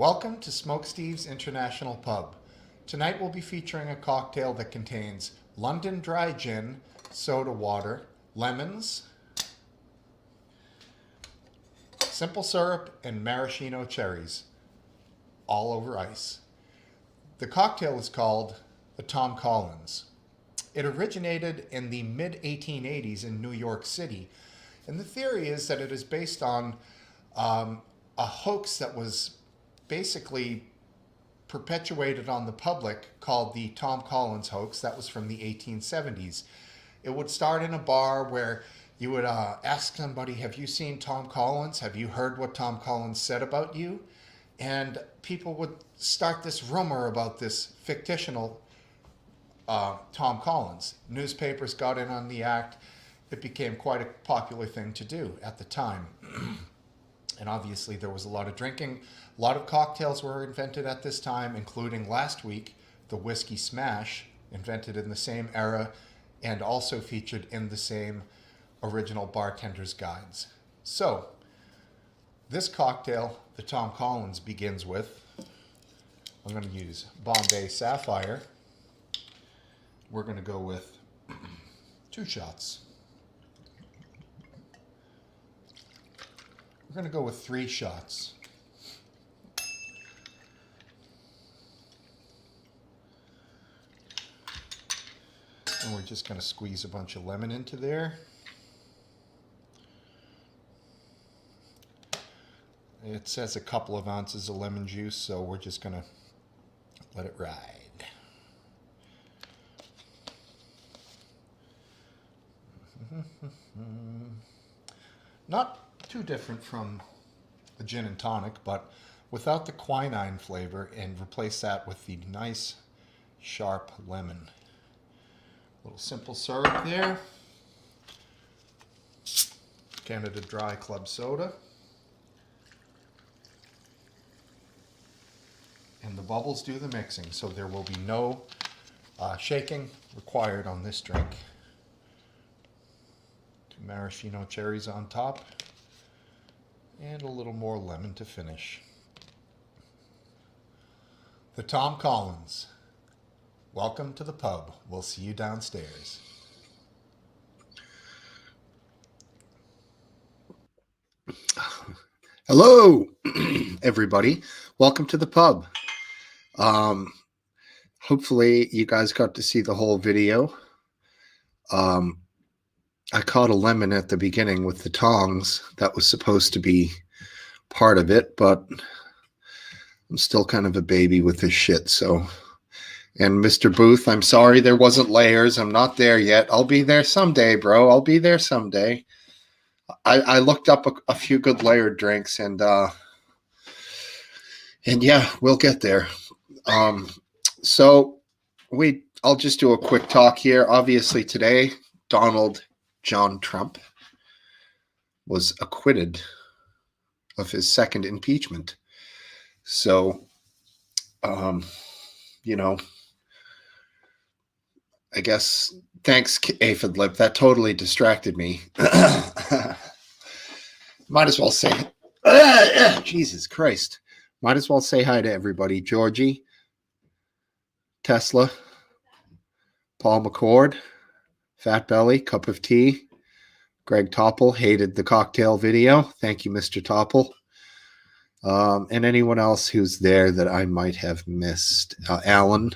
Welcome to Smokesteve's International Pub. Tonight we'll be featuring a cocktail that contains London dry gin, soda water, lemons, simple syrup, and maraschino cherries, all over ice. The cocktail is called the Tom Collins. It originated in the mid-1880s in New York City, and the theory is that it is based on a hoax that was basically perpetuated on the public called the Tom Collins hoax. That was from the 1870s. It would start in a bar where you would ask somebody, have you seen Tom Collins? Have you heard what Tom Collins said about you? And people would start this rumor about this fictional Tom Collins. Newspapers got in on the act. It became quite a popular thing to do at the time. And obviously there was a lot of drinking. A lot of cocktails were invented at this time, including last week, the Whiskey Smash, invented in the same era and also featured in the same original bartender's guides. So, this cocktail, the Tom Collins, begins with, I'm going to use Bombay Sapphire. We're going to go with 2 shots. We're going to go with 3 shots. And we're just going to squeeze a bunch of lemon into there. It says a couple of ounces of lemon juice, so we're just going to let it ride. Not too different from a gin and tonic, but without the quinine flavor, and replace that with the nice sharp lemon. A little simple syrup there. Canada Dry Club soda. And the bubbles do the mixing, so there will be no shaking required on this drink. 2 maraschino cherries on top, and a little more lemon to finish. The Tom Collins. Welcome to the pub. We'll see you downstairs. Hello, everybody. Welcome to the pub. Hopefully you guys got to see the whole video. I caught a lemon at the beginning with the tongs. That was supposed to be part of it, but I'm still kind of a baby with this shit, so... And Mr. Booth, I'm sorry there wasn't layers. I'm not there yet. I'll be there someday, bro. I'll be there someday. I looked up a few good layered drinks, and yeah, we'll get there. So I'll just do a quick talk here. Obviously today, Donald John Trump was acquitted of his second impeachment. So, you know, I guess, thanks, Aphid Lip. That totally distracted me. Might as well say, Jesus Christ. Might as well say hi to everybody. Georgie, Tesla, Paul McCord, Fat Belly, Cup of Tea, Greg Topple, hated the cocktail video. Thank you, Mr. Topple. And anyone else who's there that I might have missed. Alan.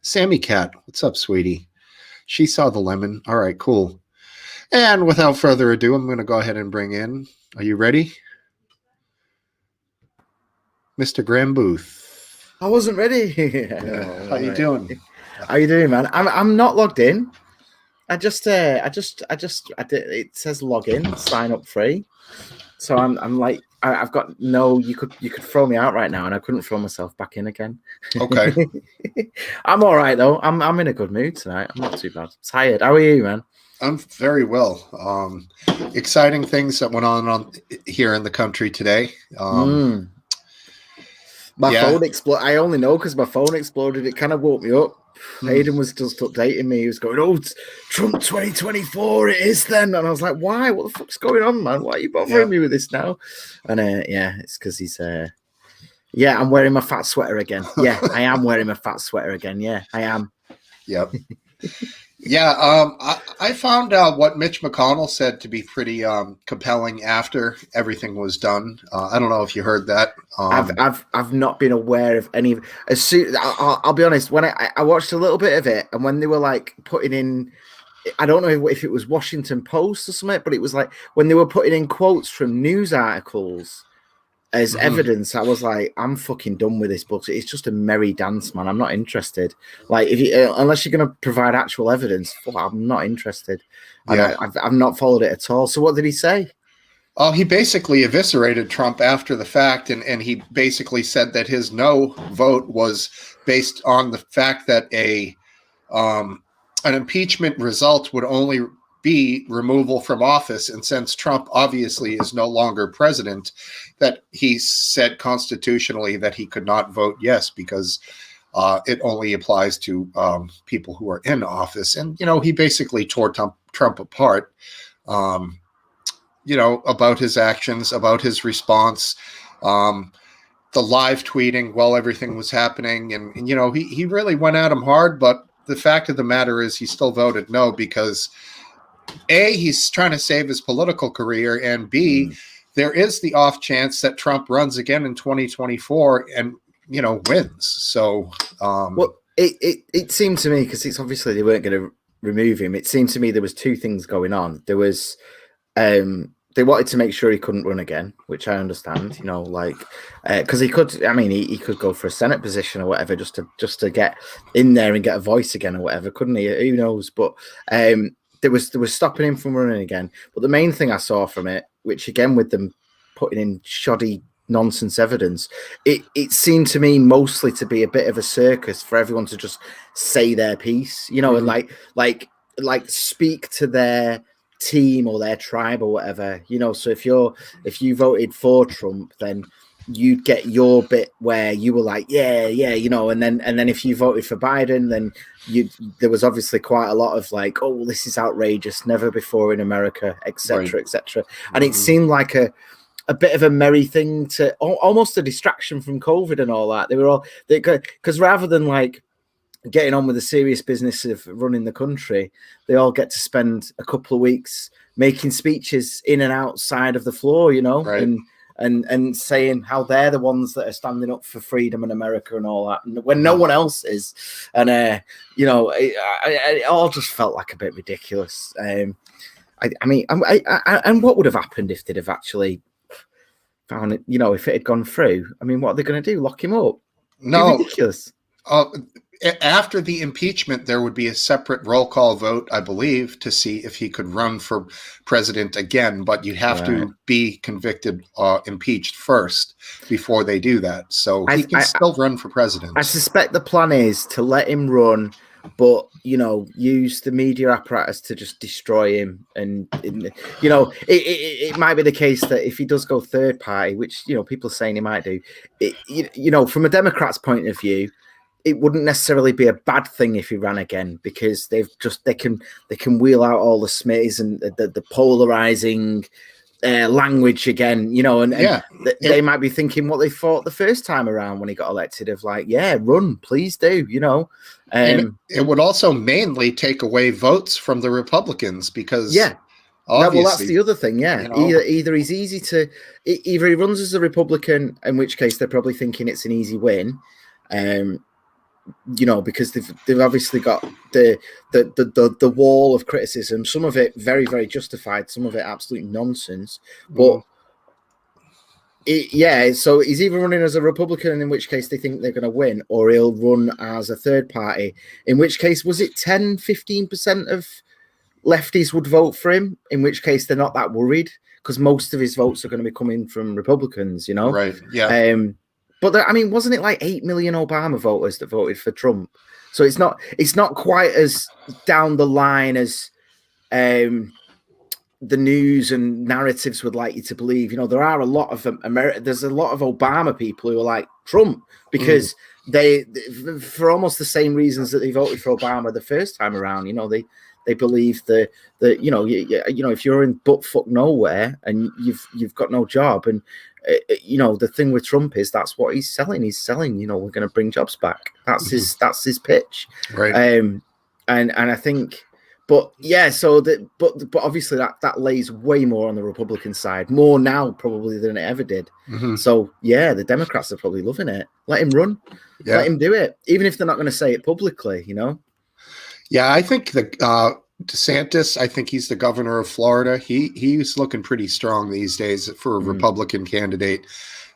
Sammy Cat, what's up, sweetie? She saw the lemon. All right, cool. And without further ado, I'm going to go ahead and bring in. Are you ready? Mr. Graham Booth. I wasn't ready. How you doing? How you doing, man? I'm not logged in. I did. It says log in, sign up free. So I'm like, I've got no. You could throw me out right now, and I couldn't throw myself back in again. Okay. I'm all right though. I'm in a good mood tonight. I'm not too bad. Tired. How are you, man? I'm very well. Exciting things that went on here in the country today. My phone exploded. I only know because my phone exploded. It kind of woke me up. Hayden was just updating me. He was going, "Oh, it's Trump 2024. It is then." And I was like, "Why? What the fuck's going on, man? Why are you bothering me with this now?" And yeah, it's because he's Yeah, I'm wearing my fat sweater again. Yeah, I am wearing my fat sweater again. Yeah, I am. Yep. Yeah, I found what Mitch McConnell said to be pretty compelling after everything was done. I don't know if you heard that. I've not been aware of any. As soon, I'll be honest. When I watched a little bit of it, and when they were like putting in, I don't know if it was Washington Post or something, but it was like when they were putting in quotes from news articles as evidence, I was like, I'm fucking done with this book. It's just a merry dance, man. I'm not interested. Like, if you unless you're going to provide actual evidence, I'm not interested. Yeah. And I've not followed it at all. So what did he say? Oh, he basically eviscerated Trump after the fact, and he basically said that his no vote was based on the fact that an impeachment result would only be removal from office. And since Trump obviously is no longer president, that he said constitutionally that he could not vote yes because it only applies to people who are in office. And, he basically tore Trump apart, about his actions, about his response. The live tweeting while everything was happening. And he really went at him hard, but the fact of the matter is he still voted no because A, he's trying to save his political career, and B, there is the off chance that Trump runs again in 2024 and, wins. So, well, it seemed to me, because it's obviously they weren't going to remove him. It seemed to me there was two things going on. There was, they wanted to make sure he couldn't run again, which I understand, because he could. I mean, he could go for a Senate position or whatever, just to get in there and get a voice again or whatever, couldn't he? Who knows? But there was stopping him from running again. But the main thing I saw from it, which again with them putting in shoddy nonsense evidence, it seemed to me mostly to be a bit of a circus for everyone to just say their piece, and like speak to their team or their tribe or whatever, so if you voted for Trump, then you'd get your bit where you were like, yeah, and then if you voted for Biden, then there was obviously quite a lot of like, oh, this is outrageous, never before in America, etc., etc. And it seemed like a bit of a merry thing, to almost a distraction from COVID and all that. They were all, because rather than like getting on with the serious business of running the country, they all get to spend a couple of weeks making speeches in and outside of the floor, and saying how they're the ones that are standing up for freedom in America and all that, when no one else is. And it all just felt like a bit ridiculous. I mean, and what would have happened if they'd have actually found it? If it had gone through, I mean, what are they going to do? Lock him up? No, ridiculous. After the impeachment, there would be a separate roll call vote, I believe, to see if he could run for president again. But you have to be convicted, impeached first before they do that. So he can still run for president. I suspect the plan is to let him run, but use the media apparatus to just destroy him. And it might be the case that if he does go third party, which people are saying he might do, from a Democrat's point of view, it wouldn't necessarily be a bad thing if he ran again, because they can wheel out all the smitties and the polarizing language again, they might be thinking what they thought the first time around when he got elected, of like, yeah, run, please do, and it would also mainly take away votes from the Republicans, because obviously, well, that's the other thing. Either he's easy to, either he runs as a Republican, in which case they're probably thinking it's an easy win, because they've obviously got the wall of criticism, some of it very, very justified, some of it absolute nonsense. But so he's either running as a Republican, in which case they think they're going to win, or he'll run as a third party, in which case, was it 10-15% of lefties would vote for him, in which case they're not that worried, because most of his votes are going to be coming from Republicans, Right, yeah. But I mean, wasn't it like 8 million Obama voters that voted for Trump? So it's not quite as down the line as the news and narratives would like you to believe. There are a lot of there's a lot of Obama people who are like Trump, because they, for almost the same reasons that they voted for Obama the first time around. They believe that if you're in buttfuck nowhere and you've got no job, and the thing with Trump is that's what he's selling. He's selling, we're going to bring jobs back. That's his pitch, right? And I think. But yeah, but obviously that lays way more on the Republican side, more now probably than it ever did. So yeah, the Democrats are probably loving it. Let him run, let him do it, even if they're not going to say it publicly, Yeah, I think the DeSantis. I think he's the governor of Florida. He's looking pretty strong these days for a Republican candidate.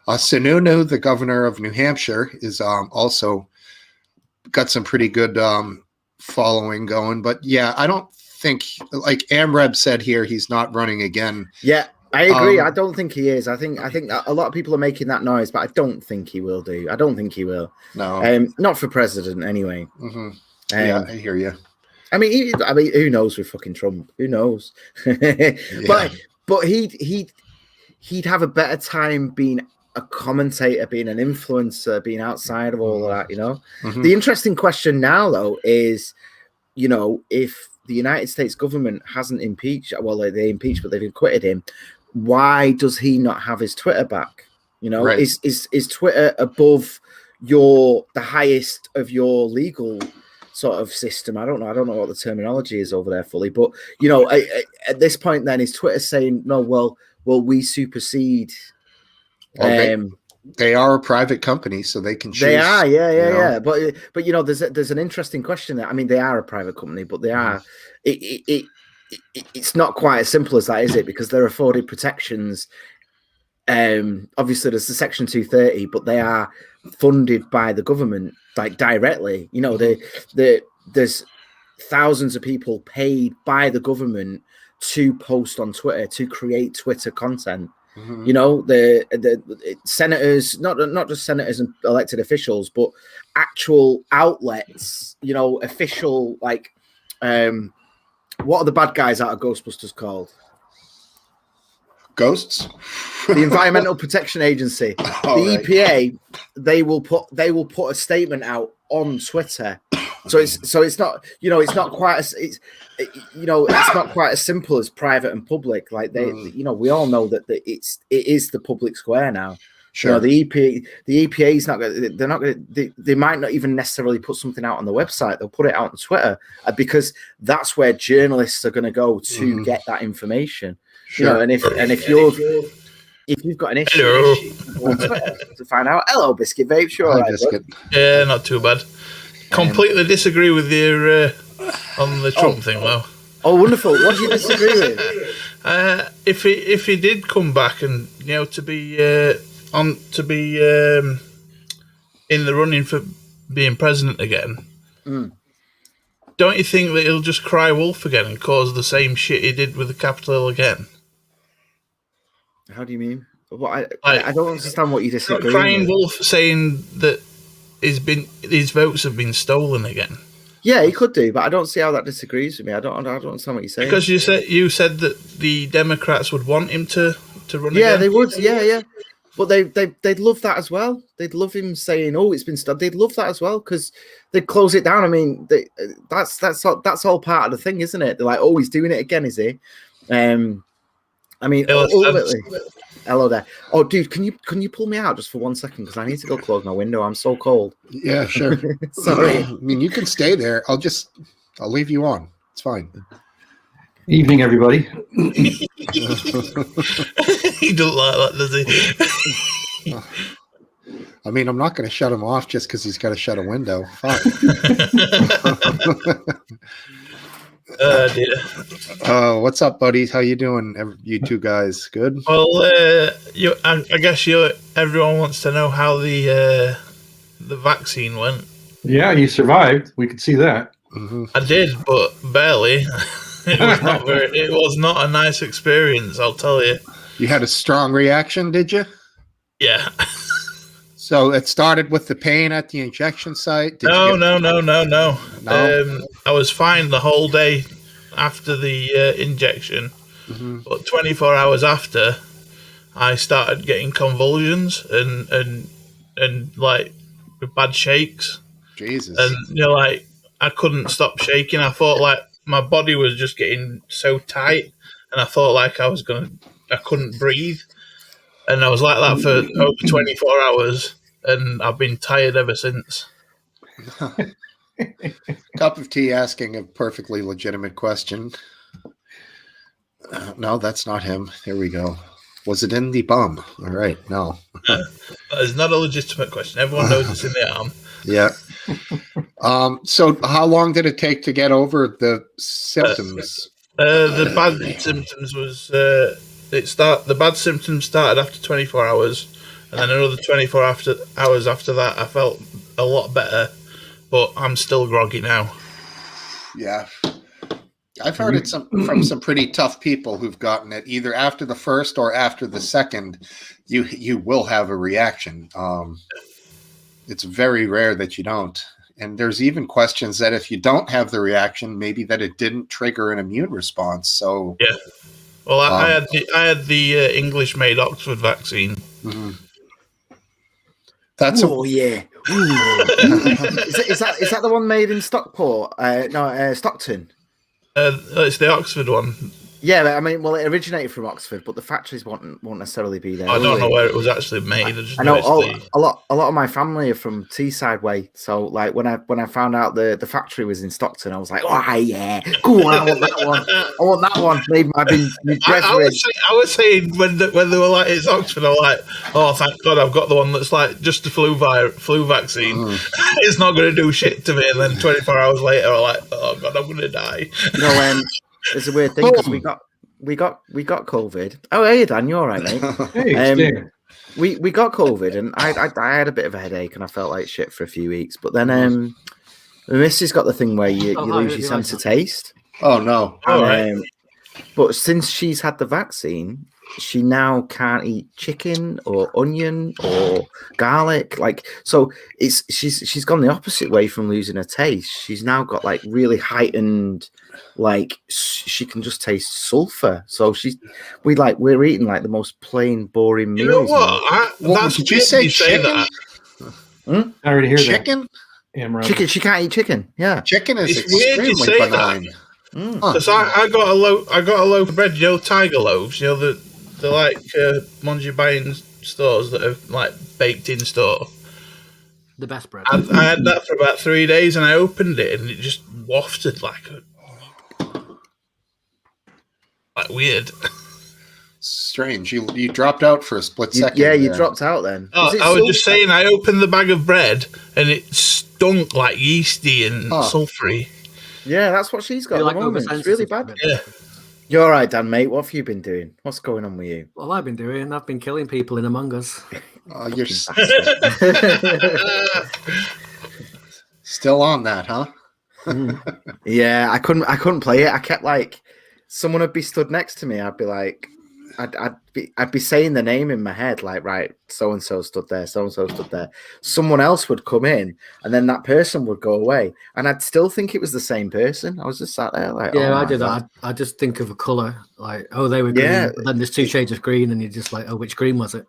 Sununu, the governor of New Hampshire, is also got some pretty good following going, but yeah, I don't think, like Amreb said here, he's not running again. Yeah, I agree. I don't think he is. I think a lot of people are making that noise, but I don't think he will do. I don't think he will. No, not for president anyway. Yeah, I hear you. I mean, who knows with fucking Trump? Who knows? But he'd have a better time being a commentator, being an influencer, being outside of all of that, The interesting question now, though, is, if the United States government hasn't impeached, well, they impeached, but they've acquitted him, why does he not have his Twitter back? Right. Is Twitter above the highest of your legal sort of system? I don't know what the terminology is over there fully, but, at this point then, is Twitter saying, no, well, we supersede... Well, they are a private company, so they can choose. They are, yeah. But there's an interesting question there. I mean, they are a private company, but they are. It's not quite as simple as that, is it? Because they're afforded protections. Obviously, there's the Section 230, but they are funded by the government, like directly. There's thousands of people paid by the government to post on Twitter, to create Twitter content. The senators, not just senators and elected officials, but actual outlets, official, like, what are the bad guys out of Ghostbusters called? Ghosts? The Environmental Protection Agency. The EPA, they will put a statement out on Twitter. So it's not, it's not quite as it's not quite as simple as private and public. Like we all know that it is the public square now. Sure. The EPA is not going. They're not going. They might not even necessarily put something out on the website. They'll put it out on Twitter because that's where journalists are going to go to get that information. Sure. And if you've got an issue on Twitter to find out, hello, Biscuit Vape, sure, Hi, Biscuit. Yeah, not too bad. Completely disagree with you on the Trump thing, though. Oh, wonderful! What do you disagree with? If he did come back and to be in the running for being president again, don't you think that he'll just cry wolf again and cause the same shit he did with the Capitol again? How do you mean? I don't understand what you disagree with. Crying wolf saying that his votes have been stolen again. Yeah, he could do, but I don't see how that disagrees with me. I don't understand what you're saying. Because you said that the Democrats would want him to run again. Yeah, they would. Yeah. But they'd love that as well. They'd love him saying, "Oh, it's been stopped." They'd love that as well because they'd close it down. I mean, that's all part of the thing, isn't it? They're like, "Oh, he's doing it again, is he?" I mean, ultimately, hello there. Oh, dude, can you pull me out just for 1 second because I need to go close my window. I'm so cold. Yeah, sure. Sorry. I mean, you can stay there. I'll leave you on. It's fine. Evening, everybody. He don't like that, does he? I mean, I'm not going to shut him off just because he's got to shut a window. Fine. Dear. What's up, buddies? How you doing? You two guys, good? Well, I guess everyone wants to know how the vaccine went. Yeah, you survived. We could see that. Mm-hmm. I did, but barely. It was not a nice experience, I'll tell you. You had a strong reaction, did you? Yeah. So it started with the pain at the injection site? No. I was fine the whole day after the injection. Mm-hmm. But 24 hours after, I started getting convulsions and like bad shakes. Jesus. And like I couldn't stop shaking. I thought like my body was just getting so tight, and I thought like I couldn't breathe, and I was like that for over 24 hours, and I've been tired ever since. Cup of tea asking a perfectly legitimate question. No, that's not him. There we go. Was it in the bum? All right, no. That is not a legitimate question. Everyone knows it's in the arm. Yeah. So how long did it take to get over the symptoms? The bad symptoms was the bad symptoms started after 24 hours, and then another 24 hours after that, I felt a lot better, but I'm still groggy now. Yeah. I've heard it from some pretty tough people who've gotten it either after the first or after the second. You will have a reaction. It's very rare that you don't. And there's even questions that if you don't have the reaction, maybe that it didn't trigger an immune response. So yeah. Well, I had the English-made Oxford vaccine. Mm-hmm. That's yeah. is that the one made in Stockport? Stockton. It's the Oxford one. Yeah, I mean, well, it originated from Oxford, but the factories won't necessarily be there. I don't know where it was actually made. I know a lot of my family are from Teesside way, so like when I found out the factory was in Stockton, I was like, oh yeah, go on, I want that one. I want that one. Made my I was saying when they were like it's Oxford, I was like, oh thank God I've got the one that's like just the flu vaccine. It's not going to do shit to me. And then 24 hours later, I'm like, oh God, I'm going to die. It's a weird thing because we got COVID. Oh, hey Dan, you all right, mate? Hey, we got COVID, and I had a bit of a headache, and I felt like shit for a few weeks. But then the missus got the thing where you lose your sense of taste. Oh no! But since she's had the vaccine, she now can't eat chicken or onion or garlic. Like, so she's gone the opposite way from losing her taste. She's now got like really heightened, like she can just taste sulfur. So we're eating like the most plain, boring meals. You know what? Did you say chicken? I already hear chicken? that. Chicken. She can't eat chicken. Yeah, chicken is it's weird you say benign. Because I got a loaf of bread. You know, tiger loaves. You know they're like ones you buy in stores that are like baked in store. The best bread. I had that for about 3 days, and I opened it, and it just wafted like weird. Strange. You dropped out for a split second. You dropped out then. Oh, I was just saying, I opened the bag of bread, and it stunk like yeasty and sulfury. Yeah, that's what she's got at the moment. It's really bad. Yeah. You're all right, Dan, mate. What have you been doing? What's going on with you? Well, I've been killing people in Among Us. Oh, you're still on that, huh? Yeah, I couldn't play it. I kept like someone would be stood next to me. I'd be like, I'd be saying the name in my head, like, right, so and so stood there, so and so stood there. Someone else would come in, and then that person would go away, and I'd still think it was the same person. I was just sat there, like, yeah, I did that. I just think of a color, like, oh, they were green. Yeah. But then there's two shades of green, and you're just like, oh, which green was it?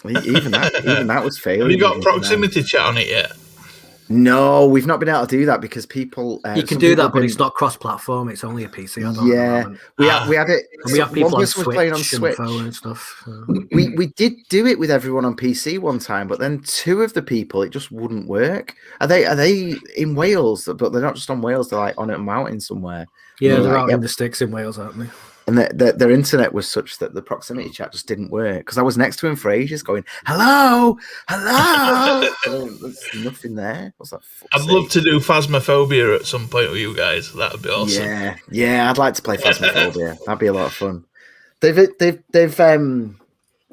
Even that was failing. Have you got proximity chat on it yet? No, we've not been able to do that because people. You can do that, but it's not cross-platform. It's only a PC. We had it. And we have people on Switch, playing on Switch and phone and stuff. So. We did do it with everyone on PC one time, but then two of the people it just wouldn't work. Are they in Wales? But they're not just on Wales. They're like on a mountain somewhere. Yeah, they're out in the sticks in Wales, aren't they? And their internet was such that the proximity chat just didn't work because I was next to him for ages going, hello. There's nothing there. What's that? I'd love to do Phasmophobia at some point with you guys. That would be awesome. Yeah, I'd like to play Phasmophobia. That'd be a lot of fun. They've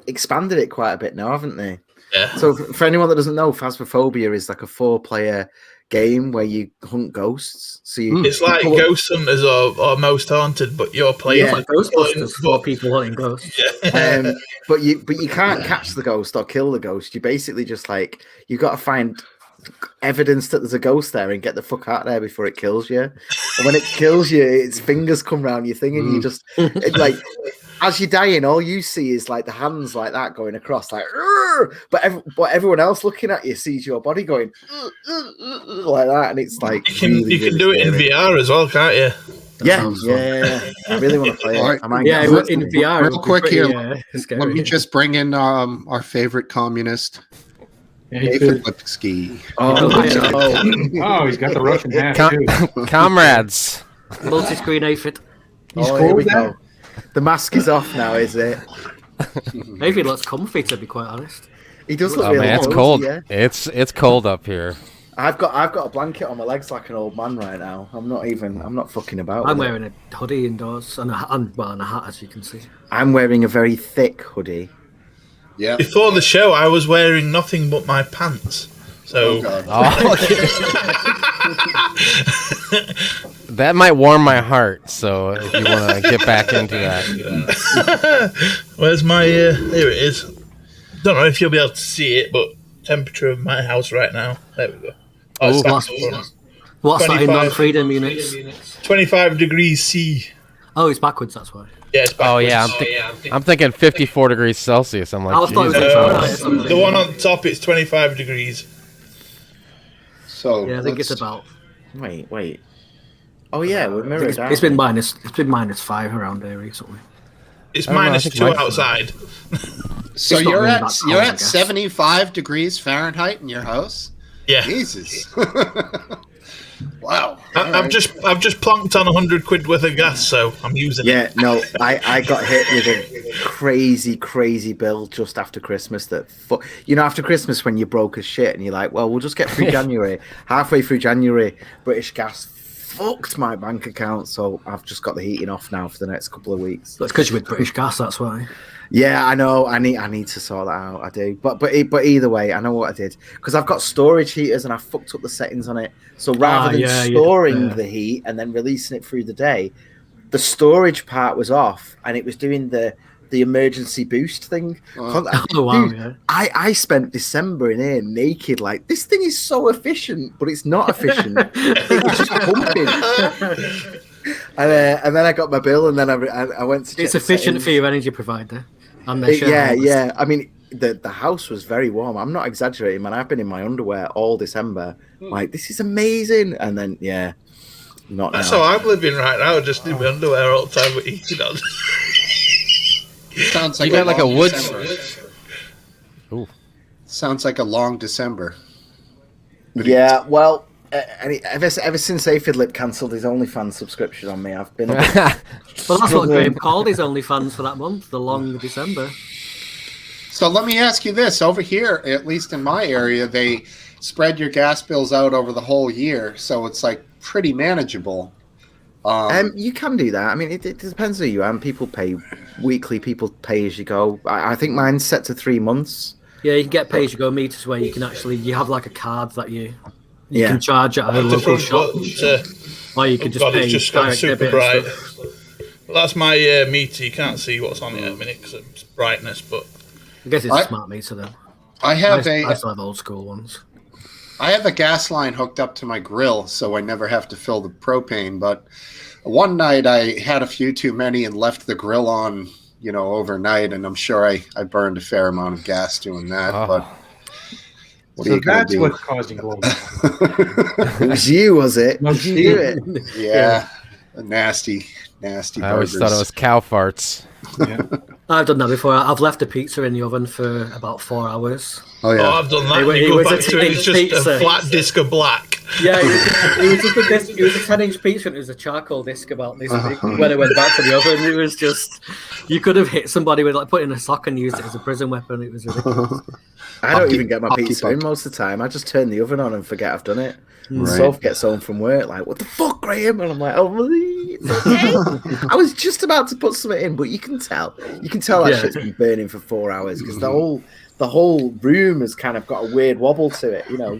expanded it quite a bit now, haven't they? Yeah. So for anyone that doesn't know, Phasmophobia is like a 4-player game where you hunt ghosts. So it's like Ghost Hunters or Most Haunted, but you're playing like Ghostbusters for people hunting ghosts. Yeah. But you can't catch the ghost or kill the ghost. You basically just like you've got to find evidence that there's a ghost there and get the fuck out of there before it kills you. And when it kills you, its fingers come round your thing, and you just like. As you're dying, all you see is like the hands like that going across, like, but everyone else looking at you sees your body going like that, and it's like you can do it in VR as well, can't you? Yeah. I really want to play it. All right. I might Yeah, get it. in VR. Real quick here, let Scary. me just bring in our favorite communist, Hey, David Lipsky. Oh, Oh, he's got the Russian hat too. Comrades. Multi-screen aphid. He's here cool we with that. go. The mask is off now, is it? Aphid looks comfy, to be quite honest. He does look Oh really man, it's cozy, cold. Yeah. It's cold up here. I've got a blanket on my legs like an old man right now. I'm not fucking about. I'm with it. wearing a hoodie indoors and a hat, as you can see. I'm wearing a very thick hoodie. Yeah. Before the show, I was wearing nothing but my pants. So Oh, that might warm my heart. So if you want to get back into that, where's my? Here it is. Don't know if you'll be able to see it, but temperature of my house right now. There we go. Oh, it's What's that in 25 non-freedom units? 25 degrees C. Oh, it's backwards. That's why. Yeah, it's oh backwards. yeah, I'm thinking 54 degrees Celsius. I'm like, I thought it was Jesus. like Fahrenheit or something. The one on top, it's 25 degrees. So Yeah, I think it's about. Wait. Oh yeah, we're mirrored. It's been -5 around here recently. It's don't know, I minus think 2 mine's- outside. So It's not you're really at that you're cold, I at guess. 75 degrees Fahrenheit in your house. Yeah. Jesus. Wow. I've just plonked on 100 quid worth of gas, so I'm using it. Yeah, no, I got hit with a crazy bill just after Christmas. After Christmas when you're broke as shit and you're like, well, we'll just get through January. Halfway through January, British Gas fucked my bank account, so I've just got the heating off now for the next couple of weeks. That's because you're with British Gas. That's why. Yeah, I know. I need to sort that out. I do. But either way, I know what I did because I've got storage heaters and I fucked up the settings on it. So rather than storing the heat and then releasing it through the day, the storage part was off and it was doing the emergency boost thing. Oh. Oh wow! Dude, Yeah. I spent December in here naked. Like this thing is so efficient, but it's not efficient. It was just pumping. And then I got my bill, and then I went to. It's check the efficient settings. for your energy provider. And their shareholders. Yeah. I mean, the house was very warm. I'm not exaggerating, man. I've been in my underwear all December. Like, this is amazing. And then, not That's now. how I'm living right now, just in my underwear all the time with heating on. Sounds like You got like a long wood. December. Ooh. Sounds like a long December. Yeah, well, ever since Aphid Lip cancelled his OnlyFans subscription on me, I've been. Well, that's what Graham called his OnlyFans for that month, the long December. So let me ask you this: over here, at least in my area, they spread your gas bills out over the whole year, so it's like pretty manageable. You can do that. I mean, it depends who you are. People pay weekly. People pay as you go. I think mine's set to 3 months. Yeah, you can get pay-as-you-go meters where you can you have like a card that you Yeah. can charge at a local shop, or you could just pay It's just gone direct super debit and bright. stuff. Well, that's my meter. You can't see what's on it at the minute because it's brightness, but I guess it's I- a smart meter then. I have I still have old school ones. I have a gas line hooked up to my grill, so I never have to fill the propane. But one night I had a few too many and left the grill on, overnight, and I'm sure I burned a fair amount of gas doing that. Oh. But what are So you gonna that's do? what's causing global. It was you, was it? No, Did you do it? Yeah, nasty I always burgers. thought it was cow farts. Yeah. I've done that before. I've left a pizza in the oven for about 4 hours. Oh yeah. oh, I've done that. It You was go a back to it, it's just pizza. a flat disc of black. Yeah, it was just it was a 10-inch pizza and it was a charcoal disc about this big. When I went back to the oven, it was just, you could have hit somebody with put in a sock and used it as a prison weapon. It was ridiculous. I don't Hockey- even get my hockey pizza in puck. most of the time. I just turn the oven on and forget I've done it. And Right. Soph gets home from work like, "What the fuck, Graham?" And I'm like, "Oh, really? It's okay." I was just about to put something in, but you can tell that Yeah. shit's been burning for 4 hours because the whole room has kind of got a weird wobble to it. You know.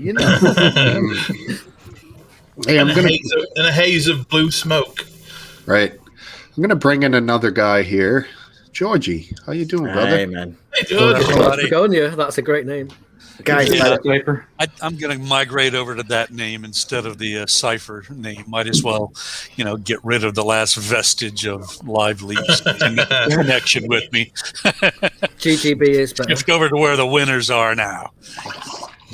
Hey, I'm gonna In a haze of blue smoke. right. I'm gonna bring in another guy here, Georgie. How you doing, brother? Hey, man, Hey, George. Begonia, that's a great name. guys. Yeah. Sniper. I'm going to migrate over to that name instead of the Cipher name. Might as well, get rid of the last vestige of Live Leap's connection with me. GGB is better. Shift over to where the winners are now.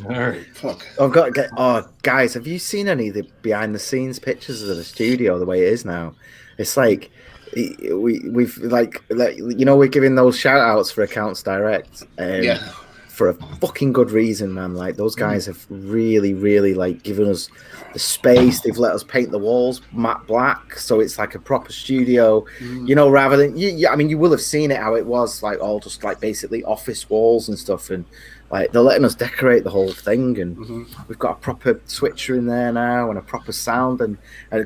All right. Fuck. I've got to get. Oh, guys, have you seen any of the behind the scenes pictures of the studio the way it is now? It's like we've like we're giving those shout outs for Accounts Direct. Yeah. For a fucking good reason, man. Like those guys have really, really like given us the space. They've let us paint the walls matte black, so it's like a proper studio. Rather than I mean, you will have seen it how it was like all just like basically office walls and stuff, and like they're letting us decorate the whole thing, and we've got a proper switcher in there now and a proper sound and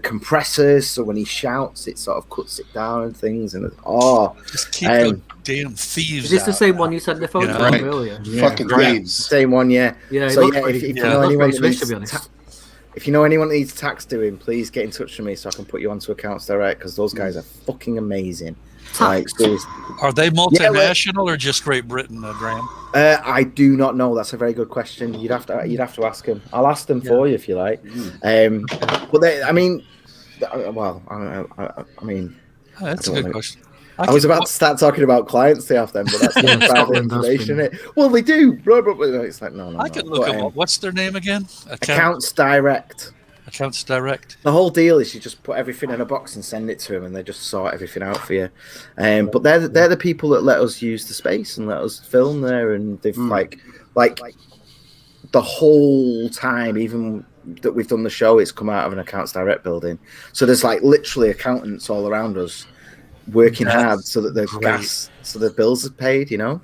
compressors, so when he shouts, it sort of cuts it down and things. And just keep those damn thieves. Is this the out. same one you sent the photo of Right. earlier? Fucking thieves. same one, yeah. Yeah. So So if you yeah, know anyone that to be needs honest. if you know anyone that needs tax doing, please get in touch with me so I can put you onto Accounts Direct, because those guys are fucking amazing. Like, seriously. Are they multinational or just Great Britain, Graham? I do not know. That's a very good question. You'd have to ask them. I'll ask them for you if you like. But I mean, That's a good question. I was about to start talking about clients they have them, but that's private information. Well, they do. Blah, blah, blah. It's like no. I can look them up. What's their name again? Accounts Direct. Accounts Direct. The whole deal is you just put everything in a box and send it to them, and they just sort everything out for you. But they're the people that let us use the space and let us film there, and they've like the whole time, even that we've done the show, it's come out of an Accounts Direct building. So there's like literally accountants all around us working hard so that the the bills are paid. So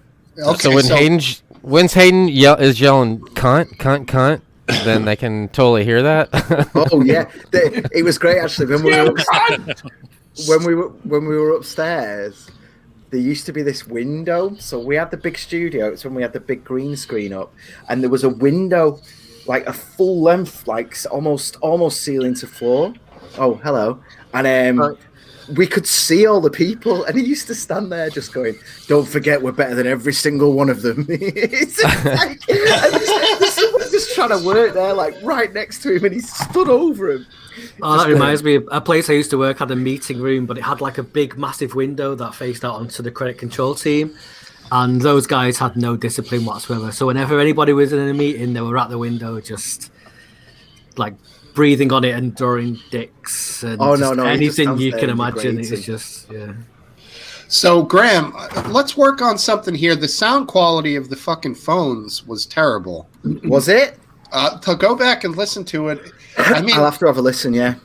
when Hayden is yelling cunt, cunt, cunt, then they can totally hear that. Oh yeah, it was great actually when we were upstairs. There used to be this window, so we had the big studio. It's when we had the big green screen up, and there was a window, like a full length, like almost ceiling to floor. Oh, hello, and we could see all the people, and he used to stand there just going, "Don't forget, we're better than every single one of them." It's like, there's someone just trying to work there, like right next to him, and he stood over him. Oh, that reminds me of a place I used to work had a meeting room, but it had like a big, massive window that faced out onto the credit control team. And those guys had no discipline whatsoever. So whenever anybody was in a meeting, they were at the window just like breathing on it and drawing dicks and anything you can imagine. It's just, yeah. So, Graham, let's work on something here. The sound quality of the fucking phones was terrible. Was it? To go back and listen to it, I mean, I'll have to have a listen, yeah.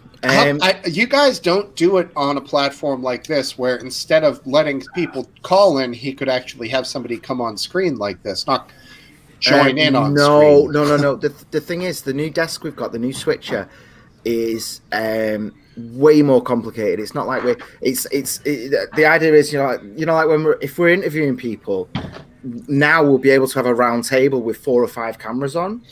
You guys don't do it on a platform like this, where instead of letting people call in, he could actually have somebody come on screen like this, not join in on screen. No. The thing is, the new desk we've got, the new switcher, is way more complicated. It's not like the idea is, like if we're interviewing people, now we'll be able to have a round table with 4 or 5 cameras on.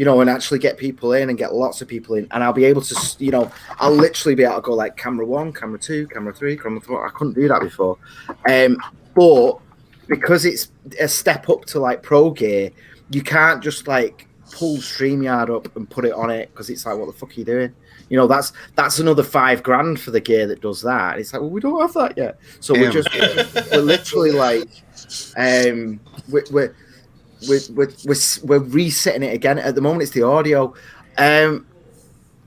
And actually get people in and get lots of people in. And I'll be able to, I'll literally be able to go like camera 1, camera 2, camera 3, camera 4. I couldn't do that before. But because it's a step up to like pro gear, you can't just like pull StreamYard up and put it on it, because it's like, what the fuck are you doing? That's another $5,000 for the gear that does that. And it's like, well, we don't have that yet. So we're literally like, we're resetting it again. At the moment, it's the audio. I'll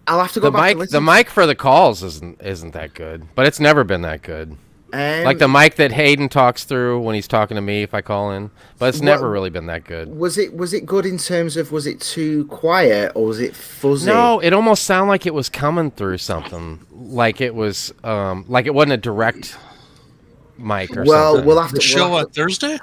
have to go back. The mic for the calls isn't that good, but it's never been that good. Like the mic that Hayden talks through when he's talking to me if I call in, but it's never really been that good. Was it good in terms of, was it too quiet or was it fuzzy? No, it almost sounded like it was coming through something, like it was like it wasn't a direct mic or something. We'll have to The show on Thursday.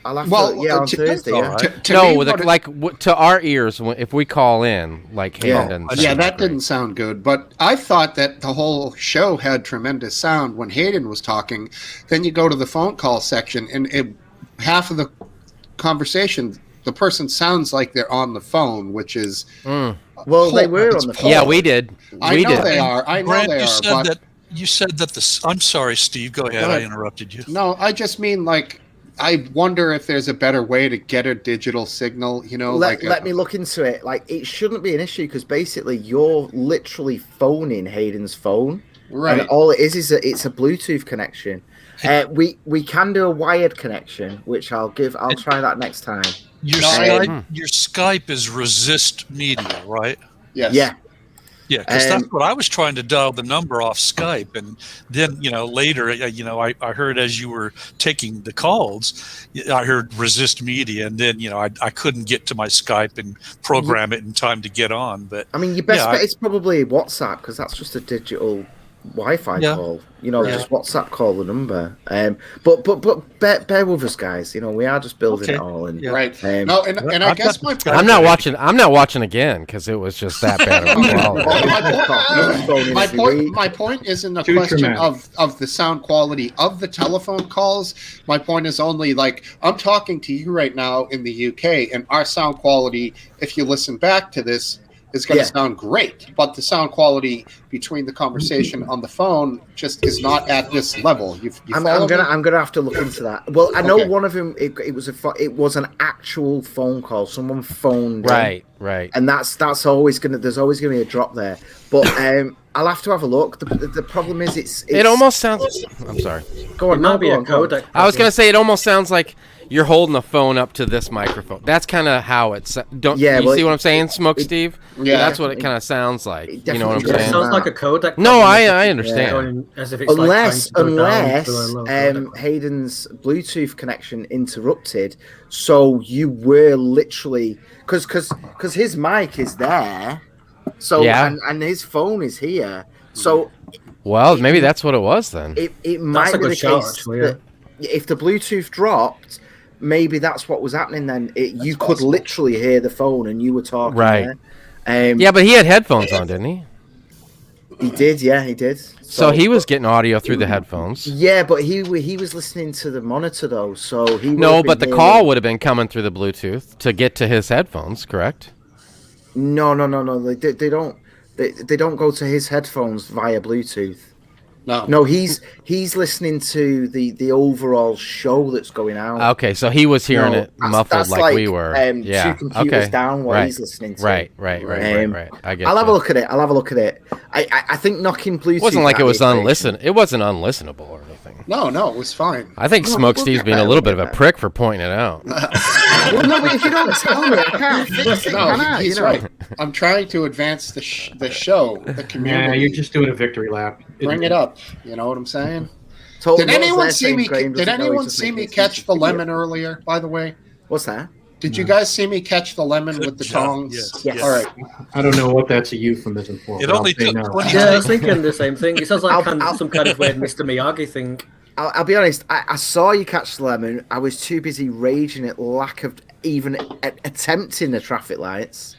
I'll have on Thursday. Yeah. To our ears, if we call in, like Hayden doesn't. Yeah, that didn't sound good. But I thought that the whole show had tremendous sound when Hayden was talking. Then you go to the phone call section, and half of the conversation, the person sounds like they're on the phone, which is well, they were on the phone. Yeah, we did. I know they are. You said that I'm sorry, Steve. Go ahead. I interrupted you. No, I just mean like. I wonder if there's a better way to get a digital signal, Let me look into it. Like, it shouldn't be an issue, because basically you're literally phoning Hayden's phone. Right. And all it is it's a Bluetooth connection. We can do a wired connection, which I'll try that next time. Your Skype is resist media, right? Yes. Yeah. Yeah, because that's what I was trying to dial the number off Skype, and then later, I heard as you were taking the calls, I heard resist media, and then I couldn't get to my Skype and program it in time to get on. But I mean, your best bet is probably WhatsApp, because that's just a digital Wi-Fi call. Just WhatsApp call the number. But bear with us, guys. We are just building it all. And right. No, and I guess my point. I'm not watching again because it was just that bad of a quality. My point isn't a question of the sound quality of the telephone calls. My point is only like I'm talking to you right now in the UK, and our sound quality, if you listen back to this, is going to sound great, but the sound quality between the conversation on the phone just is not at this level. I'm gonna have to look into that. Well, I know one of them. It was an actual phone call. Someone phoned. Right. And that's always gonna. There's always gonna be a drop there. But I'll have to have a look. The problem is it almost sounds. I'm sorry. Go on. It might be a codec. I was gonna say it almost sounds like you're holding the phone up to this microphone. That's kind of how it's. See what I'm saying, Smokesteve? Yeah, that's what it kind of sounds like. You know what I'm saying? It sounds like a codec. No, I understand. As if it's unless like Hayden's Bluetooth connection interrupted, so you were literally because his mic is there, so and his phone is here, so. Well, maybe that's what it was then. It might be the case that if the Bluetooth dropped, maybe that's what was happening then. You could literally hear the phone and you were talking. Right. Yeah, but he had headphones on, didn't he? He did, yeah, he did. So he was getting audio through the headphones. Yeah, but he was listening to the monitor though, so he but the call would have been coming through the Bluetooth to get to his headphones, correct? No. They don't go to his headphones via Bluetooth. No, he's listening to the overall show that's going out. Okay, so he was hearing it muffled like we were. Two computers down what he's listening to. Right. I guess I'll have a look at it. I think knocking Bluetooth. It wasn't like it was It wasn't unlistenable or anything. No, it was fine. I think Smokesteve's being a little bit of a prick for pointing it out. Well, no, but if you don't tell me, I can't fix it. He's right. I'm trying to advance the show, the community. Yeah, you're just doing a victory lap. Bring it up. You know what I'm saying? Did anyone see me catch the lemon earlier? By the way, what's that? Did you guys see me catch the lemon with the tongs? Yes. All right. I don't know what that's a euphemism for. It only took 20 I was thinking the same thing. It sounds like some kind of weird Mr. Miyagi thing. I'll be honest. I saw you catch the lemon. I was too busy raging at lack of even attempting the traffic lights.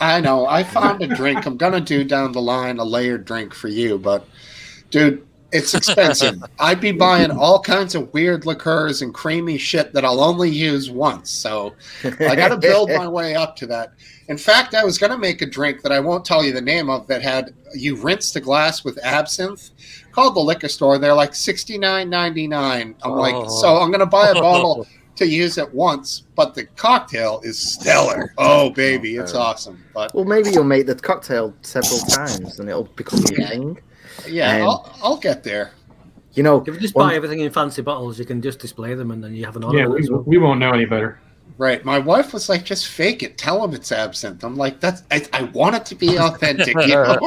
I know. I found a drink. I'm gonna do down the line a layered drink for you, but dude, it's expensive. I'd be buying all kinds of weird liqueurs and creamy shit that I'll only use once. So I got to build my way up to that. In fact, I was going to make a drink that I won't tell you the name of that had you rinse the glass with absinthe. Called the liquor store. They're like $69.99. I'm like, so I'm going to buy a bottle to use it once, but the cocktail is stellar. Oh, baby, it's awesome. But well, maybe you'll make the cocktail several times and it'll become your thing. Yeah, I'll get there. You know, if you just buy everything in fancy bottles, you can just display them and then you have an order. Yeah, we won't know any better. Right. My wife was like, just fake it. Tell them it's absinthe. I'm like, I want it to be authentic. You know?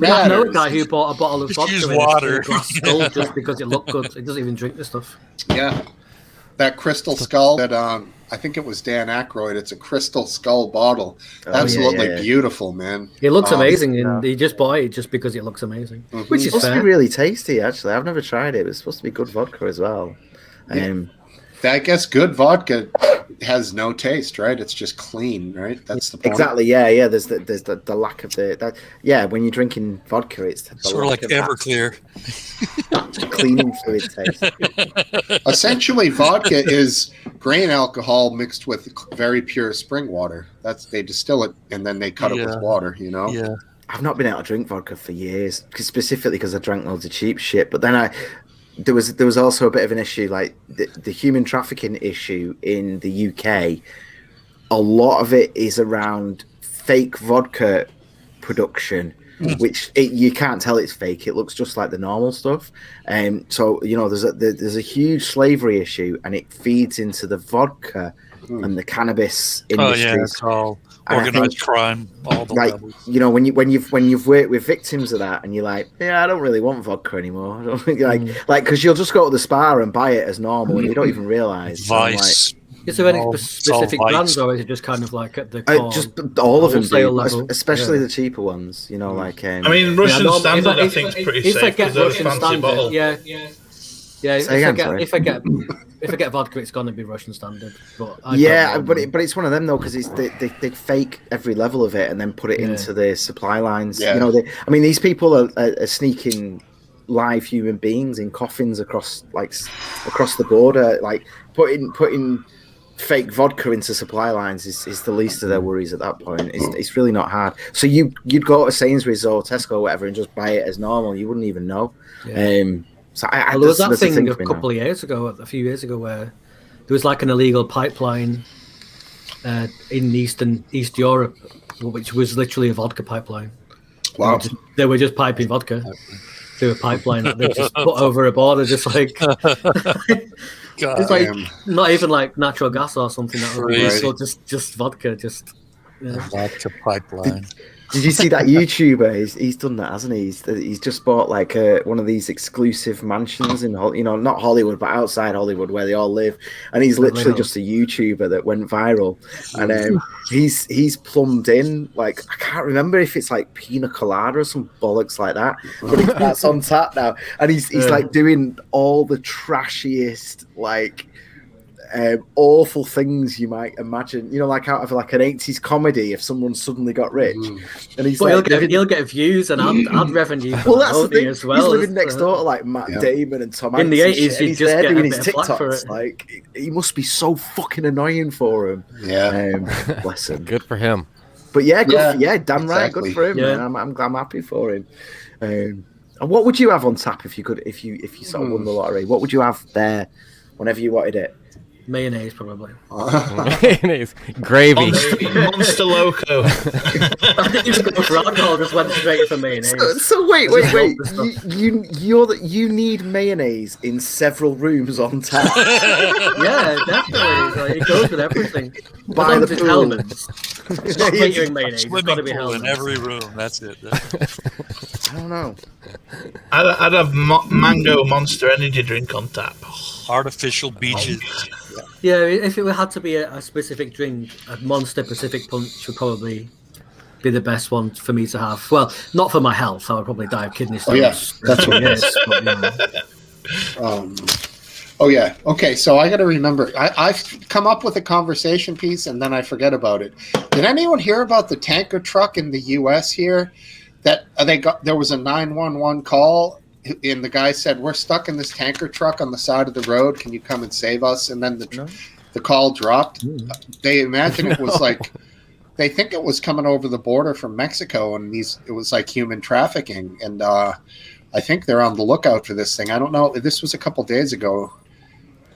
I know a guy who bought a bottle of vodka use in water. a glass skull just because it looked good. He doesn't even drink the stuff. Yeah. That crystal skull that I think it was Dan Aykroyd. It's a crystal skull bottle. Absolutely beautiful, man. It looks amazing, and he just bought it just because it looks amazing, which is supposed to be really tasty. Actually, I've never tried it. It's supposed to be good vodka as well. I guess good vodka has no taste, right? It's just clean, right? That's the point. Exactly. Yeah. There's the lack of that. Yeah, when you're drinking vodka, it's the sort of like Everclear. Cleaning fluid taste. Essentially, vodka is grain alcohol mixed with very pure spring water. They distill it and then they cut it with water. You know. Yeah. I've not been able to drink vodka for years, specifically because I drank loads of cheap shit. But then there was also a bit of an issue, like the human trafficking issue in the UK. A lot of it is around fake vodka production which you can't tell it's fake. It looks just like the normal stuff. So there's a huge slavery issue, and it feeds into the vodka and the cannabis industries. Oh yeah, it's all organized crime, all the levels. When you've worked with victims of that, and you're like, yeah, I don't really want vodka anymore. I don't think because you'll just go to the spa and buy it as normal, and you don't even realize. Vice. Is there any specific brands, or is it just kind of like at the core, just all of them, level? Especially the cheaper ones? I mean, Russian standard, I think, is pretty safe because they're a fancy standard, bottle. Yeah. If I get vodka, it's going to be Russian standard. But but it's one of them though, because they fake every level of it and then put it into the supply lines. Yeah. These people are sneaking live human beings in coffins across the border, like putting fake vodka into supply lines is the least of their worries at that point. It's really not hard. So you'd go to Sainsbury's or Tesco or whatever and just buy it as normal. You wouldn't even know. So there was that thing a few years ago, where there was like an illegal pipeline in East Europe, which was literally a vodka pipeline. Wow. They were just piping vodka through a pipeline that they just put over a border, just like it's like not even like natural gas or something. So just vodka, vodka pipeline. Did you see that YouTuber? He's done that, hasn't he? He's just bought like one of these exclusive mansions in not Hollywood, but outside Hollywood where they all live. And he's literally just a YouTuber that went viral. And he's plumbed in, like, I can't remember if it's like pina colada or some bollocks like that, but that's on tap now. And he's like doing all the trashiest, like, awful things you might imagine, like out of like an 80s comedy if someone suddenly got rich. And he'll get views and ad revenue. Well, that's the thing. As well. He's living next door to like Matt Damon and Tom Hanks. In the 80s, he's just there doing his TikToks. Like, he must be so fucking annoying for him. Yeah, bless him. Good for him. But damn right, good for him. Yeah. Man. I'm happy for him. And what would you have on tap if you sort of won the lottery? What would you have there whenever you wanted it? Mayonnaise, probably. Mayonnaise, gravy, Monster Loco. I didn't even go for alcohol; just went straight for mayonnaise. So wait. You need mayonnaise in several rooms on tap. Yeah, definitely. Like, it goes with everything. By the pool. It's not catering mayonnaise. It's got to be Helmets in every room. That's it. I don't know. I'd have mango Monster energy drink on tap. Artificial beaches. Yeah, if it had to be a specific drink, a Monster Pacific Punch would probably be the best one for me to have. Well, not for my health. I would probably die of kidney stones. Oh, yeah, that's what it is. Oh, yeah. Okay, so I got to remember. I've come up with a conversation piece, and then I forget about it. Did anyone hear about the tanker truck in the U.S. here? That there was a 911 call, and the guy said, "We're stuck in this tanker truck on the side of the road. Can you come and save us?" And then the call dropped. They imagine it was like, they think it was coming over the border from Mexico, and it was like human trafficking. And I think they're on the lookout for this thing. I don't know. This was a couple days ago.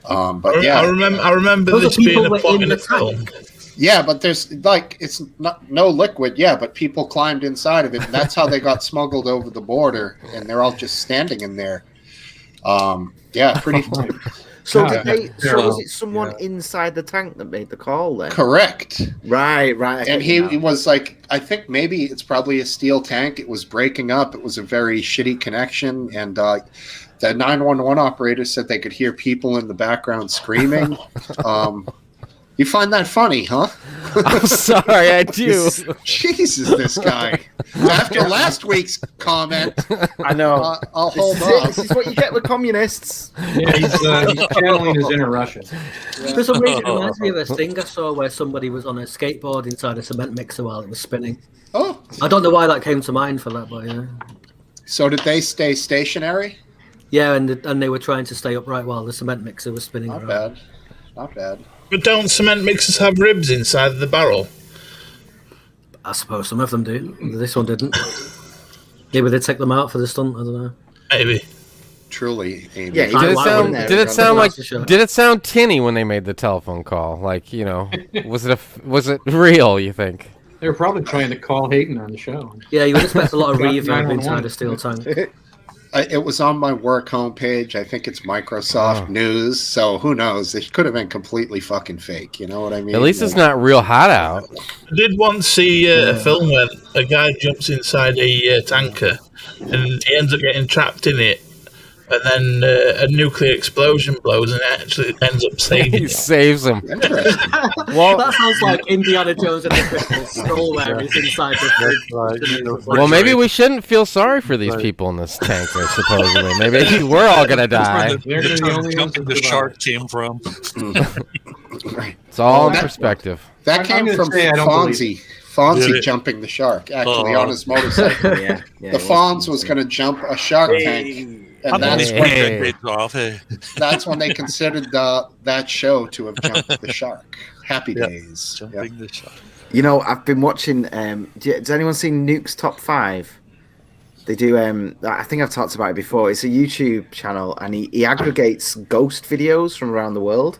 But yeah, I remember this being a plot in a film. Yeah, but there's like, it's no liquid. Yeah, but people climbed inside of it, and that's how they got smuggled over the border, and they're all just standing in there. Yeah, pretty funny. So was it someone inside the tank that made the call then? Correct. Right. And he was like, I think maybe it's probably a steel tank. It was breaking up. It was a very shitty connection, and the 911 operator said they could hear people in the background screaming. You find that funny, huh? I'm sorry, I do. Jesus, this guy. After last week's comment, I know. I'll hold on. This is what you get with communists. Yeah, he's channeling his inner Russian. For some reason, it reminds me of a thing I saw where somebody was on a skateboard inside a cement mixer while it was spinning. Oh. I don't know why that came to mind for that, but yeah. So did they stay stationary? Yeah, and they were trying to stay upright while the cement mixer was spinning. Not bad. But don't cement mixers have ribs inside the barrel? I suppose some of them do. This one didn't. Maybe they take them out for the stunt. I don't know. Maybe. Truly, Amy. Yeah, did it sound tinny when they made the telephone call? Like, was it real? You think? They were probably trying to call Hayden on the show. Yeah, you would expect a lot of Got reverb 911. inside a steel tank. It was on my work homepage. I think it's Microsoft News. So who knows? It could have been completely fucking fake. You know what I mean? At least it's not real hot out. I did once see a film where a guy jumps inside a tanker and he ends up getting trapped in it. And then a nuclear explosion blows and it actually ends up saving He him. saves him. Interesting. Well, That sounds like Indiana Jones and the Crystal Skull where he's inside the well, maybe we shouldn't feel sorry for these people in this tanker, supposedly. Maybe we're all going to die. They're The the only ones the that shark came from. Right. It's all in that- perspective. That I'm came gonna from say I don't Fonzie. Did Fonzie it? jumping the shark, actually, Oh. on his motorcycle. Yeah. The Fonz was going to jump a shark tank. I'm And gonna that's take when, Hey. days off. Hey. that's when they considered that show to have jumped the shark. Happy Yeah. Days. Yeah. Jumping the shark. You know, I've been watching. Does anyone see Nuke's Top 5? They do. I think I've talked about it before. It's a YouTube channel, and he aggregates ghost videos from around the world,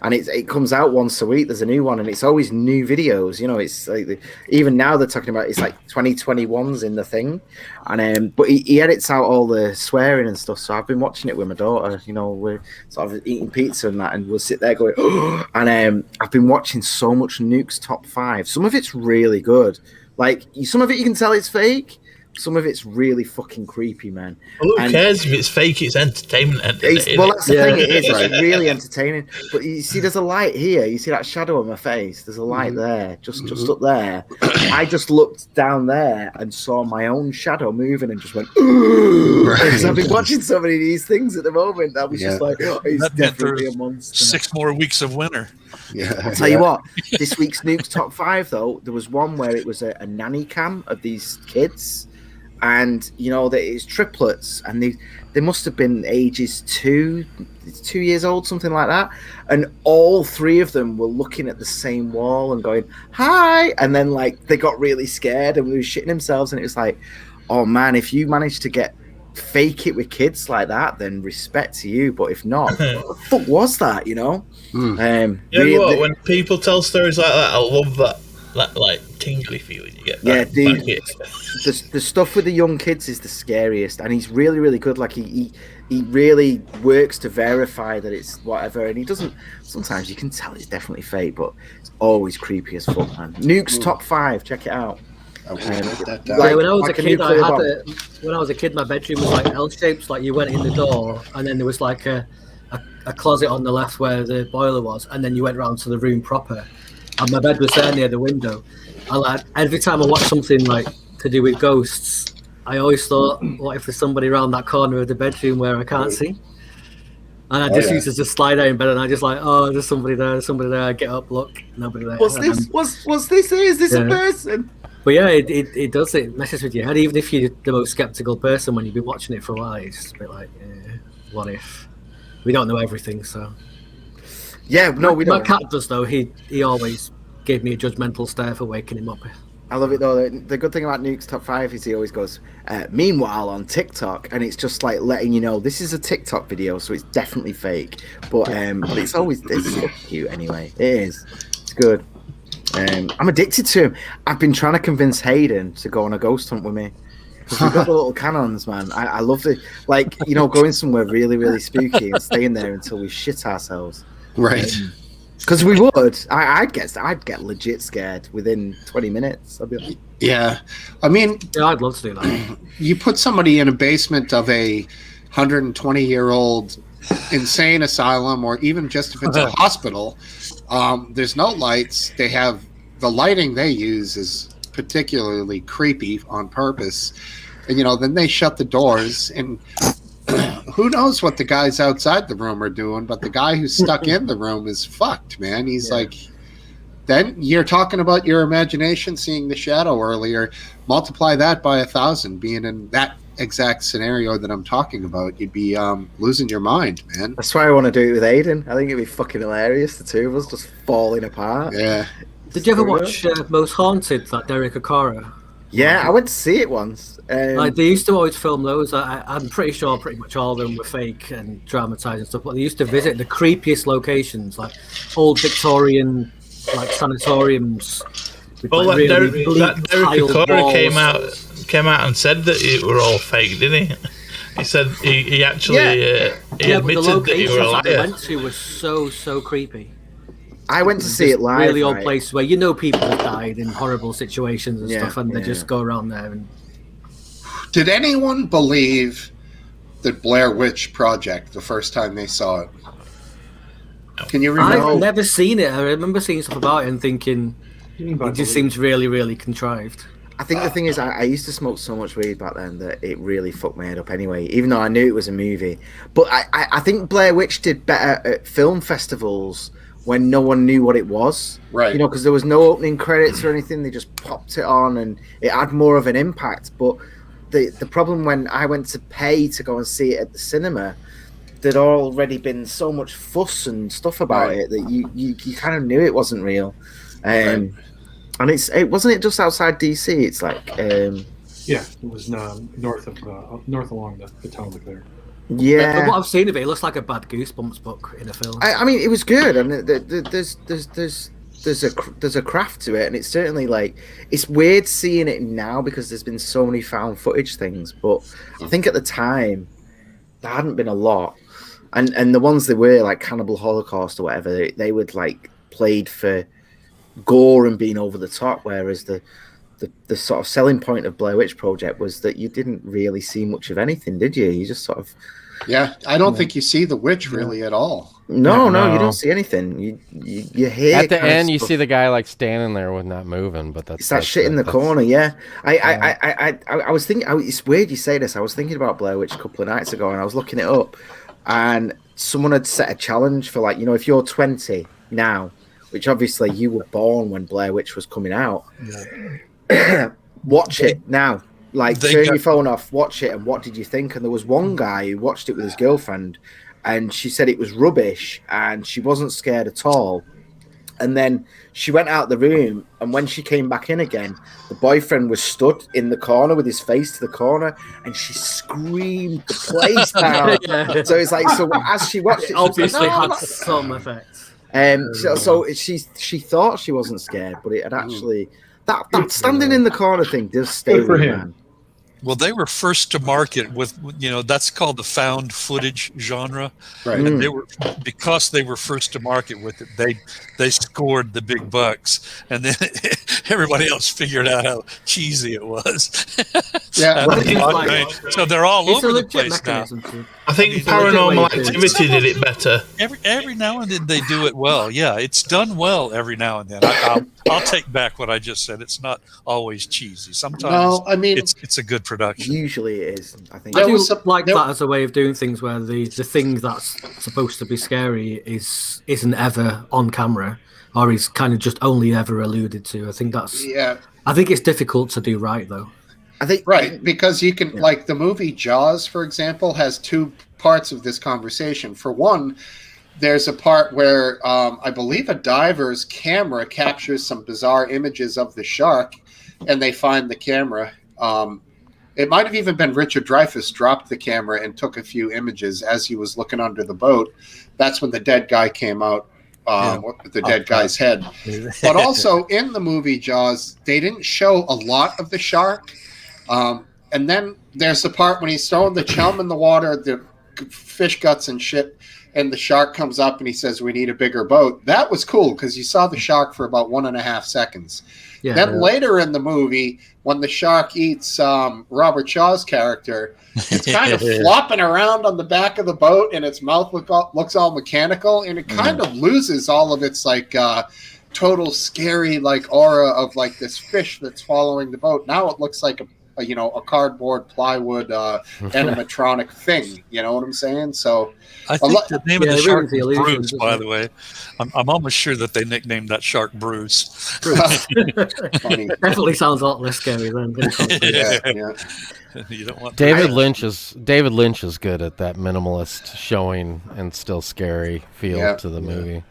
and it comes out once a week. There's a new one, and it's always new videos. You know, it's like even now they're talking about it's like 2021's in the thing, and but he edits out all the swearing and stuff. So I've been watching it with my daughter. You know, we're sort of eating pizza and that, and we'll sit there going, oh, and I've been watching so much Nuke's Top 5. Some of it's really good. Like some of it you can tell it's fake. Some of it's really fucking creepy, man. Well, who And- cares if it's fake? It's entertainment. Well, that's the Yeah. thing. It is. It's really entertaining. But you see, there's a light here. You see that shadow on my face. There's a light there, just up there. I just looked down there and saw my own shadow moving and just went. Because I've been watching so many of these things at the moment. I was just like, oh, it's That meant definitely a there's monster. 6 more weeks of winter. Yeah. I'll tell you what, this week's Nuke's Top 5, though, there was one where it was a nanny cam of these kids. And, you know, that it's triplets. And they must have been ages 2 years old, something like that. And all 3 of them were looking at the same wall and going, hi. And then, like, they got really scared and they were shitting themselves. And it was like, oh, man, if you manage to fake it with kids like that, then respect to you. But if not, what the fuck was that, you know? When people tell stories like that, I love that like tingly feeling you get. Yeah, back dude. it. The stuff with the young kids is the scariest, and he's really, really good. Like he really works to verify that it's whatever, and he doesn't. Sometimes you can tell it's definitely fake, but it's always creepy as fuck, man. Nuke's Top 5, check it out. I will put that down. Like when I was Like a a kid, nuclear bomb. when I was a kid, my bedroom was like L-shaped. Like you went in the door, and then there was like a closet on the left where the boiler was, and then you went round to the room proper. And my bed was there near the window. And like every time I watched something like to do with ghosts, I always thought, what if there's somebody around that corner of the bedroom where I can't see? And I just used to just slide out in bed, and I just like, oh, there's somebody there, I get up, look, nobody there. What's this? What's this? Is this a Yeah. person? But yeah, it does. It messes with your head. Even if you're the most skeptical person, when you've been watching it for a while, it's just a bit like, what if? We don't know everything, so. Yeah, no, we My don't. cat does though. He always gave me a judgmental stare for waking him up. I love it though. The good thing about Nuke's Top 5 is he always goes, meanwhile on TikTok, and it's just like letting you know this is a TikTok video, so it's definitely fake. But it's so cute anyway. It is. It's good. I'm addicted to him. I've been trying to convince Hayden to go on a ghost hunt with me. Because we've got the little cannons, man. I love it. Like, you know, going somewhere really, really spooky and staying there until we shit ourselves. Right. Because we would. I'd get legit scared within 20 minutes. I'd be like, Yeah. I mean, Yeah, I'd love to do that. you put somebody in a basement of a 120-year-old insane asylum, or even just if it's a hospital, there's no lights. They have the lighting they use is particularly creepy on purpose, and then they shut the doors, and who knows what the guys outside the room are doing, but the guy who's stuck in the room is fucked, man. He's like, then you're talking about your imagination seeing the shadow earlier, multiply that by 1,000, being in that exact scenario that I'm talking about, you'd be losing your mind, man. that's why I want to do it with Aiden. I think it'd be fucking hilarious, the two of us just falling apart. Yeah. Did you ever watch Most Haunted, that Derek Okara? Yeah, I went to see it once. Like they used to always film those. I'm pretty sure pretty much all of them were fake and dramatized and stuff. But they used to visit the creepiest locations, like old Victorian, like sanatoriums, Well, like, that really bleak Derek tiled Acorah walls. came out and said that it were all fake, didn't he? He said he actually he Yeah, but the admitted that he were a locations that they liar. went to were so creepy. I went to see it live. Really old right? places where people have died in horrible situations and stuff, and they just go around there. And Did anyone believe the Blair Witch Project the first time they saw it? Can you remember? I've never seen it. I remember seeing stuff about it and thinking it just seems really, really contrived. I think the thing is, I used to smoke so much weed back then that it really fucked my head up anyway, even though I knew it was a movie. But I think Blair Witch did better at film festivals when no one knew what it was. Right. Because there was no opening credits or anything. They just popped it on and it had more of an impact. But the problem when I went to pay to go and see it at the cinema, there'd already been so much fuss and stuff about it that you kind of knew it wasn't real. And it wasn't just outside DC. It's like yeah, it was north along the Potomac there. Yeah, but what I've seen of it looks like a bad Goosebumps book in a film. I mean, it was good, and there's a craft to it, and it's certainly like it's weird seeing it now because there's been so many found footage things. But I think at the time there hadn't been a lot, and the ones they were like Cannibal Holocaust or whatever, they would like played for gore and being over the top, whereas the sort of selling point of Blair Witch Project was that you didn't really see much of anything, did you? You just sort of I don't think you see the witch really at all. No, you don't see anything. You hear at the end you see the guy like standing there with not moving, but that's that shit in the corner. Yeah, I was thinking. It's weird you say this. I was thinking about Blair Witch a couple of nights ago, and I was looking it up, and someone had set a challenge for like if you're 20 now, which obviously you were born when Blair Witch was coming out. Yeah. Watch it now. Like, turn your phone off, watch it, and what did you think? And there was one guy who watched it with his girlfriend, and she said it was rubbish, and she wasn't scared at all. And then she went out the room, and when she came back in again, the boyfriend was stood in the corner with his face to the corner, and she screamed the place down. Yeah. So it's like, so as she watched it, obviously had some effects. So she thought she wasn't scared, but it had actually that standing in the corner thing does stay with him. Man. Well, they were first to market with, that's called the found footage genre. Right. And they were, because they were first to market with it, they scored the big bucks, and then everybody else figured out how cheesy it was. Yeah. So they're all over the place now. I think Paranormal Activity did it better. Every now and then they do it well. Yeah, it's done well every now and then. I'll take back what I just said. It's not always cheesy. Sometimes it's a good production. Usually it is. I think I do like that as a way of doing things where the thing that's supposed to be scary isn't ever on camera, or is kind of just only ever alluded to. I think it's difficult to do right though. I think because you can like the movie Jaws, for example, has two parts of this conversation. For one, there's a part where I believe a diver's camera captures some bizarre images of the shark, and they find the camera. It might have even been Richard Dreyfuss dropped the camera and took a few images as he was looking under the boat. That's when the dead guy came out, with the dead guy's head. But also in the movie Jaws, they didn't show a lot of the shark. And then there's the part when he's throwing the chum in the water, the fish guts and shit, and the shark comes up and he says, "We need a bigger boat." That was cool because you saw the shark for about 1.5 seconds. Yeah, then later in the movie, when the shark eats Robert Shaw's character, it's kind of flopping around on the back of the boat, and its mouth looks all mechanical, and it kind of loses all of its like total scary like aura of like this fish that's following the boat. Now it looks like a cardboard plywood animatronic thing. You know what I'm saying? So I think the name of the shark is Bruce, by the way. I'm almost sure that they nicknamed that shark Bruce. Definitely sounds a lot less scary than You don't want David Lynch is good at that minimalist showing and still scary feel to the movie.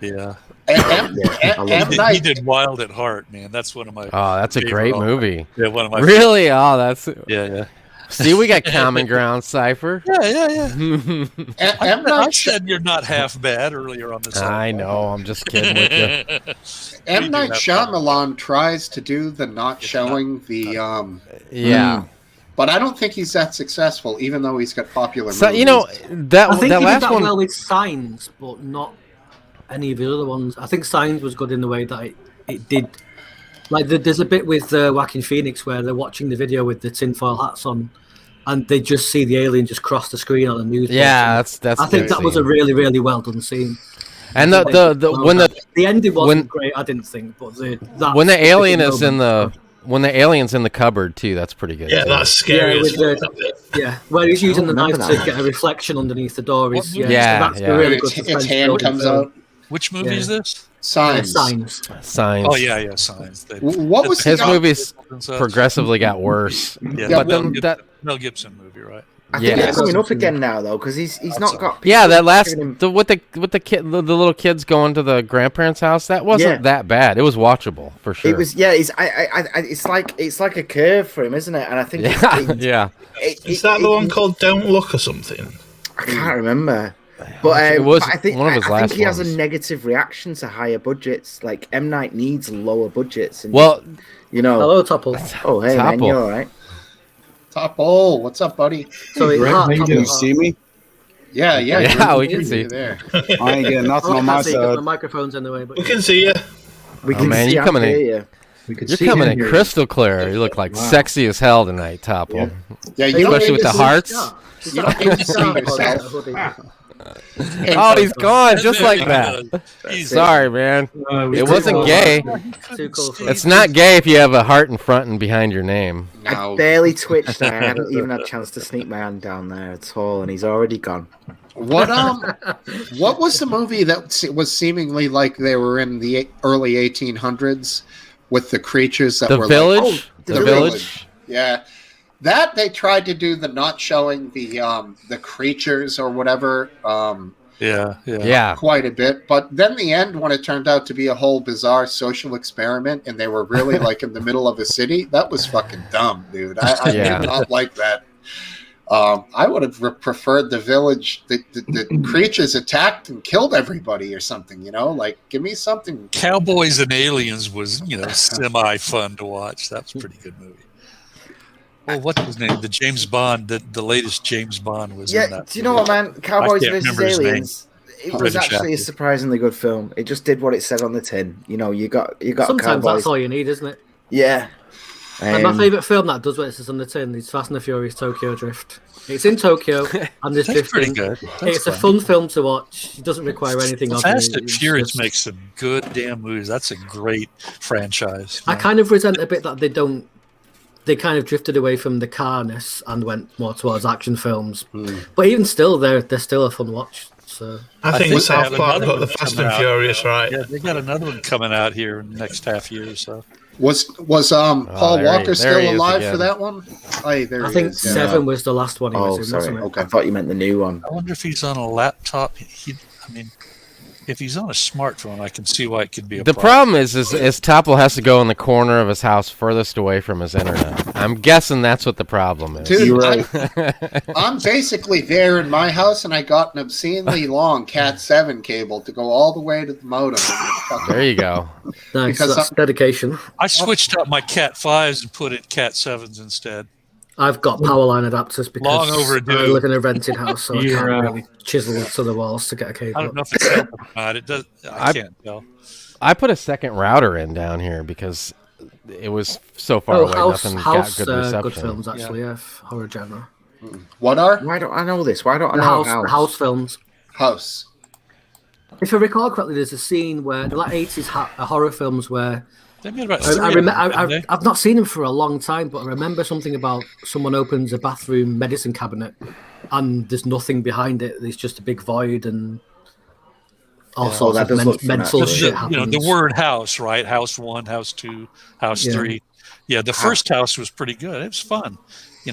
Yeah. He did Wild at Heart, man. That's one of my. Oh, that's a great movie. Yeah, one of my. Really? Oh, that's. Yeah. See, we got common ground, Cypher. Yeah. I Sh- said you're not half bad earlier on this. I know. I'm just kidding with you. M. Night Shyamalan tries to do the not showing the Yeah. but I don't think he's that successful, even though he's got popular So movies. you know that I think that he did last that one. well with Signs, but not any of the other ones. I think Signs was good in the way that it did. Like there's a bit with Joaquin Phoenix where they're watching the video with the tinfoil hats on, and they just see the alien just cross the screen on the news. Yeah, that's. I think that was a really, really well done scene. And the ending wasn't great, I didn't think, but when the alien is in the. When the alien's in the cupboard too, that's pretty good. Yeah, too. that's scary. Where he's using the knife to get a reflection underneath the door. That's a really good its hand comes out. Which movie is this? Signs. Signs. Oh yeah, Signs. What was his movies progressively got worse. But then that Mel Gibson movie, right? I think it's coming up again now though, because he's not got. Yeah, that last with the kid, the little kids going to the grandparents' house. That wasn't that bad. It was watchable for sure. It was. Yeah, it's like a curve for him, isn't it? And I think Is that the one called Don't Look or something? I can't remember. But it was I think one of his last he has ones. a negative reaction to higher budgets. Like M. Night needs lower budgets. And hello, Topple. Oh, hey, man, you all right? Topple, what's up, buddy? So Greg, can you see me? Yeah, we can see you there. I ain't getting nothing on my side. The microphone's in the way, but We can see you. We can see you're coming in. you. You're coming in crystal clear. You look like sexy as hell tonight, Topple. Yeah, especially with the hearts. You don't need to see yourself. Oh, he's gone just like that. Sorry, man. It wasn't gay. It's not gay if you have a heart in front and behind your name. I barely twitched. I hadn't even had a chance to sneak my hand down there at all, and he's already gone. What was the movie that was seemingly like they were in the early 1800s with the creatures that were Village? like The Village? Yeah. That they tried to do the not showing the creatures or whatever. Quite a bit. But then the end, when it turned out to be a whole bizarre social experiment and they were really like in the middle of a city, that was fucking dumb, dude. I did not like that. I would have preferred the village. The creatures attacked and killed everybody or something, like give me something. Cowboys and Aliens was, semi fun to watch. That was a pretty good movie. Oh, what's his name? The James Bond, the latest James Bond was in that. Do you know what, man? Cowboys I can't vs. remember his name. Aliens. It was actually a surprisingly good film. It just did what it said on the tin. You got sometimes cowboys. that's all you need, isn't it? Yeah. And my favourite film that does what it says on the tin is Fast and the Furious Tokyo Drift. It's in Tokyo and there's That's pretty drifting. good. It's a fun film to watch. It doesn't require anything of you. Fast and Furious makes some good damn movies. That's a great franchise. I kind of resent a bit that they kind of drifted away from the carness and went more towards action films. But even still, they're still a fun watch. So I think South they have Park another got one the Fast coming and out. Furious, right? Yeah, they got another one coming out here in the next half year or so. Was Paul Walker still alive for that one? I think 7 was the last one he was in. Sorry. Wasn't it? Okay. I thought you meant the new one. I wonder if he's on a laptop. If he's on a smartphone, I can see why it could be a problem is Topple has to go in the corner of his house furthest away from his internet. I'm guessing that's what the problem is. Dude, I'm basically there in my house, and I got an obscenely long Cat 7 cable to go all the way to the modem. There you go. Nice, that's dedication. I switched out my Cat 5s and put in Cat 7s instead. I've got power line adapters because Long overdue. I live in a rented house, so I can't really chisel to the walls to get a cable. I don't know if it's helping or not. It does. I can't tell. I put a second router in down here because it was so far away. Nothing got good reception. Good films, actually, horror genre. What are? Why don't I know this? Why don't I know the house films? House. If I recall correctly, there's a scene where the late 80s horror films where They made about I've not seen them for a long time, but I remember something about someone opens a bathroom medicine cabinet and there's nothing behind it. There's just a big void and all sorts of mental shit happens. The word house, right? House 1, House 2, House 3. Yeah, the first house was pretty good. It was fun. They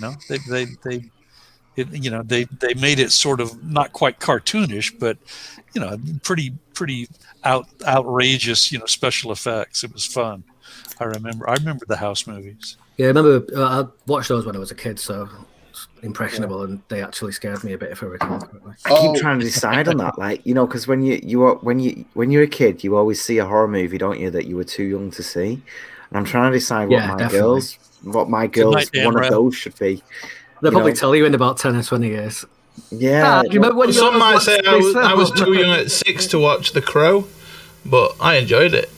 made it sort of not quite cartoonish, but pretty outrageous, special effects. It was fun. I remember the house movies. Yeah, I remember I watched those when I was a kid, so impressionable, and they actually scared me a bit if I recall correctly. I keep trying to decide on that, like, you know, because when you're a kid, you always see a horror movie, don't you, that you were too young to see. And I'm trying to decide what my girls one of those should be. They'll probably tell you in about 10 or 20 years. Yeah. Some might say I was too young at 6 to watch The Crow, but I enjoyed it.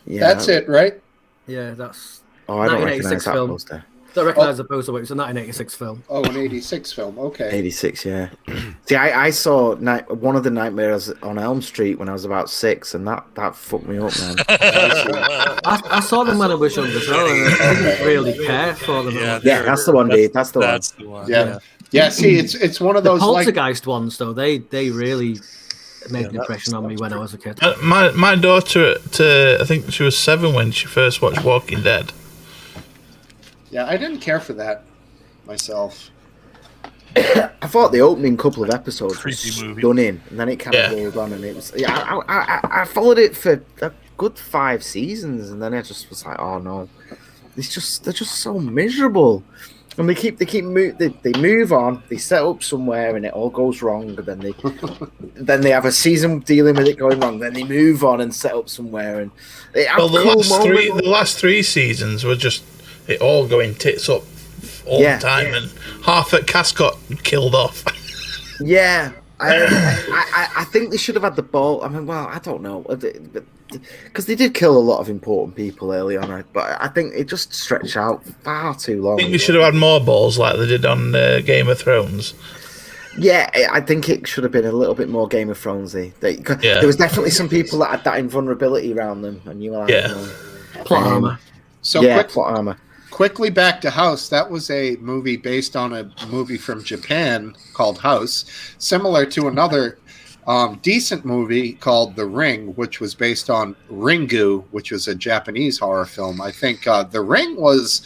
Yeah, that's it, right? Yeah, that's. Oh, I don't recognize that poster. Don't recognize the poster, but it was a 1986 film. Oh, an 86 film. Okay. 86, yeah. See, I saw one of the Nightmares on Elm Street when I was about 6, and that fucked me up, man. I saw them when I was young as well, and I didn't really care for them. Yeah, that's the one, dude. That's the one. Yeah. See, it's one of those Poltergeist ones, though. They really made an impression on me when I was a kid. My daughter, I think she was 7 when she first watched Walking Dead. Yeah, I didn't care for that myself. I thought the opening couple of episodes was stunning, and then it kind of rolled on, and it was. Yeah, I followed it for a good 5 seasons, and then I just was like, oh no, they're just so miserable. And they move on, they set up somewhere, and it all goes wrong. And then they have a season dealing with it going wrong. Then they move on and set up somewhere. And the last 3 seasons were just it all going tits up all the time, and half at cast got killed off. Yeah, I think they should have had the ball. I mean, well, I don't know, because they did kill a lot of important people early on, but I think it just stretched out far too long. I think they should have had more balls like they did on Game of Thrones. Yeah, I think it should have been a little bit more Game of Thronesy. There was definitely some people that had that invulnerability around them, and you were like, plot armor. Plot armor. Quickly back to House. That was a movie based on a movie from Japan called House, similar to another decent movie called The Ring, which was based on Ringu, which was a Japanese horror film. I think The Ring was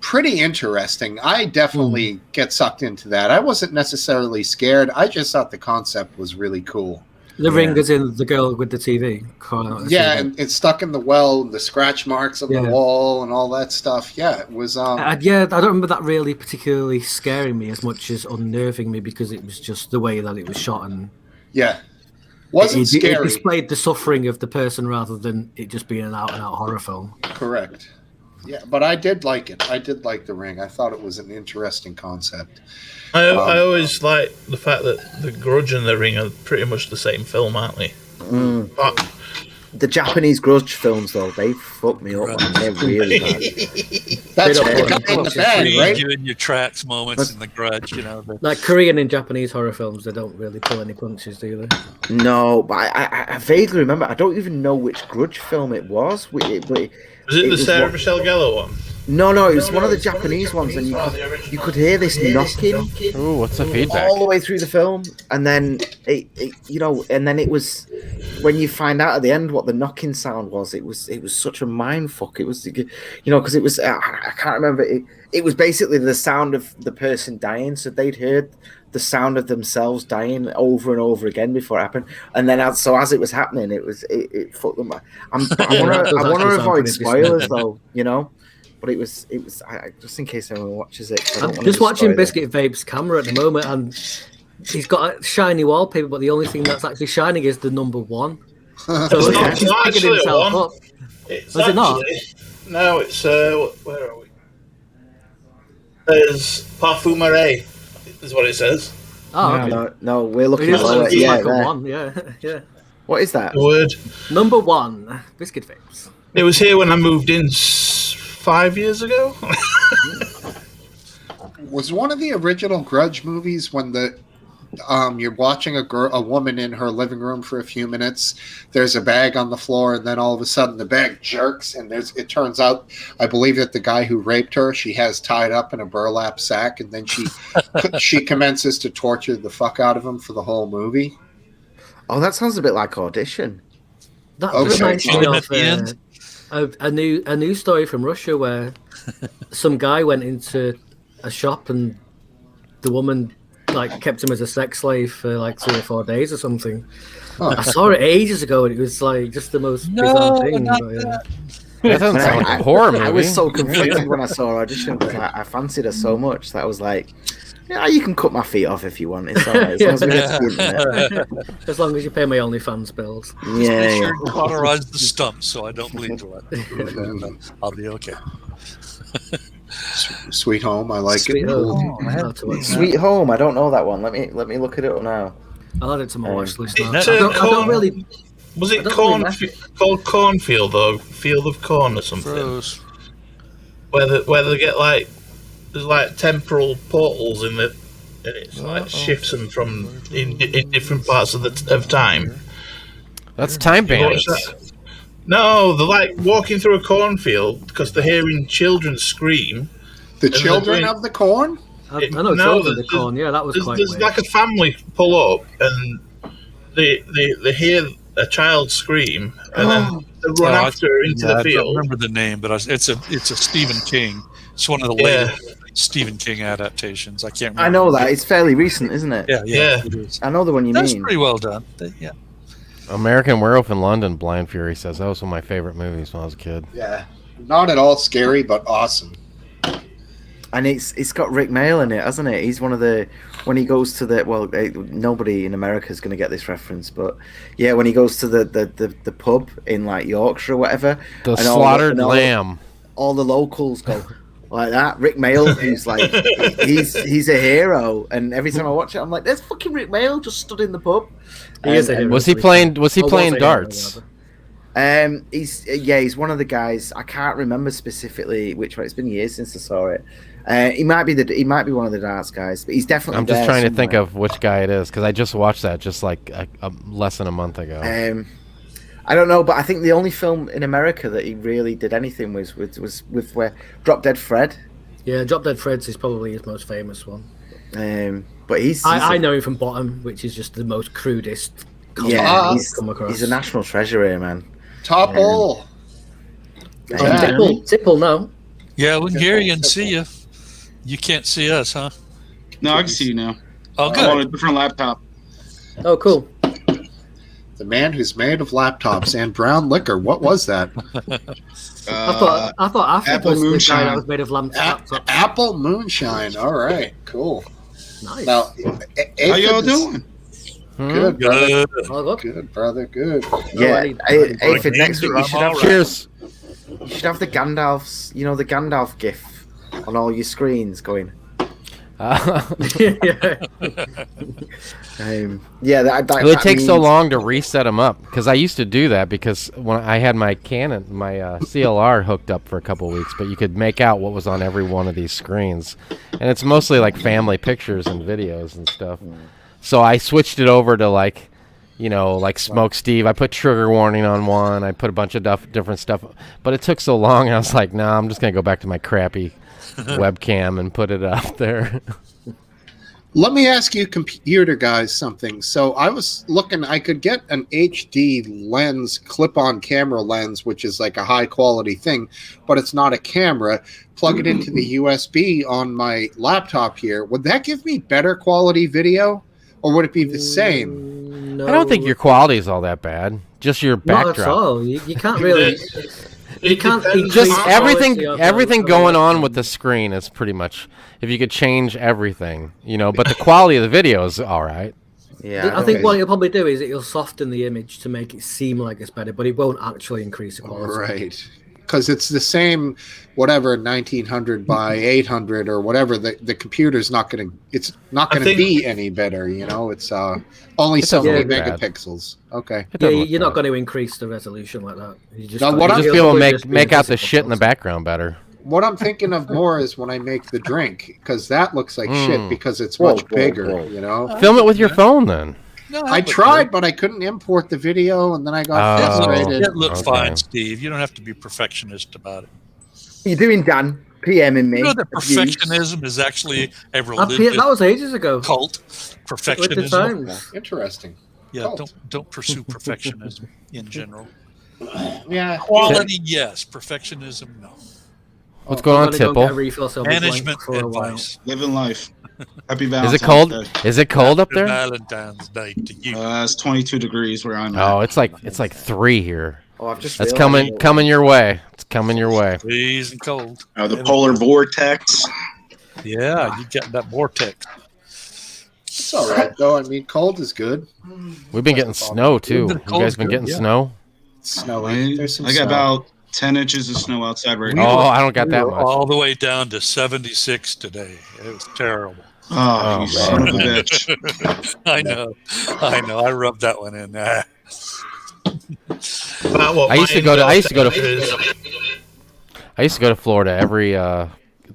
pretty interesting. I definitely get sucked into that. I wasn't necessarily scared. I just thought the concept was really cool. The Ring is in the girl with the TV. And it's stuck in the well, the scratch marks on the wall and all that stuff. Yeah, it was... I don't remember that really particularly scaring me as much as unnerving me, because it was just the way that it was shot. And wasn't scary. It displayed the suffering of the person rather than it just being an out-and-out horror film. Correct. Yeah, but I did like it. I did like The Ring. I thought it was an interesting concept. I always like the fact that The Grudge and The Ring are pretty much the same film, aren't they? The Japanese Grudge films, though, they fuck me up. Man. They're really bad. That's what they got in the bag, right? You in your tracks moments in The Grudge, you know. Like Korean and Japanese horror films, they don't really pull any punches, do they? No, but I vaguely remember. I don't even know which Grudge film it was. Was it the Sarah Michelle Gellar one? No, it was one of the Japanese ones, and you could hear this knocking. Ooh, what's the feedback? All the way through the film, and then it was when you find out at the end what the knocking sound was. It was such a mind fuck. It was, because it was I can't remember. It was basically the sound of the person dying. So they'd heard the sound of themselves dying over and over again before it happened, and then as it was happening, it fucked them. I want to avoid spoilers though, But it was just in case anyone watches it. I'm just watching Biscuit Vape's camera at the moment, and he's got a shiny wallpaper, but the only thing that's actually shining is the number 1. So he's picking himself up. Is it not? No, it's where are we? There's Parfumerie, is what it says. Oh, okay. No, we're looking at it. Yeah, one. Yeah. What is that? The word. Number 1, Biscuit Vapes. It was here when I moved in 5 years ago. Was one of the original Grudge movies when you're watching a woman in her living room for a few minutes, there's a bag on the floor, and then all of a sudden the bag jerks, and it turns out, I believe that the guy who raped her, she has tied up in a burlap sack, and then she commences to torture the fuck out of him for the whole movie. Oh, that sounds a bit like Audition. That reminds me of a new story from Russia where some guy went into a shop and the woman kept him as a sex slave for 3 or 4 days or something. I saw it ages ago and it was just the most bizarre thing. That doesn't sound like a horror movie. I was so conflicted when I saw her audition because I fancied her so much that I was like, yeah, you can cut my feet off if you want. It's all right. As long as, we get to the internet. As long as you pay my OnlyFans bills. Yeah. Make sure you cauterize the stump so I don't bleed to it. I'll be okay. Sweet Home, I like Sweet it. Home. Sweet Home. I don't know that one. Let me look it up now. I'll add it to my watch list now. It's I don't really. Was it I don't corn really called Cornfield or Field of Corn or something? Gross. Where they get like there's like temporal portals in it, and it like shifts them from in different parts of time. That's Time You watch Bandits. that? No, they're like walking through a cornfield because they're hearing children scream. The And Children they're of the Corn? I know No, Children of the Corn. Yeah, that was quite There's weird. like a family pull up and they hear a child scream and then they run after her into the I don't field. remember the name, but it's a Stephen King. It's one of the later Stephen King adaptations. I can't remember. I know that. It's fairly recent, isn't it? Yeah. It is. I know the one you That's mean. pretty well done. Yeah. American Werewolf in London, Blind Fury says that was one of my favorite movies when I was a kid. Yeah. Not at all scary, but awesome. And it's got Rick Mail in it, hasn't it? He's one of the when he goes to the nobody in America is going to get this reference, but yeah, when he goes to the pub in like Yorkshire or whatever, The and slaughtered lamb. all the locals go like that. Rick Mail, who's like he's a hero, and every time I watch it, I'm like, there's fucking Rick Mail just stood in the pub. He is a hero. Was he playing darts? He's one of the guys. I can't remember specifically which one. It's been years since I saw it. He might be one of the darts guys, but he's definitely. I'm just there trying to think somewhere. of which guy it is because I just watched that just like less than a month ago. I don't know, but I think the only film in America that he really did anything was with where Drop Dead Fred. Yeah, Drop Dead Fred's is probably his most famous one. But I know him from Bottom, which is just the most crudest. Yeah, come across. he's a national treasure here, man. Topple. Tipple, no. Yeah, we can hear you and see you. You can't see us, huh? No, I can see you now. Oh, I'm on a good. different laptop. Oh, cool. The man who's made of laptops and brown liquor. What was that? I thought Africa Apple was the guy moonshine. that was made of laptops. Apple moonshine. All right, cool. Nice. Now, How y'all doing? Good, brother. Oh, good. Good, brother. Good. Yeah, hey, for next week you should have Cheers. you should have the Gandalf's, the Gandalf GIF on all your screens going. Yeah. That takes so means- long to reset them up because I used to do that because when I had my Canon, my CLR hooked up for a couple weeks, but you could make out what was on every one of these screens, and it's mostly like family pictures and videos and stuff. So I switched it over to like Smokesteve. I put trigger warning on one. I put a bunch of different stuff, but it took so long. I was like, nah, I'm just gonna go back to my crappy webcam and put it up there. Let me ask you, computer guys, something. So I was looking, I could get an HD lens, clip-on camera lens, which is like a high-quality thing, but it's not a camera. Plug it into the USB on my laptop here. Would that give me better quality video, or would it be the same? No, I don't think your quality is all that bad. Just your not at backdrop. all. You can't really. You can't depends. Just increase the everything quality of everything the- going on with the screen is pretty much if you could change everything, but the quality of the video is all right. Yeah, I think what you'll probably do is it'll soften the image to make it seem like it's better, but it won't actually increase the quality. Right. Because it's the same, whatever, 1900 by 800 or whatever. The computer's not going to, it's not going to be any better, It's only so many look bad. megapixels. Okay. It Yeah, doesn't look you're not bad. going to increase the resolution like that. You just, Now, what I I'm- just it'll feel probably just be make out the invisible shit in the pixels. background better. What I'm thinking of more is when I make the drink, because that looks like shit because it's Whoa, much whoa, bigger, whoa. Film it with your phone then. No, I tried, but I couldn't import the video, and then I got Oh. frustrated. It looked Okay. fine, Steve. You don't have to be perfectionist about it. You're doing, Dan? PMing me. You know that Abuse. perfectionism is actually a That religious was ages ago. cult. With the Perfectionism. times. Interesting. Yeah, Cult. don't pursue perfectionism in general. Yeah. Quality, yes. Perfectionism, no. What's going on, I'm gonna go get a Tipple? refill, so I'll be blank Management for a while. advice. Living life. Happy Is Valentine's it cold? Day. Is it cold up Happy there? Valentine's Day to you. It's 22 degrees where I'm at. Oh, it's like 3 here. Oh, I've just That's realised- coming your way. It's coming your way. Freezing cold. The polar vortex. Yeah, you get that vortex. It's all right though. I mean, cold is good. We've been getting snow too. The You cold's guys been good, getting yeah. snow? It's snowy. There's some I got snow. about 10 inches of snow outside right Oh, now. I don't got that We're much. all the way down to 76 today. It was terrible. Oh, Oh, you son of a man. bitch. I know. I rubbed that one in. About what I used to my go to- I indoor used to go to- temperature is. I used to go to Florida every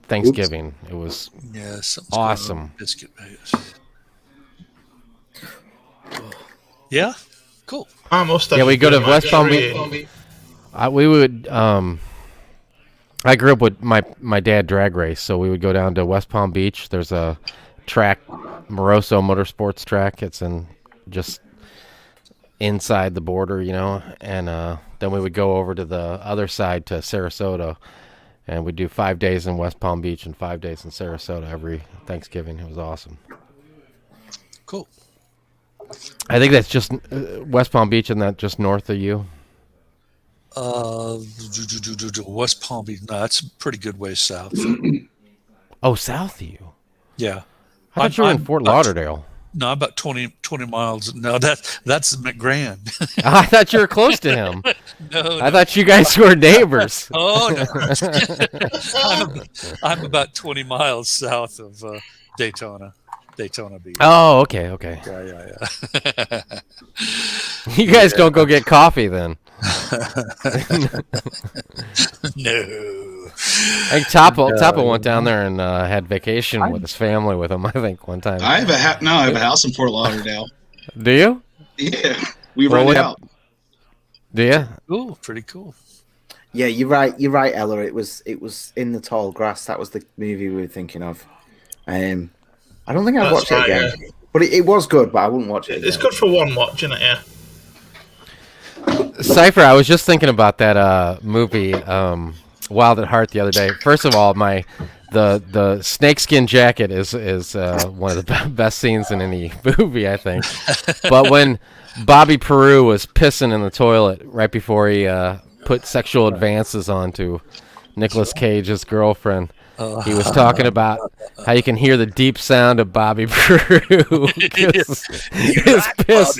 Thanksgiving. It was Yeah, something's awesome. going on with biscuit base. Yeah, cool. I must have Yeah, we go to my West Palm tree. Beach. We would. I grew up with my dad drag race, so we would go down to West Palm Beach. There's a track, Moroso Motorsports track. It's in just inside the border, and then we would go over to the other side to Sarasota, and we'd do 5 days in West Palm Beach and 5 days in Sarasota every Thanksgiving. It was awesome. Cool. I think that's just West Palm Beach, and that just north of you. West Palm Beach. No, that's a pretty good ways south. Oh, south of you. Yeah. I thought you were in Fort Lauderdale. No, about 20 miles. No, that's McGrand. I thought you were close to him. No, I thought you guys were neighbors. Oh, no. I'm about 20 miles south of Daytona Beach. Oh, okay. Yeah. You guys don't go get coffee then. No. I think Topple went down there and had vacation with his family with him, I think, one time. I have a house in Fort Lauderdale. Do you? Yeah, we Well, rent it out. Do you? Ooh, pretty cool. Yeah, you're right, Ella. It was In the Tall Grass. That was the movie we were thinking of. I don't think I've watched it again, but it was good. But I wouldn't watch it. It's again. good for one watch, isn't it? Yeah. Cypher, I was just thinking about that movie, Wild at Heart, the other day. First of all, the snakeskin jacket is one of the best scenes in any movie, I think. But when Bobby Peru was pissing in the toilet right before he put sexual advances onto Nicolas Cage's girlfriend, he was talking about how you can hear the deep sound of Bobby Peru. His piss,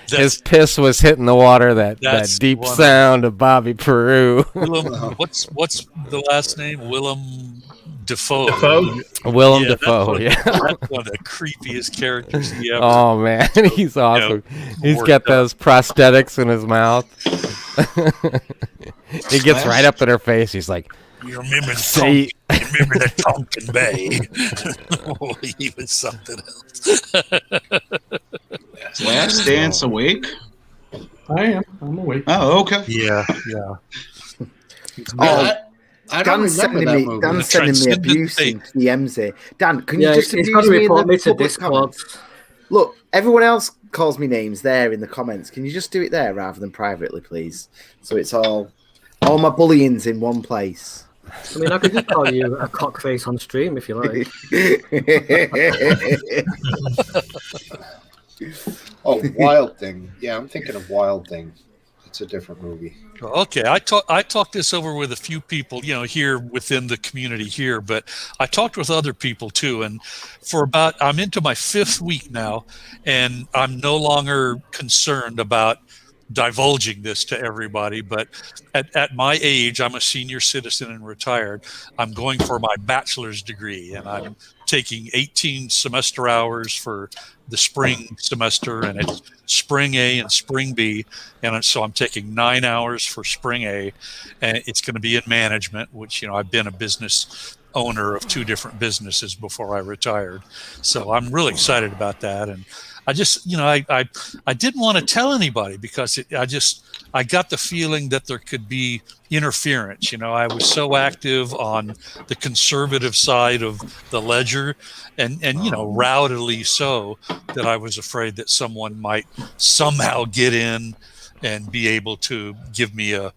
his piss was hitting the water. That deep sound of Bobby Peru. What's the last name? Willem Dafoe. Willem Dafoe. Yeah. That's one of the creepiest characters he ever. Oh man, he's awesome. He's got those prosthetics in his mouth. He gets right up in her face. He's like, "You remember the Tonkin Bay?" Oh, he was something else. Last Dance Awake? I'm awake. Oh, okay. Yeah. I don't Dan's remember that movie. Dan's sending me abuse in DMs here. Dan, can you just he's abuse got to me in report the me to public Discord. comments? Look, everyone else calls me names there in the comments. Can you just do it there rather than privately, please? So it's all my bullying's in one place. I mean, I could just call you a cockface on stream if you like. Oh, Wild Thing. Yeah, I'm thinking of Wild Thing. It's a different movie. Okay, I talked this over with a few people, here within the community here, but I talked with other people too. And I'm into my 5th week now, and I'm no longer concerned about divulging this to everybody. But at my age, I'm a senior citizen and retired. I'm going for my bachelor's degree, and I'm taking 18 semester hours for the spring semester, and it's spring A and spring B, and so I'm taking 9 hours for spring A, and it's going to be in management, which I've been a business owner of 2 different businesses before I retired, so I'm really excited about that. And I just I didn't want to tell anybody because I got the feeling that there could be interference. I was so active on the conservative side of the ledger, and rowdily so, that I was afraid that someone might somehow get in and be able to give me a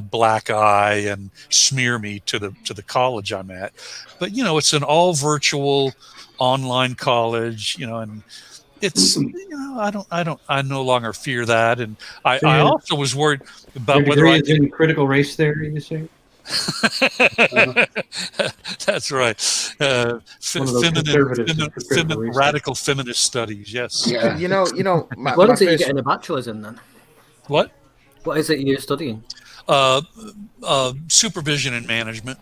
black eye and smear me to the college I'm at. But it's an all virtual online college, and it's I no longer fear that, and I So also was worried Your about whether degree I is in critical race theory, you say? That's right. One of those conservatives is prepared for race theory. Radical feminist studies. Yes. Yeah. You know, my, What my is it you're first, getting a bachelor's in then? What? What is it you're studying? Supervision and management.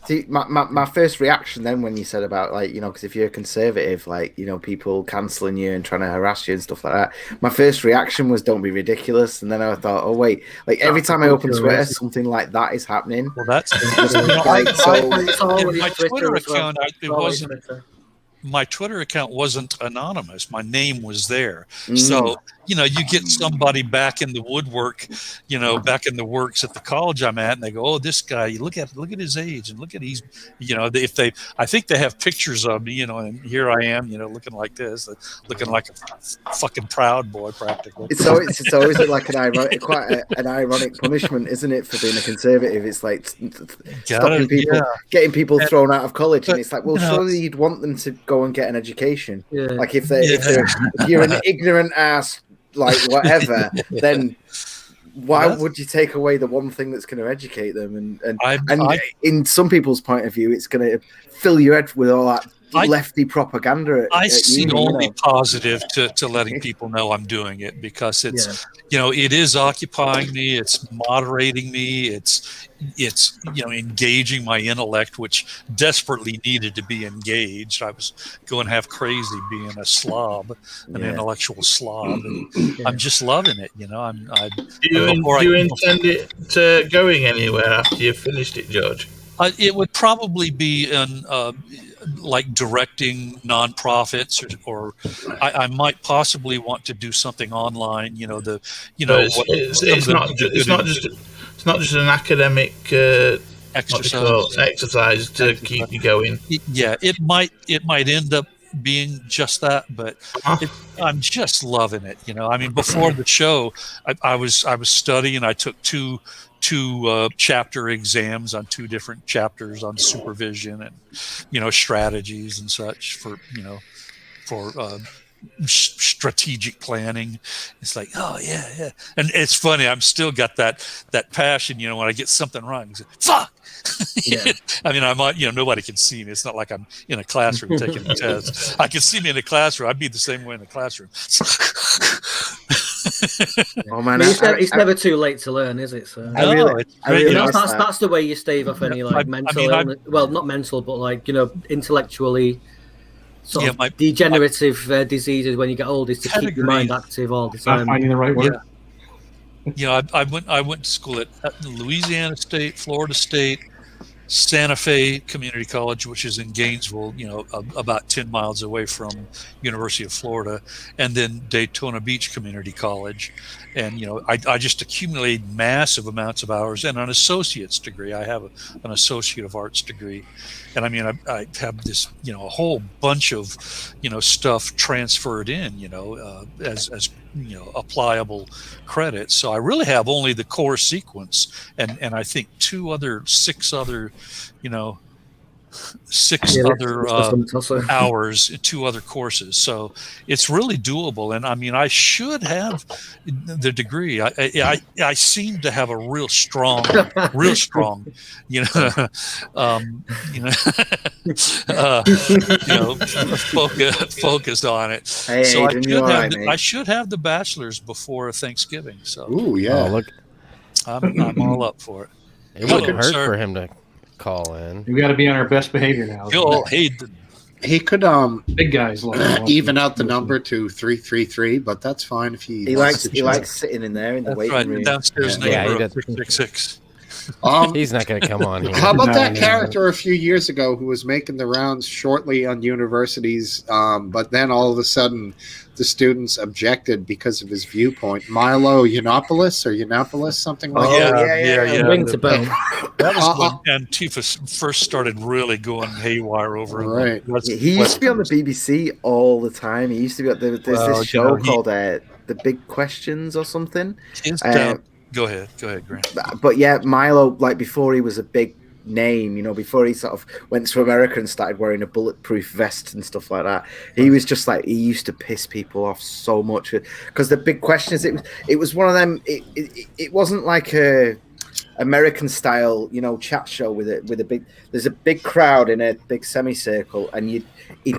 see, my first reaction then when you said about like, because if you're a conservative, like, people cancelling you and trying to harass you and stuff like that, my first reaction was don't be ridiculous. And then I thought, oh wait, like every time I open Twitter, something like that is happening. Well, that's Like, so It's always my Twitter Twitter as well. account. It's always Twitter. My Twitter account wasn't anonymous. My name was there. So, you get somebody back in the woodwork, back in the works at the college I'm at, and they go, "Oh, this guy, look at his age, and look at I think they have pictures of me, and here I am, looking like this, looking like a fucking Proud Boy, practically." it's always like an ironic punishment, isn't it, for being a conservative? It's like stopping people, getting people thrown out of college, and it's like, well, surely you'd want them to go and get an education. Yeah. Like if you're an ignorant ass, like whatever, then why would you take away the one thing that's going to educate them? And in some people's point of view, it's going to fill your head with all that lefty propaganda. I see only positive to letting people know I'm doing it, because it's it is occupying me, it's moderating me, it's engaging my intellect, which desperately needed to be engaged. I was going half crazy being a slob, an intellectual slob, and I'm just loving it. Do you intend it going anywhere after you've finished it, George? It would probably be in like directing nonprofits, or I might possibly want to do something online. It's not just an academic exercise to keep you going. Yeah, it might end up being just that, but I'm just loving it. Before the show, I was studying. I took two chapter exams on 2 different chapters on supervision and strategies and such for strategic planning. It's like, oh yeah, and it's funny. I'm still got that passion. When I get something wrong, fuck. Yeah. I might, nobody can see me. It's not like I'm in a classroom taking a test. I can see me in a classroom. I'd be the same way in the classroom. Oh man, it's never too late to learn, is it? So that's the way you stave off any mental, not mental, but like intellectually sort of degenerative diseases when you get old, is to keep your mind active all the time. Finding the right word. I went to school at Louisiana State, Florida State, Santa Fe Community College, which is in Gainesville, about 10 miles away from University of Florida, and then Daytona Beach Community College. And, I just accumulated massive amounts of hours and an associate's degree. I have an associate of arts degree. And I have this, a whole bunch of, stuff transferred in, as applicable credits. So I really have only the core sequence and I think 6 other hours, 2 other courses. So it's really doable. And I should have the degree. I seem to have a real strong, focused on it. Hey, so Aiden, I should have the bachelor's before Thanksgiving. So Ooh, yeah. Oh, look, I'm all up for it. it wouldn't hurt for him to call in. We got to be on our best behavior now. He could big guys even out the number to 333, but that's fine if he likes sitting in there in the waiting room. Downstairs neighbor 666. He's not going to come on here. How about that character a few years ago who was making the rounds shortly on universities, but then all of a sudden the students objected because of his viewpoint? Milo Yiannopoulos, something like that. Yeah. Rings a bell. That was when Antifa first started really going haywire over it. Right. He used to be on the BBC all the time. He used to be there's this show called The Big Questions or something. Go ahead, Grant. But yeah, Milo, like before he was a big name, you know, before he sort of went to America and started wearing a bulletproof vest and stuff like that. He was just like, he used to piss people off so much because the big question is, it was one of them. It wasn't like a American style, you know, chat show with a big. There's a big crowd in a big semicircle, and he'd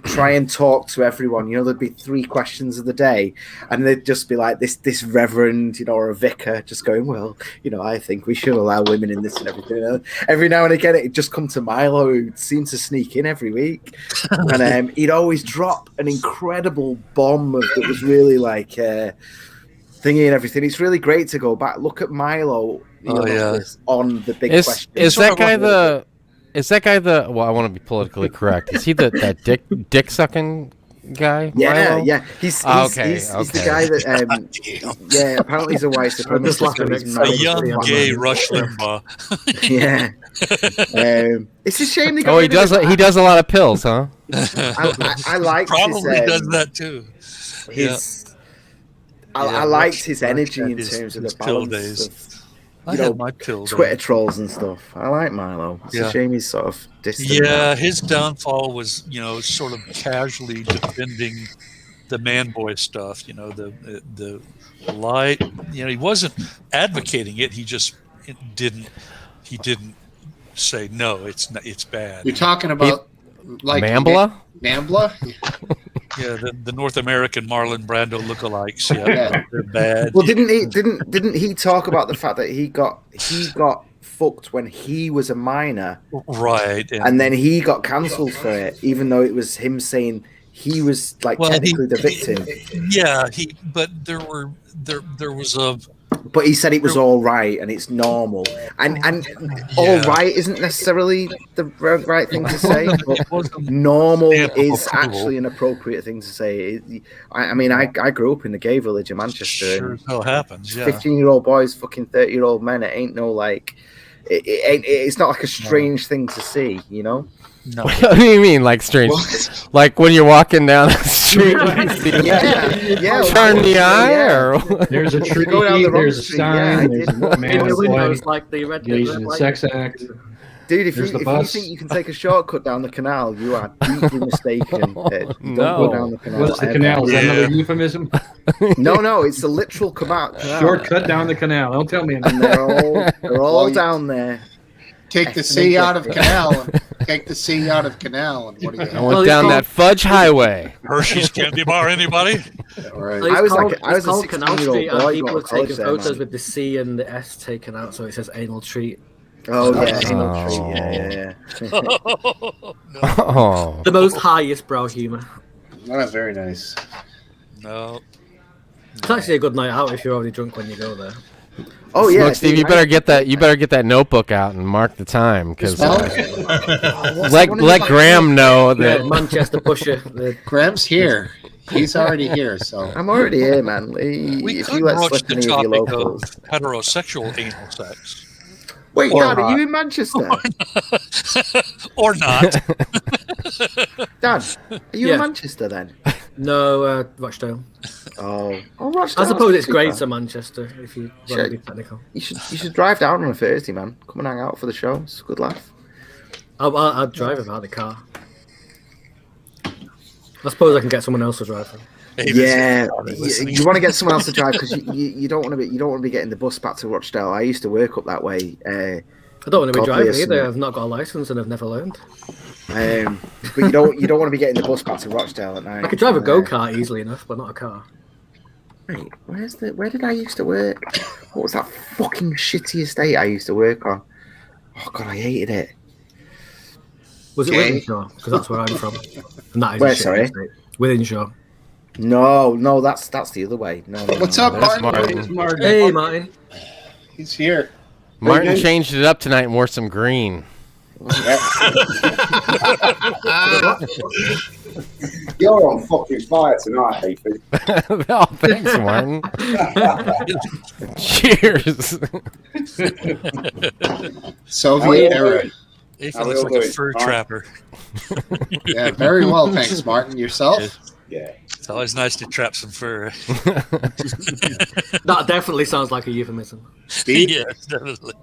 try and talk to everyone. You know, there'd be 3 questions of the day, and they'd just be like this reverend, you know, or a vicar, just going, well, you know, I think we should allow women in this and everything. Every now and again, it'd just come to Milo, who seemed to sneak in every week, and he'd always drop an incredible bomb that was really like thingy and everything. It's really great to go back, look at Milo. You know, on the big question. Is that guy the? Is that guy the? Well, I want to be politically correct. Is he that dick sucking guy? Yeah, Milo? yeah. He's the guy that. Yeah, apparently he's a white supremacist. A young gay Rush Limbaugh. Yeah. It's a shame. He does a lot of pills, huh? I like. Probably does that too. I liked his energy in terms of the balance of. You know, my pill Twitter trolls and stuff. I like Milo. It's a shame he's sort of distant. Yeah, his downfall was, you know, sort of casually defending the man boy stuff. You know, the light. You know, he wasn't advocating it. He just didn't say no. It's bad. You're talking about like Mambla? Mambla? Yeah, the North American Marlon Brando lookalikes. Yeah, they're bad. Well, didn't he talk about the fact that he got fucked when he was a minor, right? And then he got cancelled for it, even though it was him saying he was like technically the victim. But there was a. But he said it was all right and it's normal, and all right isn't necessarily the right thing to say. But normal is actually an appropriate thing to say. I mean, I grew up in the gay village in Manchester. Sure as hell happens. Yeah, 15-year-old boys, fucking 30-year-old men. It ain't no like. It's not like a strange thing to see, you know. No. What do you mean, like strange? What? Like when you're walking down the street, turn the eye, or there's a tree, there's a sign, there's a man with windows like the red sex act. Dude, if you think you can take a shortcut down the canal, you are deeply mistaken. Don't go down the canal. What's the canal? Is that another euphemism? No, it's a literal canal. Shortcut down the canal. Don't tell me. And they're all down there. Take the C out of canal. Take the C out of canal. And what do you? I went down that fudge highway. Hershey's candy bar. Anybody? Right. I was a Canal 16-year-old Street, boy. people have taken photos with the C and the S taken out, so it says anal treat. Oh yeah, anal treat. Yeah. Oh. The most highest brow humor. Oh, very nice. No. It's actually a good night out if you're already drunk when you go there. Oh yeah, Smokesteve, you better get that. You better get that notebook out and mark the time because let Graham know that Manchester pusher. Graham's here. He's already here, so I'm already here, man. We if could you let broach slip the any of your topic of locals. heterosexual anal sex. Wait, Dad, are you in Manchester? Or not. Dad, are you in Manchester then? No, Rochdale. Oh, Rochdale. I suppose it's Greater Manchester if you want to be technical. You should drive down on a Thursday, man. Come and hang out for the show. It's a good laugh. I'd drive without the car. I suppose I can get someone else to drive. Yeah, you want to get someone else to drive because you don't want to be getting the bus back to Rochdale. I used to work up that way. I don't want to be driving either. I've not got a license and I've never learned. But you don't want to be getting the bus back to Rochdale at night. I could drive a go-kart easily enough, but not a car. Wait, where did I used to work? What was that fucking shitty estate I used to work on? Oh god, I hated it. Was it Withenshaw? Because that's where I'm from. And that is where? Sorry, Withenshaw. No, that's the other way. No. What's up, Martin? Hey, Martin. He's here. Martin changed it up tonight and wore some green. You're on fucking fire tonight, Heathy. Oh, thanks, Martin. Cheers. Soviet era. Ethan looks like a fur trapper. Yeah, very well, thanks, Martin. Yourself? Yeah. It's always nice to trap some fur. That definitely sounds like a euphemism. Beaver? Yes, definitely.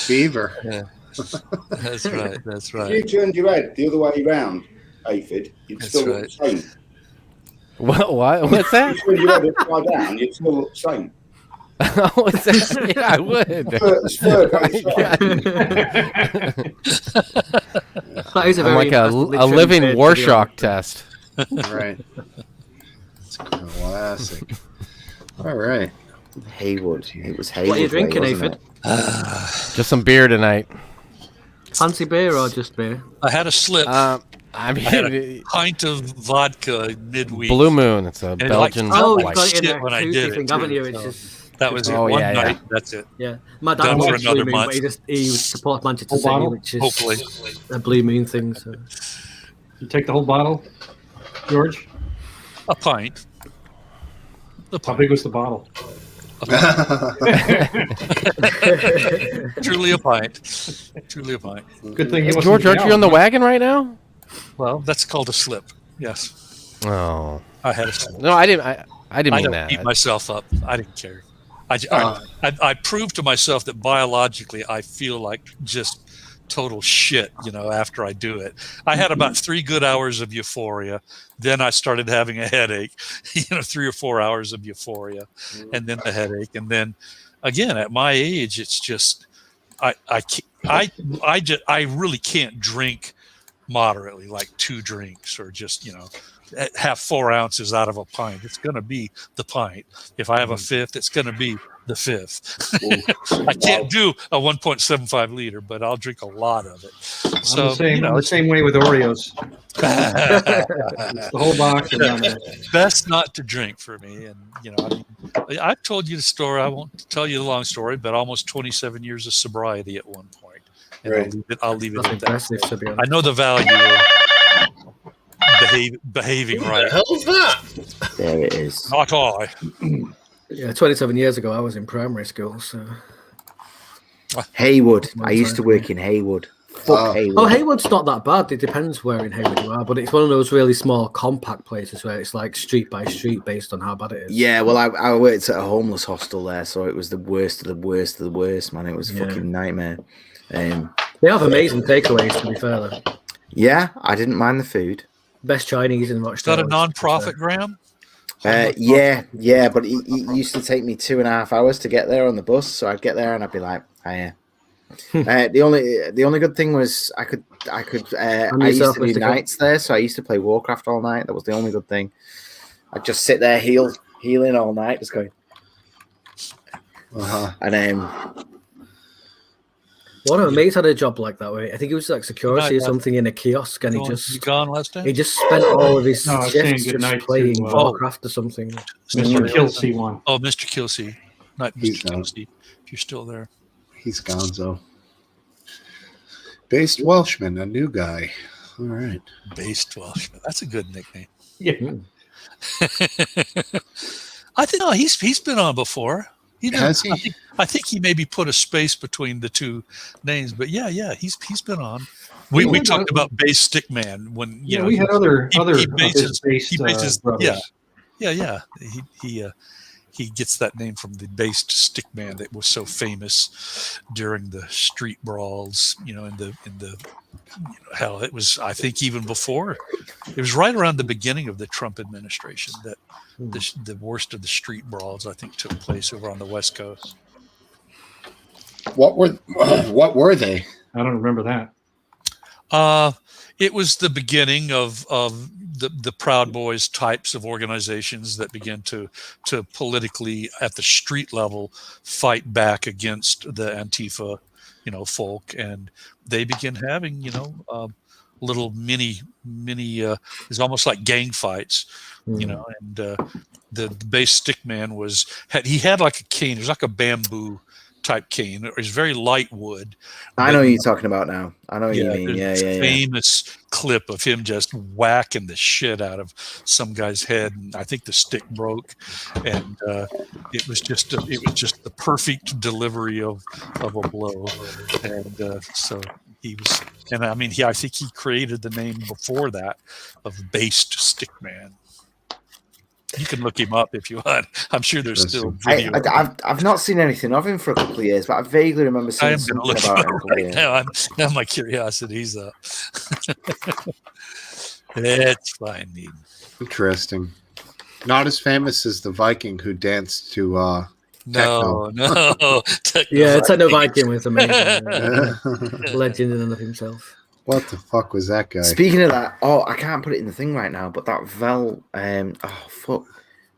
Beaver. Yeah. That's right. That's If right. you turned your head the other way round, Aphid, you'd That's still look right. the same. What? What's If that? you turned your head upside down, you'd still look the same. What's that? Yeah, I would. It's fur both sides. That is a I'm very like a impressively living trimmed beard, to be Rorschach honest. test. Right. It's classic. All right. Haywood. It was Haywood. What are you drinking, way, wasn't Aphid? Just some beer tonight. Fancy beer or just beer? I had a slip. I I had a mean, pint of vodka midweek. Blue Moon. It's a And it, Belgian. felt Oh, like you've got it in shit there when I too, did thing, it. haven't you? too, It's so just that was it. Oh, One yeah, night. yeah. That's it. yeah. My dad Done for loves Blue another Moon, month. but he supports Manchester Whole City, bottle? which is Hopefully. a Blue Moon thing. So You take the whole bottle, George? A pint. How big was the bottle? Truly a pint. Truly a pint. Good thing he wasn't George, aren't you on the down. wagon right now? Well, that's called a slip. Yes. Oh I had a slip. no, I didn't. I didn't I mean don't that. beat myself up. I didn't care. I proved to myself that biologically I feel like just total shit, after I do it. I had about 3 good hours of euphoria. Then I started having a headache, 3 or 4 hours of euphoria, and then the headache. And then again, at my age, it's just, I really can't drink moderately, like 2 drinks or just, have 4 ounces out of a pint. It's going to be the pint. If I have a fifth, it's going to be the fifth. I can't do a 1.75 liter, but I'll drink a lot of it. So I'm the same way with Oreos. It's the whole box. And none of it. best not to drink for me. And I've told you the story. I won't tell you the long story, but almost 27 years of sobriety at one point. And Right. I'll leave it that's at that. impressive, to be I honest. know the value of behaving What the right. hell's that? There it is. Not I. Yeah, 27 years ago, I was in primary school. So Haywood. Long I used to time. work in Haywood. Fuck Haywood. Haywood's not that bad. It depends where in Haywood you are, but it's one of those really small, compact places where it's like street by street based on how bad it is. Yeah, well, I worked at a homeless hostel there, so it was the worst of the worst of the worst, man. It was a fucking nightmare. They have amazing takeaways, to be fair. Though. Yeah, I didn't mind the food. Best Chinese in Is that a Rochdale. non-profit, Graham? Yeah, but it used to take me 2.5 hours to get there on the bus. So I'd get there and I'd be like, "Oh yeah." The only good thing was I used to do nights there, so I used to play Warcraft all night. That was the only good thing. I'd just sit there healing all night, just going. And one of my mates had a job like that. Where I think he was like security or Night, something in a kiosk, and You gone last time? he just spent all of his No, I was saying shifts good just night playing to, Warcraft or something. Mr. Kelsey one. Oh, Mr. Kelsey. Not He's Mr. gone. Kelsey. If you're still there. He's gonzo. Based Welshman, a new guy. All right. Based Welshman. That's a good nickname. Yeah. I think he's been on before. Has he? I think he maybe put a space between the two names, but yeah, he's been on. We talked about Bass Stickman when we had other he bases, brothers. yeah. He gets that name from the based stickman that was so famous during the street brawls, in the hell, it was, I think, even before, it was right around the beginning of the Trump administration that the worst of the street brawls, I think, took place over on the West Coast. What were they? I don't remember that. It was the beginning of the Proud Boys types of organizations that began to politically at the street level fight back against the Antifa, folk, and they began having little mini it's almost like gang fights, and the bass stickman he had like a cane. It was like a bamboo type cane. It was very light wood. I know what you're talking about now. I know what you mean. Yeah. Famous clip of him just whacking the shit out of some guy's head, and I think the stick broke, and it was just the perfect delivery of a blow, and so he was. And I mean, I think he created the name before that of Based Stickman. You can look him up if you want. I'm sure there's still video. I've not seen anything of him for a couple of years, but I vaguely remember I seeing am going to something look about him him. up right now. Now my curiosity's up. It's fine, Needham. Interesting. Not as famous as the Viking who danced to techno. No. Yeah, Techno Viking was amazing. Legend in and of himself. What the fuck was that guy? Speaking of that, I can't put it in the thing right now, but that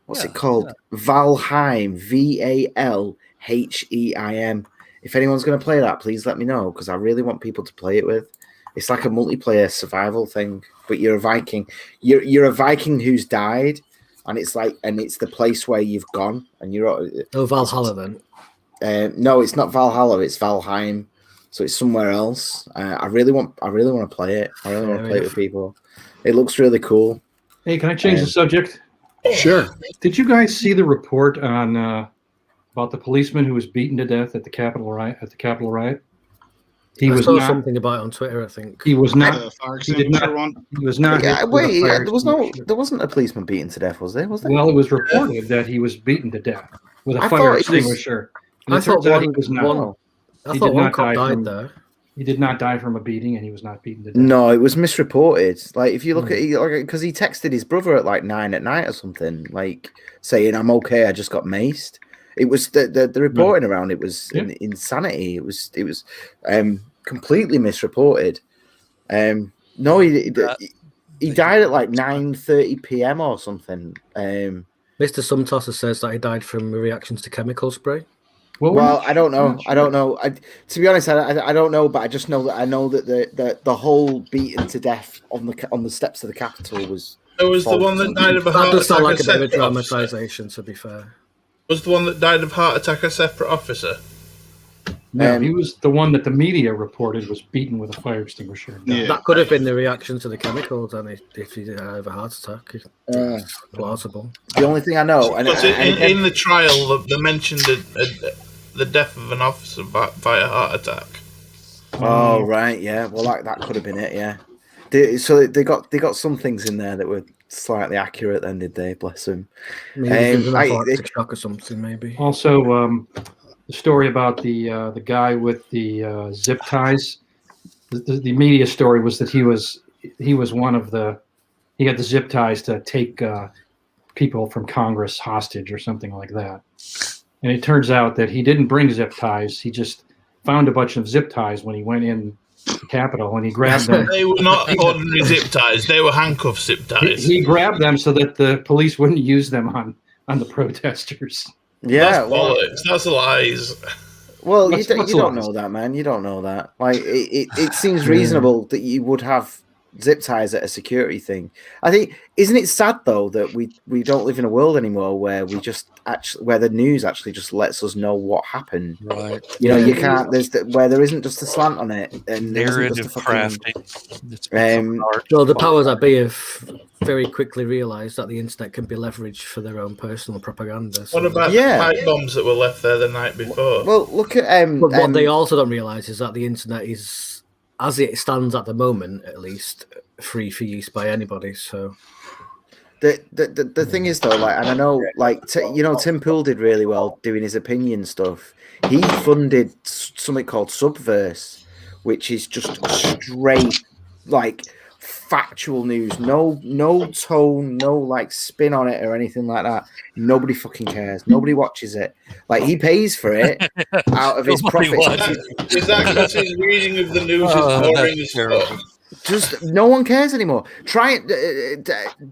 what's it called? Valheim, Valheim. If anyone's going to play that, please let me know, because I really want people to play it with. It's like a multiplayer survival thing, but you're a Viking. You're a Viking who's died, and it's the place where you've gone, and you're. Valhalla then. No, it's not Valhalla. It's Valheim. So it's somewhere else. I really want to play it. I really want to play it with people. It looks really cool. Hey, can I change the subject? Sure. Did you guys see the report on about the policeman who was beaten to death at the Capitol riot? I saw something about it on Twitter. I think he was not. He did not. He was not. There wasn't a policeman beaten to death, was there? Was there? Well, it was reported that he was beaten to death with a fire extinguisher. I thought he was not. I thought one cop died there. He did not die from a beating, and he was not beaten to death. No, it was misreported. Like, if you look at it, because he texted his brother at like 9 p.m. or something, like saying, "I'm okay, I just got maced." It was the reporting around it was insanity. It was completely misreported. No, he died at like 9:30 p.m. or something. Mr. Sumtosser says that he died from reactions to chemical spray. Well, I don't know. To be honest, I don't know, but I just know that the whole beaten to death on the steps of the Capitol was. It was the one that died of a heart attack. That does sound like a bit of a dramatization, to be fair. Was the one that died of heart attack a separate officer? No, he was the one that the media reported was beaten with a fire extinguisher. Yeah. That could have been the reaction to the chemicals, and if he did have a heart attack, it's plausible. The only thing I know, in the trial, they mentioned the death of an officer by a heart attack. Oh right, yeah. Well, that could have been it. Yeah. So they got some things in there that were slightly accurate. Then did they? Bless them. Maybe an shock or something. Maybe. Also, the story about the guy with the zip ties. The media story was that he was one of he had the zip ties to take people from Congress hostage or something like that. And it turns out that he didn't bring zip ties. He just found a bunch of zip ties when he went in the Capitol, and he grabbed them. They were not ordinary zip ties. They were handcuff zip ties. He grabbed them so that the police wouldn't use them on the protesters. Yeah, that's bollocks. That's lies. Well, you don't know that, man. You don't know that. Like, it seems reasonable that you would have zip ties at a security thing. I think, isn't it sad though that we don't live in a world anymore where where the news actually just lets us know what happened. Right. You know, you can't. Where there isn't just a slant on it, and narrative crafting. Well, the powers that be have very quickly realised that the internet can be leveraged for their own personal propaganda. So. What about the pipe bombs that were left there the night before? Well, look at but what they also don't realise is that the internet is, as it stands at the moment, at least, free for use by anybody. So the thing is though, like, and I know, like, Tim Pool did really well doing his opinion stuff. He funded something called Subverse, which is just straight, like, factual news, no tone, no like spin on it or anything like that. Nobody fucking cares. Nobody watches it. Like, he pays for it out of his profits. Is that because his reading of the news is boring as fuck? Just no one cares anymore. Try it,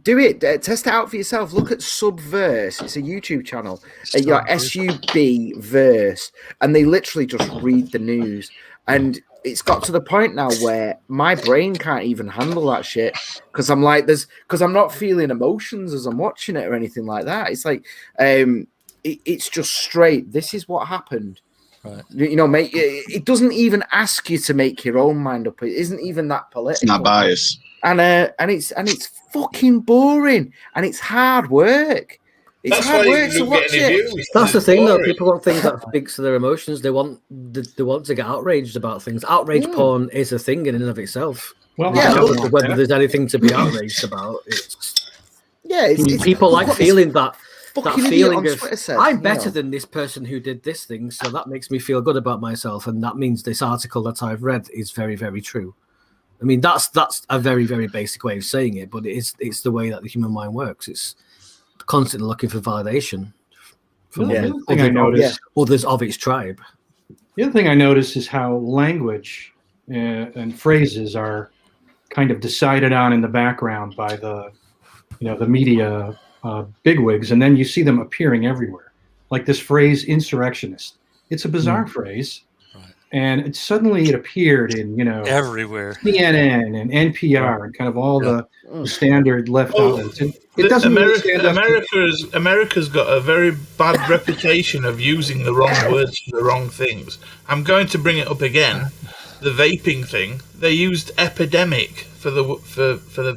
do it, test it out for yourself. Look at Subverse. It's a YouTube channel. SUB Verse, and they literally just read the news. And it's got to the point now where my brain can't even handle that shit because I'm like, because I'm not feeling emotions as I'm watching it or anything like that. It's like, it's just straight. This is what happened. Right. You know, mate. It doesn't even ask you to make your own mind up. It isn't even that political. It's not biased. And it's fucking boring, and it's hard work. It's hard work to watch it. That's the thing, though. People want things that speaks to their emotions. They want to get outraged about things. Outrage porn is a thing in and of itself. Well, whether there's anything to be outraged about, it's Yeah, it's people like what this feeling that fucking idiot feeling on of Twitter said, I'm you better know. than this person who did this thing, so that makes me feel good about myself, and that means this article that I've read is very, very true. I mean, that's a very, very basic way of saying it, but it's the way that the human mind works. It's constantly looking for validation from The other thing I noticed, others of its tribe. the other thing I noticed is how language and phrases are kind of decided on in the background by the media bigwigs, and then you see them appearing everywhere. Like this phrase "insurrectionist." It's a bizarre phrase, and it appeared in everywhere. CNN and NPR and kind of all the standard left outlets. It doesn't really stand up to- America's got a very bad reputation of using the wrong words for the wrong things. I'm going to bring it up again. The vaping thing. They used epidemic for the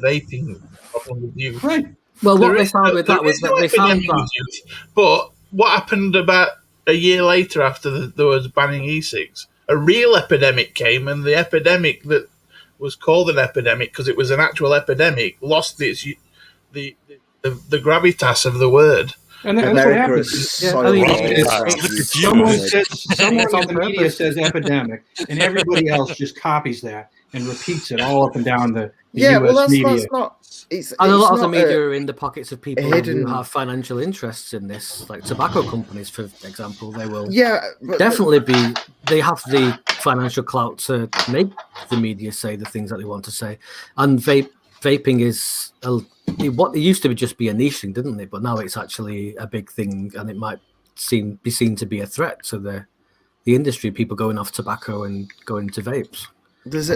vaping problem with youth. Right. Well, what they found with that was that they found epidemic that. with youth. But what happened about a year later after there was banning e-cigs? A real epidemic came, and the epidemic that was called an epidemic because it was an actual epidemic lost its the gravitas of the word. And that's what America happens. is Yeah, soiled I mean, all it's- around. Someone in the on media purpose. says epidemic, and everybody else just copies that and repeats it all up and down the Yeah, well, US media. that's not. It's And a lot of the not media are in the pockets of people who hidden- have financial interests in this, like tobacco companies, for example. They will Yeah, but, definitely they have the financial clout to make the media say the things that they want to say. And vaping is what it used to just be a niche thing, didn't it? But now it's actually a big thing, and it might be seen to be a threat to the industry. People going off tobacco and going to vapes. There's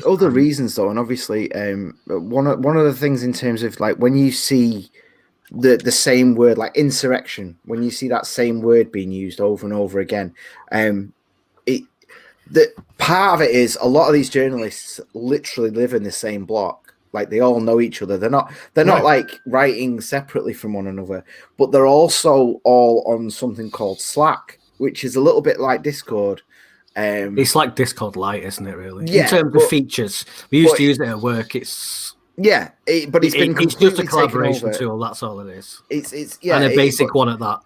other reasons though, and obviously, one of the things in terms of like when you see the same word like insurrection, when you see that same word being used over and over again, the part of it is a lot of these journalists literally live in the same block. Like they all know each other. They're not like writing separately from one another, but they're also all on something called Slack, which is a little bit like Discord. It's like Discord Lite, isn't it? Really, Yeah, in terms of features, we used to use it at work. It's but it's been it's just completely a collaboration taken over. tool. That's all it is. It's and a basic one at that.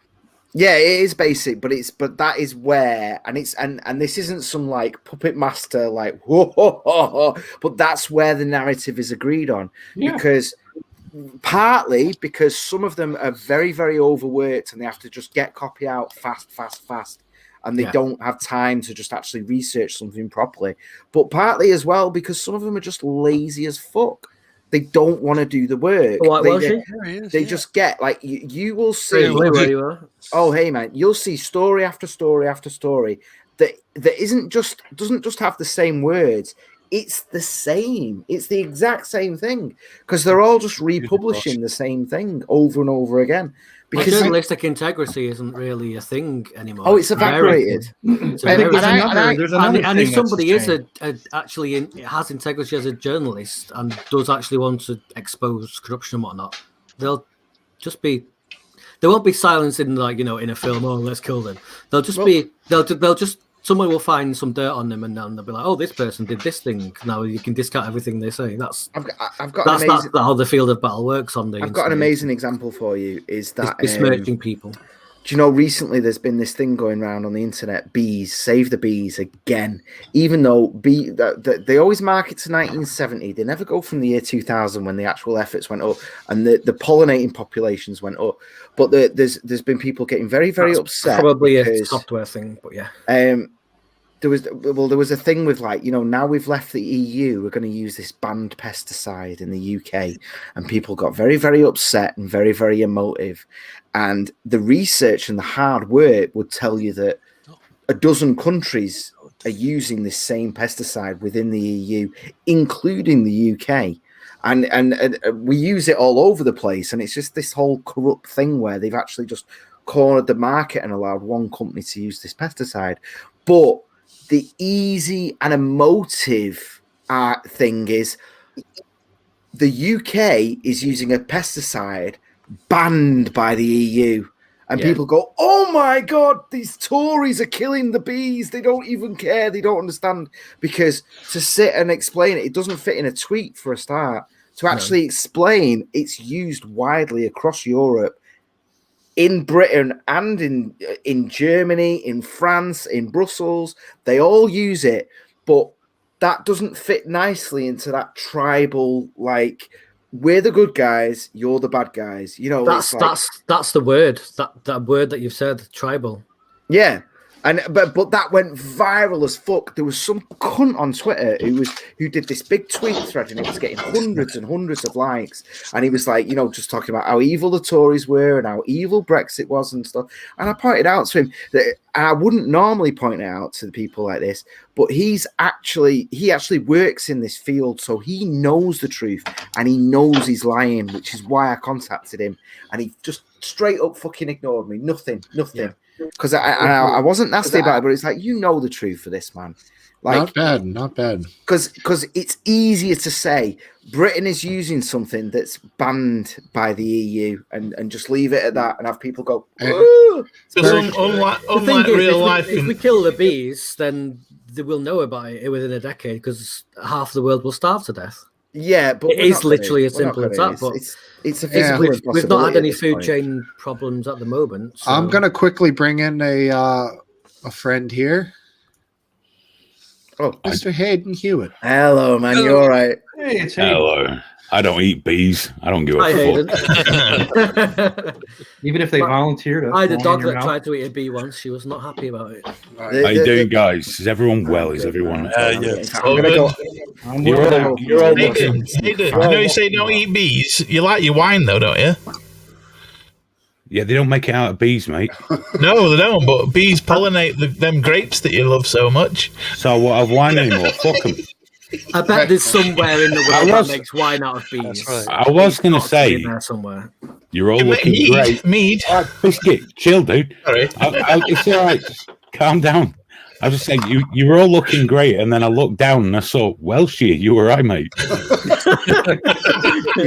Yeah, it is basic, but that is where, and this isn't some like puppet master like whoa, ho, ho, ho, but that's where the narrative is agreed on, because partly because some of them are very, very overworked and they have to just get copy out fast, and they don't have time to just actually research something properly, but partly as well because some of them are just lazy as fuck. They don't want to do the work. They just get like you will see. Oh, hey man, you'll see story after story after story that doesn't just have the same words. It's the same. It's the exact same thing because they're all just republishing the same thing over and over again. Because journalistic integrity isn't really a thing anymore. Oh, it's evaporated. There's another and if somebody is actually has integrity as a journalist and does actually want to expose corruption and whatnot, they'll just be. There won't be silence in in a film. Oh, let's kill them. They'll just they'll just. Someone will find some dirt on them, and then they'll be like, "Oh, this person did this thing." Now you can discount everything they say. That's how the field of battle works on the. I've got an amazing example for you. Is that besmirching people? Do you know recently there's been this thing going around on the internet? Bees, save the bees again. Even though they always mark it to 1970, they never go from the year 2000 when the actual efforts went up and the pollinating populations went up. But there's been people getting very, very upset. Probably a software thing, but yeah. There was a thing with now we've left the EU, we're going to use this banned pesticide in the UK, and people got very, very upset and very, very emotive. And the research and the hard work would tell you that a dozen countries are using this same pesticide within the EU, including the UK. And we use it all over the place. And it's just this whole corrupt thing where they've actually just cornered the market and allowed one company to use this pesticide. But the easy and emotive thing is the UK is using a pesticide banned by the EU. And people go, oh my God, these Tories are killing the bees. They don't even care. They don't understand. Because to sit and explain it, it doesn't fit in a tweet for a start. to actually explain it's used widely across Europe, in Britain and in Germany, in France, in Brussels. They all use it, but that doesn't fit nicely into that tribal, like, we're the good guys, you're the bad guys. You know, That's the word. That word that you've said, tribal. Yeah. And but that went viral as fuck. There was some cunt on Twitter who did this big tweet thread, and it was getting hundreds and hundreds of likes. And he was like, you know, just talking about how evil the Tories were and how evil Brexit was and stuff. And I pointed out to him that I wouldn't normally point it out to the people like this, but he actually works in this field, so he knows the truth and he knows he's lying, which is why I contacted him. And he just straight up fucking ignored me. Nothing. Yeah. Because I wasn't nasty about it, but it's like, you know the truth for this, man. Like, Not bad. Because it's easier to say Britain is using something that's banned by the EU and just leave it at that and have people go, ooh. Unlike real life. If we kill the bees, then they will know about it within a decade because half the world will starve to death. Yeah, but it is literally as simple as that. But it's a physical impossibility. We've not had any food chain problems at the moment. So. I'm gonna quickly bring in a friend here. Oh, Mr. Hayden Hewitt. Hello, man. You all right? Hey, it's Hayden. Hello. I don't eat bees. I don't give a fuck. Even if they volunteer to. I had a dog that tried to eat a bee once. She was not happy about it. How you doing, guys? Is everyone well? Is everyone? Yes. I'm gonna go. You're all looking. I know you say don't eat bees. You like your wine, though, don't you? Yeah, they don't make it out of bees, mate. No, they don't. But bees pollinate them grapes that you love so much. So what? Have wine anymore? Fuck them. I bet there's somewhere in the world that makes wine out of bees. Right. I was going to say, somewhere. You're all looking great. Mead. Biscuit, chill, dude. Sorry. It's all right. Just calm down. I was just saying, you were all looking great, and then I looked down and I saw, well, you were right, mate. He's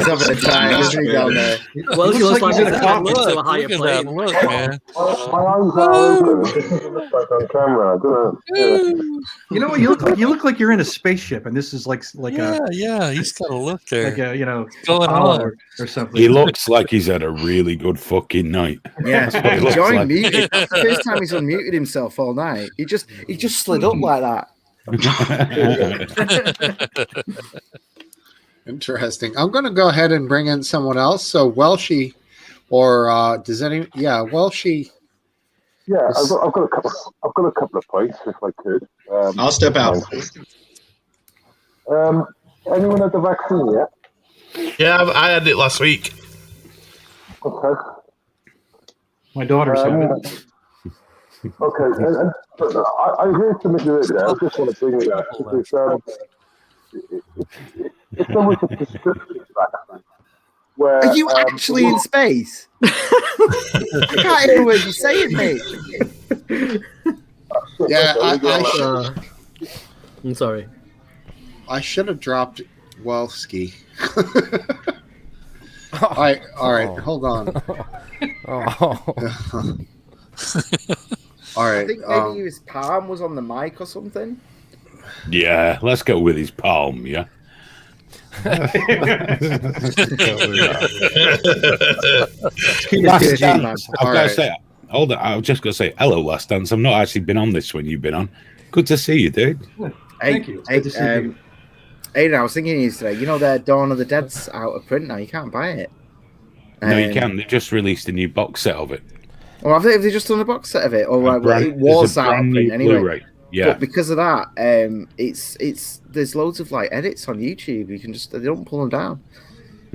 having a time, isn't he, down there? Well, he looks like he's to a higher plane. Look, man. You know what? You look like you're in a spaceship, and this is like he's got a look there. Like a, going on or something. He looks like he's had a really good fucking night. Yeah, he joined muted. First time he's unmuted himself all night. He just slid up like that. Interesting. I'm going to go ahead and bring in someone else. So Welshie, or does any? Yeah, Welshie. Yeah, I've got a couple of points if I could. I'll step out. Anyone had the vaccine yet? Yeah, I had it last week. Okay. My daughter's had it. Okay, and I heard something the other day. I just want to bring it up because if there was a prescription vaccine, where are you actually in space? I can't hear what you're saying, mate. Yeah, I'm sorry. I should have dropped Welski. All right, hold on. All right. I think maybe his palm was on the mic or something. Yeah, let's go with his palm, yeah. Last Dance. Hold on. I was just going to say hello, Last Dance. I've not actually been on this when you've been on. Good to see you, dude. Thank you. Aidan, I was thinking of you today. You know, their Dawn of the Dead's out of print now. You can't buy it. No, you can. They just released a new box set of it. Or have they just done a box set of it? Or it was out of print anyway. Blu-ray. Yeah. But because of that, there's loads of like edits on YouTube. You can they don't pull them down.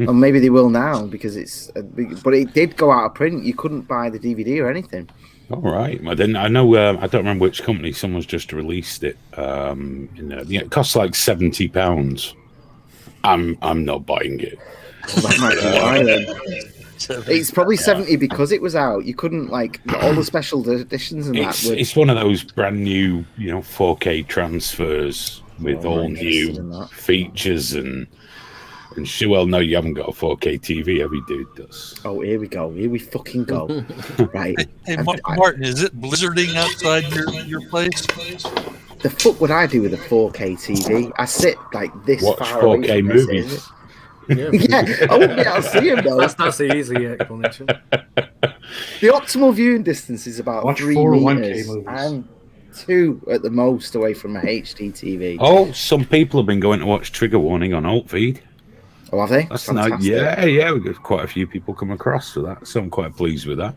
Or maybe they will now because but it did go out of print. You couldn't buy the DVD or anything. All right. Well, then I know. I don't remember which company. Someone's just released it. It costs like £70. I'm not buying it. That might be why then. It's probably 70 because it was out. You couldn't like all the special editions and it's one of those brand new, 4K transfers with all new features and well, no, you haven't got a 4K TV. Every dude does. Oh, here we go. Here we fucking go. Right. Hey, Martin, is it blizzarding outside your place? The fuck would I do with a 4K TV? I sit like this watch far 4K away from movies. Yeah, I wouldn't be able to see him though. That's the easy explanation. The optimal viewing distance is about Watch 3 4 1K meters. movies. I'm 2 at the most away from a HD TV. Oh, some people have been going to watch Trigger Warning on Alt Feed. Oh, have they? That's nice. Yeah. We've got quite a few people come across for that, so I'm quite pleased with that.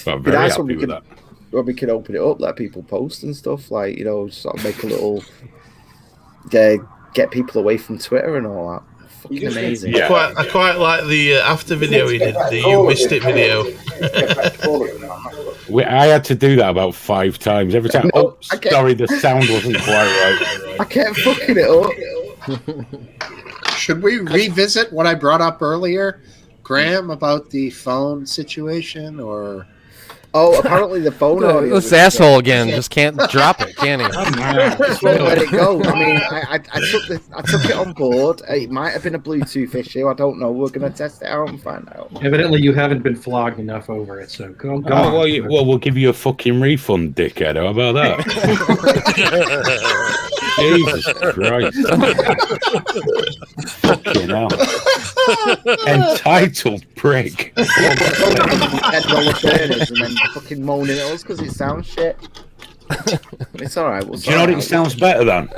But I'm very nice happy with that. When we can open it up, let people post and stuff, like, you know, sort of make a little get people away from Twitter and all that. Fucking amazing. Yeah. I quite like the after video he did, the You Missed It video. I had to do that about 5 times. Every time, sorry, the sound wasn't quite right. I kept fucking it up. Should we revisit what I brought up earlier, Graham, about the phone situation, or... Oh, apparently the phone audio. This asshole again just can't drop it, can he? Just won't let it go. I mean, I took it on board. It might have been a Bluetooth issue. I don't know. We're going to test it out and find out. Evidently, you haven't been flogged enough over it, so go on. Well, we'll give you a fucking refund, dickhead. How about that? Jesus Christ. Fucking hell. Entitled prick. And then fucking moaning at us because it sounds shit. It's alright. Do you know what it sounds better than?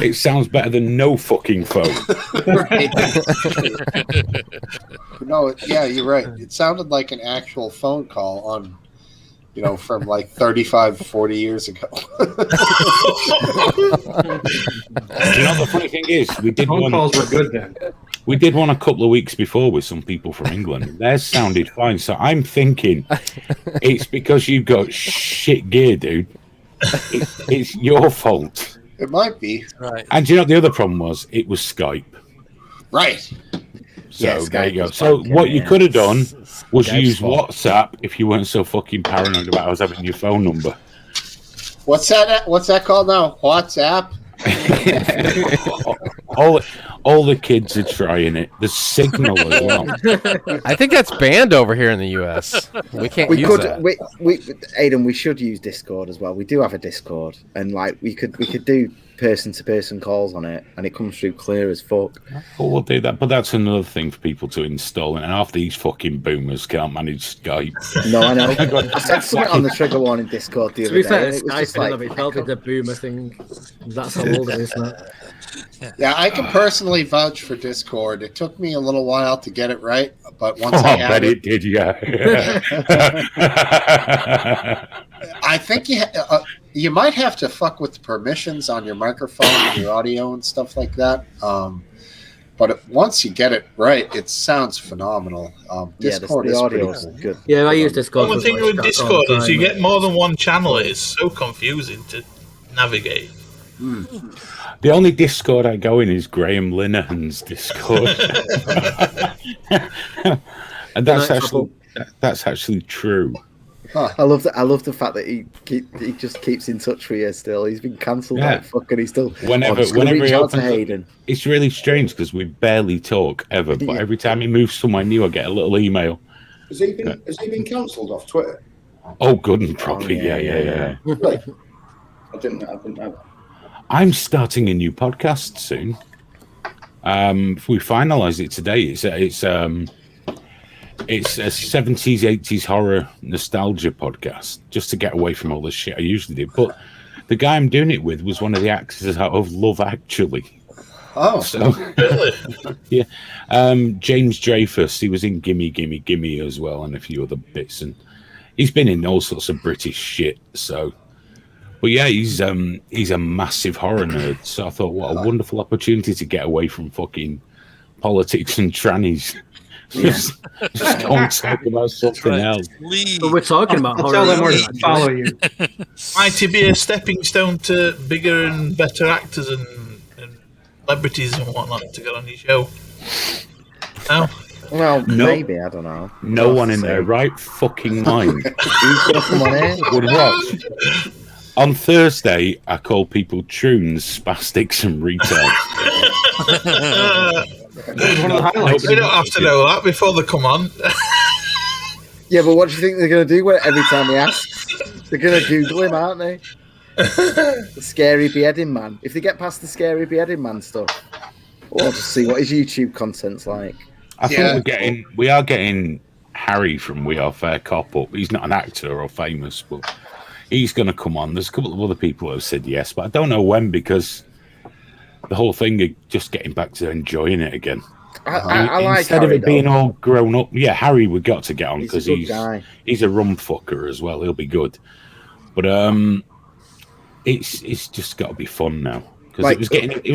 It sounds better than no fucking phone. No, yeah, you're right. It sounded like an actual phone call on, you know, from like 35, 40 years ago. You know, the funny thing is, we did phone calls were good then. We did one a couple of weeks before with some people from England. Theirs sounded fine, so I'm thinking it's because you've got shit gear, dude. It's your fault. It might be. Right. And you know what the other problem was? It was Skype. Right. So Yeah, there you go. Skype So was what you could have done was Skype's use fault. WhatsApp if you weren't so fucking paranoid about us having your phone number. What's that called now? WhatsApp? all the kids are trying it. The Signal as well. I think that's banned over here in the US. We can't use that. Aidan, we should use Discord as well. We do have a Discord, and like we could do person-to-person calls on it, and it comes through clear as fuck. Well, we'll do that, but that's another thing for people to install. And half these fucking boomers can't manage Skype. No, I know. I said something on the Trigger Warning Discord the To other be day. fair, and it was just Skype like, it felt like the boomer thing. That's how old it is now. Yeah, I can personally vouch for Discord. It took me a little while to get it right, but once I had bet it did, yeah. I think you might have to fuck with the permissions on your microphone and your audio and stuff like that. But once you get it right, it sounds phenomenal. Discord is pretty cool. Good. Yeah, I use Discord. Well, the thing with Discord is you get more than one channel. It's so confusing to navigate. The only Discord I go in is Graham Linehan's Discord. And that's actually true. I love the fact that he just keeps in touch with you still. He's been cancelled like fucking. He's still whenever reach he out opens to Hayden. It's really strange because we barely talk ever. But every time he moves somewhere new, I get a little email. Has he been cancelled off Twitter? Oh, good and proper. Yeah. Really? I didn't know. I'm starting a new podcast soon. If we finalise it today, it's a 70s, 80s horror nostalgia podcast, just to get away from all the shit I usually do. But the guy I'm doing it with was one of the actors out of Love Actually. Oh, so really? Yeah. James Dreyfus, he was in Gimme Gimme Gimme as well, and a few other bits, and he's been in all sorts of British shit. So, but yeah, he's a massive horror nerd. So I thought, what a wonderful opportunity to get away from fucking politics and trannies. Just go and talk about something else. But we're talking about horror. Tell them where to follow you. Might it be a stepping stone to bigger and better actors and celebrities and whatnot to get on your show? No? Well, maybe, I don't know. No one in their right fucking mind Who's gonna come on here? would watch. On Thursday, I call people troons, spastics, and retards. One of the highlights. We don't have to know that before they come on. Yeah, but what do you think they're going to do every time he asks? They're going to Google him, aren't they? The scary beheading man. If they get past the scary beheading man stuff, We'll just see what his YouTube content's like. I think we are getting Harry from We Are Fair Cop up. He's not an actor or famous, but he's going to come on. There's a couple of other people who have said yes, but I don't know when, because the whole thing is just getting back to enjoying it again. I like instead Harry, of it being all grown up. Yeah, Harry, we got to get on because he's a rum fucker as well. He'll be good, but it's just got to be fun now, because it was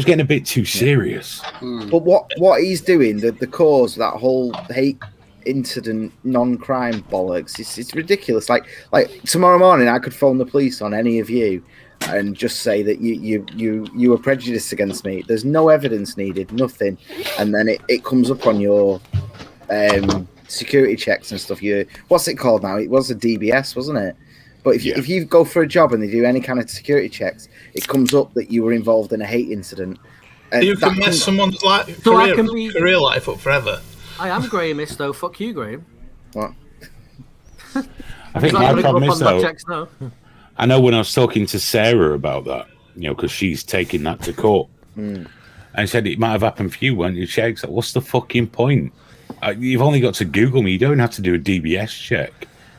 getting a bit too serious. But what he's doing, the cause that whole hate incident, non-crime bollocks, it's ridiculous. Like tomorrow morning, I could phone the police on any of you and just say that you were prejudiced against me. There's no evidence needed, nothing, and then it comes up on your security checks and stuff. What's it called now? It was a DBS, wasn't it? But if you go for a job and they do any kind of security checks, it comes up that you were involved in a hate incident. You can mess someone's career life up forever. I am Grahamish though. Fuck you, Graham. What? I think my problem is though. I know when I was talking to Sarah about that, because she's taking that to court, and I said it might have happened for you when you check. Like, what's the fucking point? You've only got to Google me. You don't have to do a DBS check.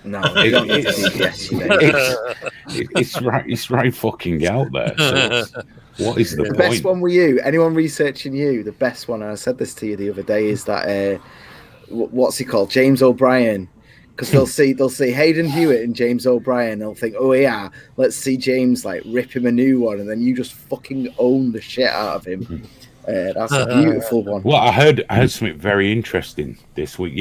No, you don't need a DBS. It's right fucking out there. So what is the point? Best one with you? Anyone researching you? The best one, and I said this to you the other day, is that what's he called? James O'Brien. Because they'll see Hayden Hewitt and James O'Brien. They'll think, oh yeah, let's see James like rip him a new one, and then you just fucking own the shit out of him. That's a beautiful one. Well, I heard something very interesting this week.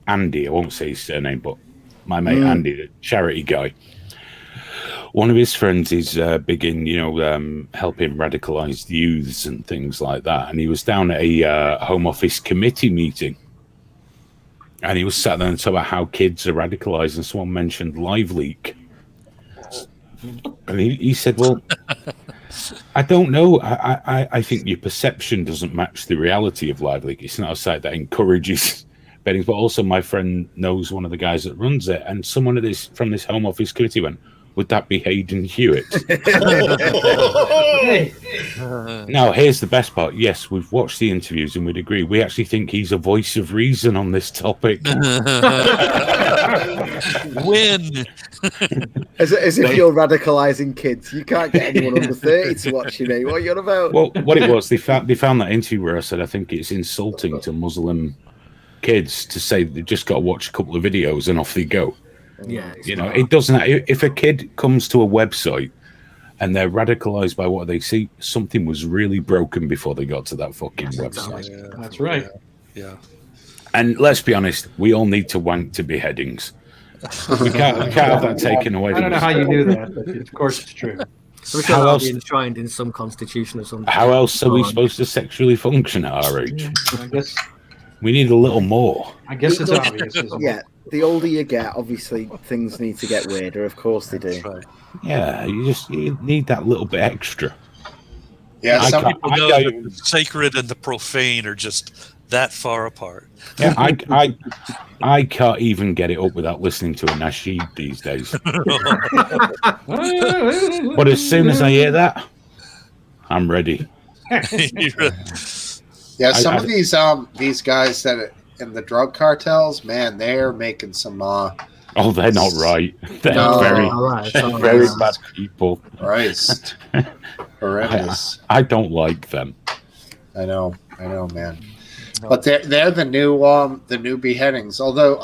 Andy, I won't say his surname, but my mate Andy, the charity guy. One of his friends is big in, helping radicalised youths and things like that. And he was down at a Home Office committee meeting. And he was sat there and talking about how kids are radicalised, and someone mentioned LiveLeak. And he said, well, I don't know. I think your perception doesn't match the reality of LiveLeak. It's not a site that encourages betting, but also my friend knows one of the guys that runs it, and someone from this Home Office committee went, would that be Hayden Hewitt? Now, here's the best part. Yes, we've watched the interviews and we'd agree. We actually think he's a voice of reason on this topic. Win. As if you're radicalising kids. You can't get anyone under 30 to watch you, mate. What are you on about? Well, what it was, they found that interview where I said, I think it's insulting to Muslim kids to say they've just got to watch a couple of videos and off they go. Yeah, it doesn't. If a kid comes to a website and they're radicalized by what they see, something was really broken before they got to that fucking website. Yeah, that's right. Yeah. And let's be honest, we all need to wank to beheadings. We can't have that taken away. I don't know how you do that, but of course it's true. I'm sure that'll be enshrined in some constitution or something. How else are we supposed to sexually function at our age? I guess we need a little more. I guess it's obvious. Yeah. The older you get, obviously, things need to get weirder. Of course they do. Right. Yeah, you need that little bit extra. Yeah, some people know that the sacred and the profane are just that far apart. Yeah, I can't even get it up without listening to a nasheed these days. But as soon as I hear that, I'm ready. Yeah, some of these guys that in the drug cartels, man, they're making some. Oh, they're not right. They're very bad people. Christ, horrendous. I don't like them. I know, man. But they're the new beheadings. Although the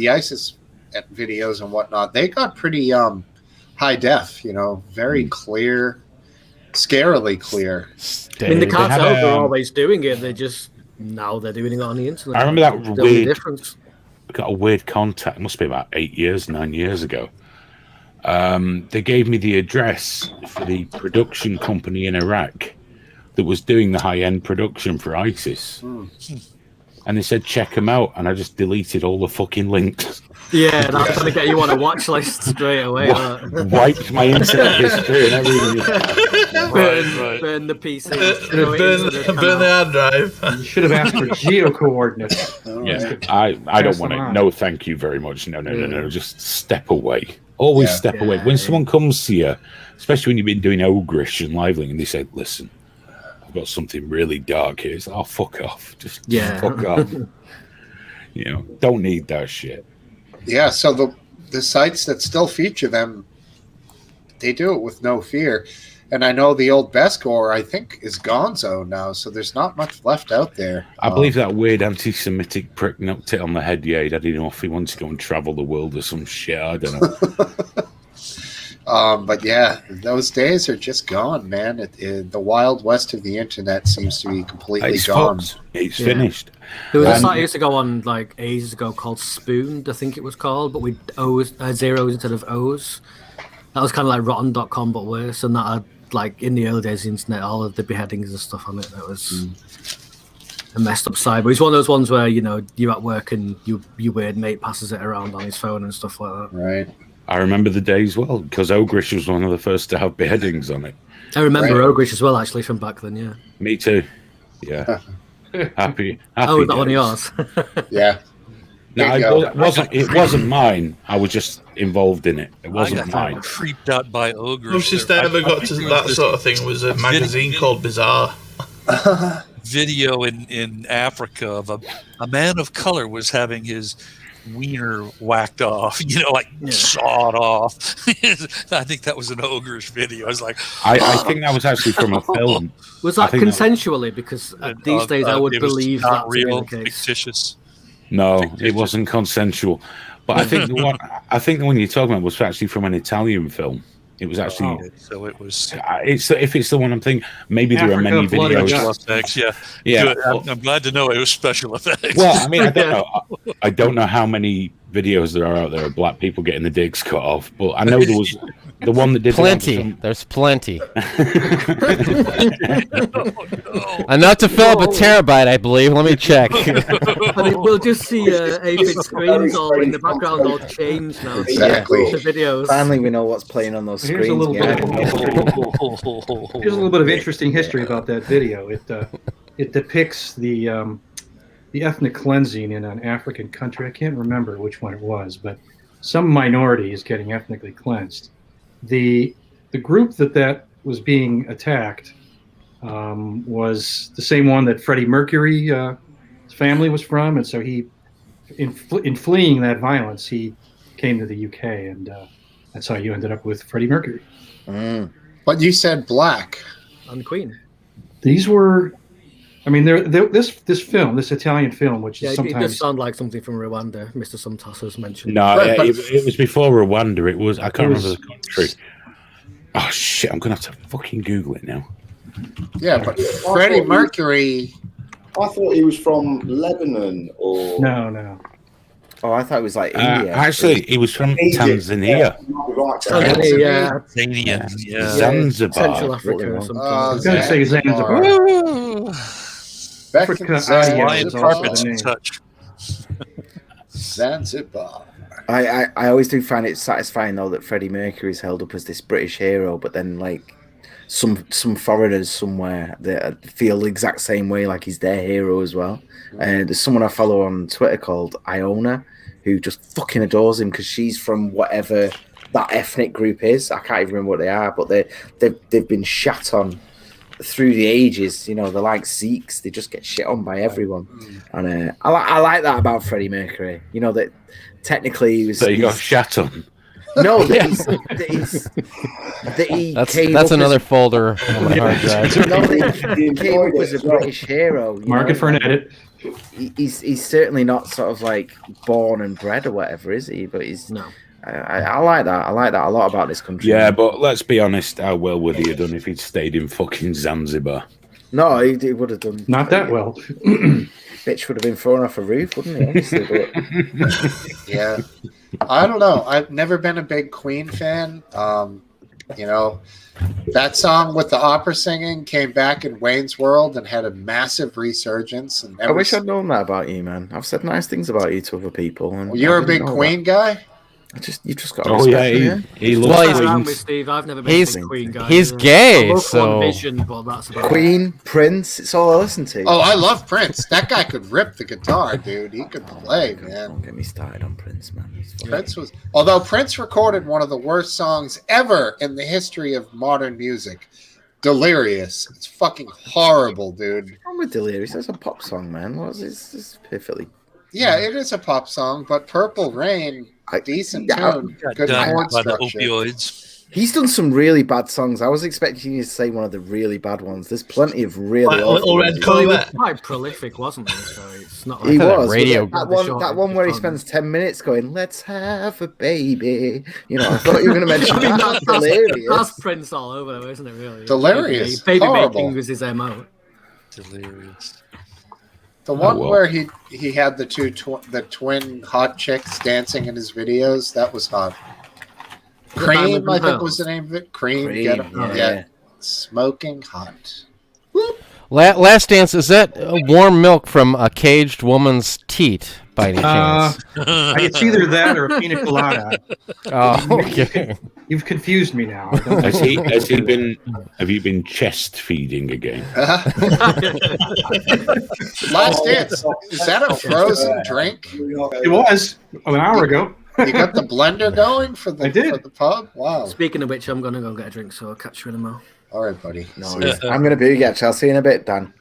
ISIS videos and whatnot, they got pretty high def. Very clear, scarily clear. I mean, the cartels are always doing it. Now they're doing it on the internet. I remember that weird difference. I got a weird contact. It must be about 9 years ago. They gave me the address for the production company in Iraq that was doing the high-end production for ISIS. And they said, check them out. And I just deleted all the fucking links. Yeah, that's going to get you on a watch list straight away. Wiped my internet history and everything. Burn the PC. Burn the hard drive. You should have asked for geo coordinates. Yeah, I don't want it. No, thank you very much. No. Just step away. Always step away. When someone comes to you, especially when you've been doing Ogrish and Liveling, and they say, listen, I've got something really dark here. It's like, oh, fuck off. Just Yeah. fuck off. Don't need that shit. Yeah, so the sites that still feature them, they do it with no fear. And I know the old best gore, I think, is Gonzo now, so there's not much left out there. I believe that weird anti-Semitic prick knocked it on the head. Yeah, he had enough. He wanted to go and travel the world or some shit. I don't know. But yeah, those days are just gone, man. The wild west of the internet seems to be completely gone. Fucked. It's finished. There was a site I used to go on like ages ago called Spooned, I think it was called, but with O's, zeros instead of O's. That was kind of like rotten.com, but worse. And that had, like, in the early days of the internet, all of the beheadings and stuff on it. That was a messed up site. But it's one of those ones where, you're at work and your weird mate passes it around on his phone and stuff like that. Right. I remember the days well, because Ogrish was one of the first to have beheadings on it. I remember Ogrish as well, actually, from back then, yeah. Me too. Yeah. happy Oh, was that days. one of yours? Yeah. No, it wasn't mine. I was just involved in it. It wasn't mine. Creeped out by ogres. Closest I ever got to that sort of thing was a magazine called Bizarre. Video in Africa of a man of color was having his wiener whacked off, sawed off. I think that was an ogre's video. I was like, I think that was actually from a film. Was that consensually? Because these days I would believe not that's real, the case. fictitious. No, it wasn't consensual. But I think the one you're talking about was actually from an Italian film. It was actually. So it was. If it's the one I'm thinking, maybe there are many videos. Special effects, yeah. Good. I'm glad to know it was special effects. Well, I mean, I don't know. I don't know how many videos there are out there of black people getting the dicks cut off, but I know there was the one that did plenty. There's plenty. Enough to fill up a terabyte, I believe. Let me check. I mean, we'll just see aphid screens all in the background all change now. Exactly. The videos. Finally, we know what's playing on those screens. Here's a little bit of interesting history about that video. It depicts the ethnic cleansing in an African country. I can't remember which one it was, but some minority is getting ethnically cleansed. The group that was being attacked was the same one that Freddie Mercury's family was from, and so he, in fleeing that violence, he came to the UK, and that's how you ended up with Freddie Mercury. But you said black. And Queen. These were. I mean, this Italian film, which is It sometimes does sound like something from Rwanda. Mr. Sumtasso's mentioned. No, it was before Rwanda. It was. I can't remember the country. Oh shit! I'm gonna have to fucking Google it now. Yeah, but Freddie Mercury. I thought he was from Lebanon or no. Oh, I thought it was like India. Actually, he was from Tanzania. Tanzania, yeah. Zanzibar. Central Africa or something. I was going to say Zanzibar. Zanzibar. I always do find it satisfying though that Freddie Mercury is held up as this British hero, but then like some foreigners somewhere that feel the exact same way, like he's their hero as well. And there's someone I follow on Twitter called Iona, who just fucking adores him because she's from whatever that ethnic group is. I can't even remember what they are, but they've been shat on through the ages. You know, they're like Sikhs; they just get shit on by everyone. And I like that about Freddie Mercury. You know that technically he was. So you got shat on. No, that's another folder on my hard drive. He came up as a British hero. Mark it for an edit. He's certainly not sort of like born and bred or whatever, is he? But he's no. I like that. I like that a lot about this country. Yeah, but let's be honest. How well would he have done if he'd stayed in fucking Zanzibar? No, he would have done not that well. Bitch would have been thrown off a roof, wouldn't he? Honestly, but... Yeah, I don't know. I've never been a big Queen fan. You know, that song with the opera singing came back in Wayne's World and had a massive resurgence. And I wish I'd known that about you, man. I've said nice things about you to other people. And you're a big Queen guy. You just got. Oh yeah, he loves Queen. Steve, I've never been a Queen guy. He's gay, so Vision, but that's about Queen, Prince. It's all I listen to. Oh, I love Prince. That guy could rip the guitar, dude. He could play, man. Don't get me started on Prince, man. Although Prince recorded one of the worst songs ever in the history of modern music. Delirious. It's fucking horrible, dude. I'm with Delirious. That's a pop song, man. What's this piffly? Yeah, it is a pop song, but Purple Rain, decent tune, good Done chord by the structure. opioids. He's done some really bad songs. I was expecting you to say one of the really bad ones. There's plenty of really Like awful Little ones. Red Well, he was Corvette. quite prolific, wasn't he? So it's not He like was. radio- That one where he spends 10 minutes going, "Let's have a baby." You know, I thought you were going to mention that. That's hilarious. That's Prince all over, though, isn't it? Really, Delirious. Baby Horrible. making was his MO. Delirious. The one well. where he had the the twin hot chicks dancing in his videos, that was hot. Cream, Diamond I and think Pearls? was the name of it. Cream, Cream, get 'em. yeah. Yeah. Smoking hot. Last Dance, is that warm milk from a caged woman's teat by any chance? It's either that or a pina colada. Oh, okay. You've confused me now. I don't Has he been? Have you been chest feeding again? Last Dance. Is that a frozen drink? It was an hour ago. You got the blender going for the I did. for the pub? Wow. Speaking of which, I'm gonna go get a drink, so I'll catch you in a mo. All right, buddy. No, See worries. ya. I'm going to boogie at Chelsea in a bit, Dan.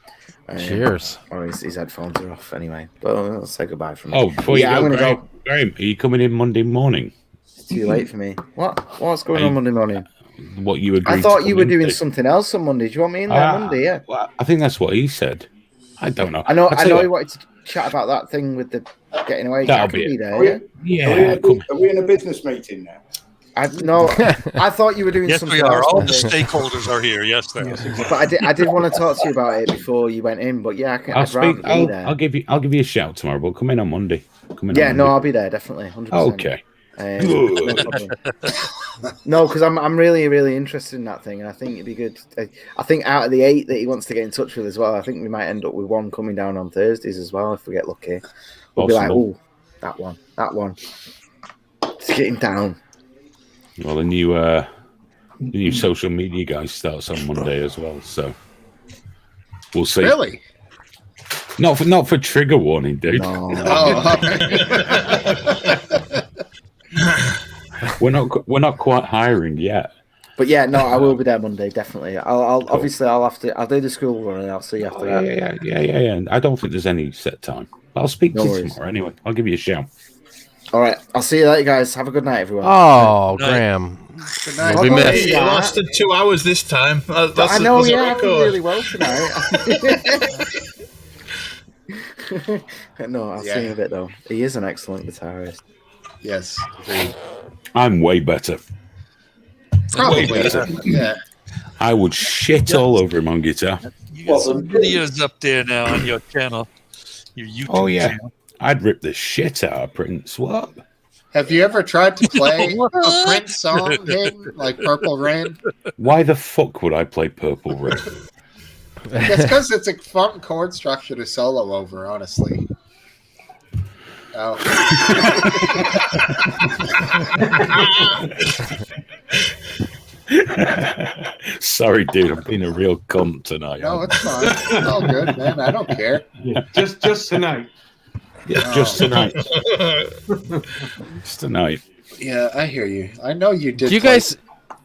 Cheers. Or his headphones are off anyway. But I'll say goodbye from Oh, before yeah, I'm you going go, to Graham, go. Graham, are you coming in Monday morning? It's too late for me. What's going on Monday morning? What you agreed? I thought to you come were in doing to? something else on Monday. Do you want me in there Monday? Yeah. Well, I think that's what he said. I don't know. I know. I'll I tell know you he what, wanted to chat about that thing with the getting away. That'll I can be be it. there. Are we, Yeah. are, yeah, are we in a business meeting now? I thought you were doing Yes, something we are. else All the Monday. stakeholders are here. Yes, they are. But I did want to talk to you about it before you went in. But yeah, I'll I'd rather speak. be there. I'll give you a shout tomorrow. But come in on Monday. Come in. Yeah, on no, Monday. I'll be there definitely. 100%. Okay. Good. No, because I'm really, really interested in that thing, and I think it'd be good. I think out of the 8 that he wants to get in touch with as well, I think we might end up with one coming down on Thursdays as well if we get lucky. We'll be like, Possible. oh, that one. It's getting down. Well, the new social media guy starts on Monday as well, so we'll see. Really? Not for trigger warning, dude. No. We're not quite hiring yet. But yeah, no, I will be there Monday definitely. I'll obviously I'll do the school run and I'll see you after that. Yeah. I don't think there's any set time. I'll speak No to you worries. tomorrow anyway. I'll give you a shout. All right, I'll see you later, guys. Have a good night, everyone. Oh, Graham. Good night. You'll be Well, missed. You lasted 2 hours this time. That's I know, that's a yeah, I did record. really well tonight. No, I'll see you in a bit though. He is an excellent guitarist. Yes. Agreed. I'm way better. Probably. better. Yeah. I would shit all over him on guitar. You got some videos up there now on your channel, your YouTube Oh yeah, channel. I'd rip the shit out of Prince. What? Have you ever tried to play a Prince song, Hayden, like Purple Rain? Why the fuck would I play Purple Rain? It's because it's a fun chord structure to solo over, honestly. Oh. Sorry, dude, I'm being a real cunt tonight. No, it's fine. It's all good, man. I don't care. just tonight. Yeah, just tonight. Just tonight. Yeah, I hear you. I know you did. Do you play guys?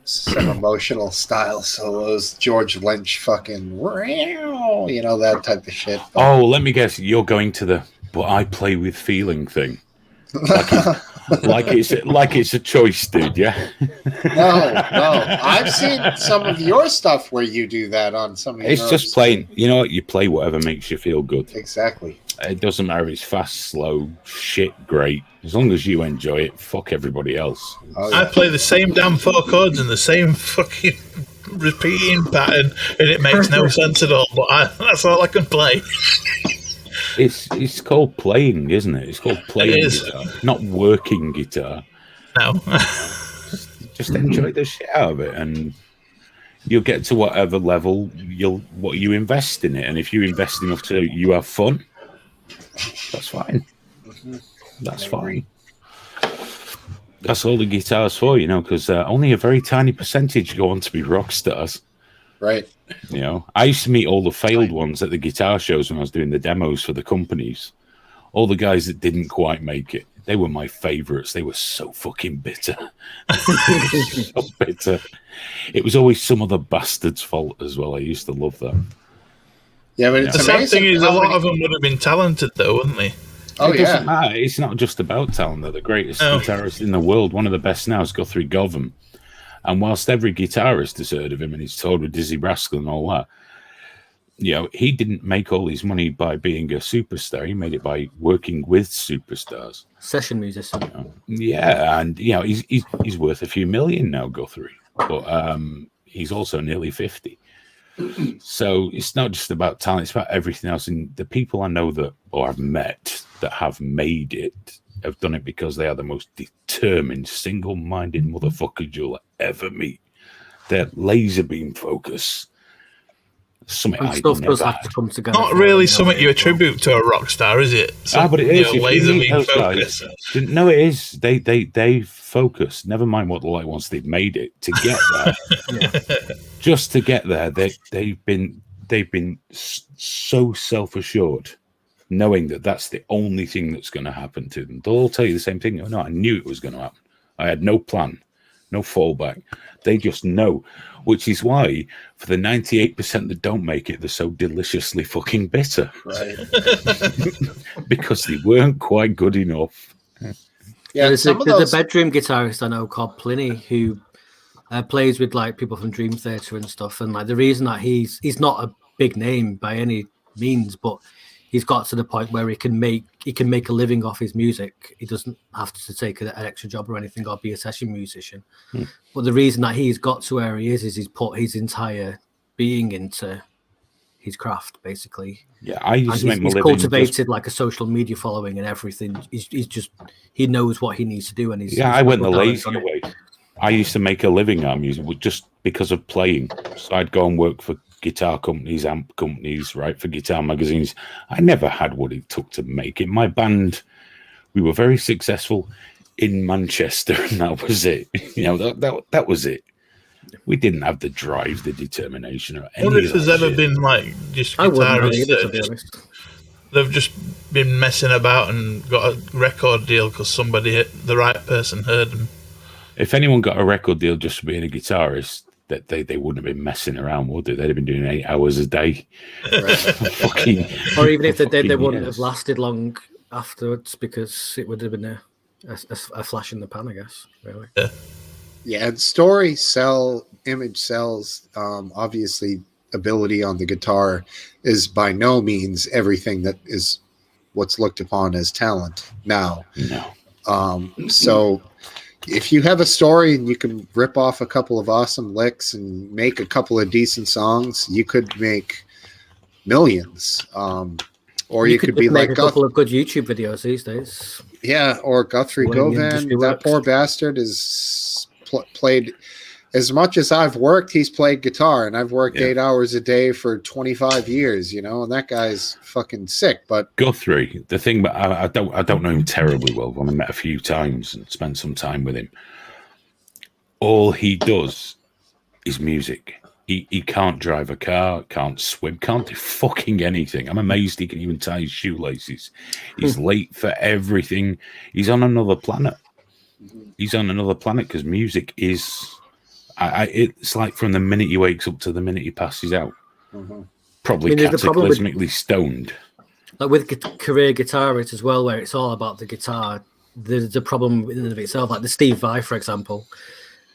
some emotional style solos, George Lynch, fucking, you know, that type of shit. Oh, let me guess. You're going to the "but I play with feeling" thing. Like it's a choice, dude. Yeah. No. I've seen some of your stuff where you do that on some of your. It's just playing. You know what? You play whatever makes you feel good. Exactly. It doesn't matter if it's fast, slow, shit, great. As long as you enjoy it, fuck everybody else. Oh, I yeah. play the same damn 4 chords in the same fucking repeating pattern, and it makes no sense at all. But that's all I can play. It's called playing, isn't it? It's called playing It is. guitar, not working guitar. No. Just enjoy the shit out of it, and you'll get to whatever level what you invest in it. And if you invest enough to you have fun, that's fine. That's fine. That's all the guitar's for, you know, because only a very tiny percentage go on to be rock stars. Right. You know, I used to meet all the failed ones at the guitar shows when I was doing the demos for the companies. All the guys that didn't quite make it. They were my favourites. They were so fucking bitter. So bitter. It was always some other bastard's fault as well. I used to love that. Yeah, but it's the sad amazing thing is, a how lot many- of them would have been talented, though, wouldn't they? Oh, It yeah. doesn't matter. It's not just about talent. They're the greatest guitarist in the world. One of the best now is Guthrie Govan. And whilst every guitarist has heard of him and he's toured with Dizzy Rascal and all that, you know, he didn't make all his money by being a superstar. He made it by working with superstars. Session musician. Yeah, and you know, he's worth a few million now, Guthrie. But he's also nearly 50. So it's not just about talent, it's about everything else. And the people I know that, or I've met, that have made it, have done it because they are the most determined, single-minded motherfuckers you'll ever meet. They're laser beam focus. Something And I stuff does never have to come together. Not really something you attribute to a rock star, is it? but it is. If you Laser meet beam those focus. guys, no, it is. They focus. Never mind what the light once they've made it to get there. Just to get there, they've been so self-assured, knowing that that's the only thing that's going to happen to them. They'll all tell you the same thing. Oh, no, I knew it was going to happen. I had no plan, no fallback. They just know, which is why for the 98% that don't make it, they're so deliciously fucking bitter. Right. Because they weren't quite good enough. Yeah, there's some of the those. bedroom guitarist I know called Pliny who plays with like people from Dream Theater and stuff. And like the reason that he's not a big name by any means, but he's got to the point where he can make a living off his music. He doesn't have to take an extra job or anything or be a session musician. But the reason that he's got to where he is he's put his entire being into his craft, basically. Yeah, I used to make my he's living cultivated like a social media following and everything. He's just he knows what he needs to do, and he's I went the put talent lazy on it. way. I used to make a living on music just because of playing. So I'd go and work for guitar companies, amp companies, right, for guitar magazines. I never had what it took to make it. My band, we were very successful in Manchester, and that was it. You know, that was it. We didn't have the drive, the determination, or I any wonder of if that there's ever shit. been like just I wouldn't guitarists either, to that be just, honest. they've just been messing about and got a record deal because somebody, the right person, heard them. If anyone got a record deal just for being a guitarist, that they wouldn't have been messing around, would they? They'd have been doing 8 hours a day. Fucking, Or even if they did, they fucking wouldn't years. have lasted long afterwards because it would have been a flash in the pan, I guess. Really. Yeah, and story sell, image sells. Obviously, ability on the guitar is by no means everything that is what's looked upon as talent now. No. So if you have a story and you can rip off a couple of awesome licks and make a couple of decent songs, you could make millions. Or you could be just make like a couple of good YouTube videos these days. Yeah, or Guthrie When the Govan. industry That works. poor bastard is played as much as I've worked. He's played guitar, and I've worked 8 hours a day for 25 years. You know, and that guy's fucking sick. But Guthrie, the thing, but I don't know him terribly well. I've only met a few times and spent some time with him. All he does is music. He can't drive a car, can't swim, can't do fucking anything. I'm amazed he can even tie his shoelaces. He's late for everything. He's on another planet. He's on another planet because music is. It's like from the minute he wakes up to the minute he passes out. Probably there's a problem with- cataclysmically stoned. Like with career guitarists as well, where it's all about the guitar. There's a problem in and of itself. Like the Steve Vai, for example,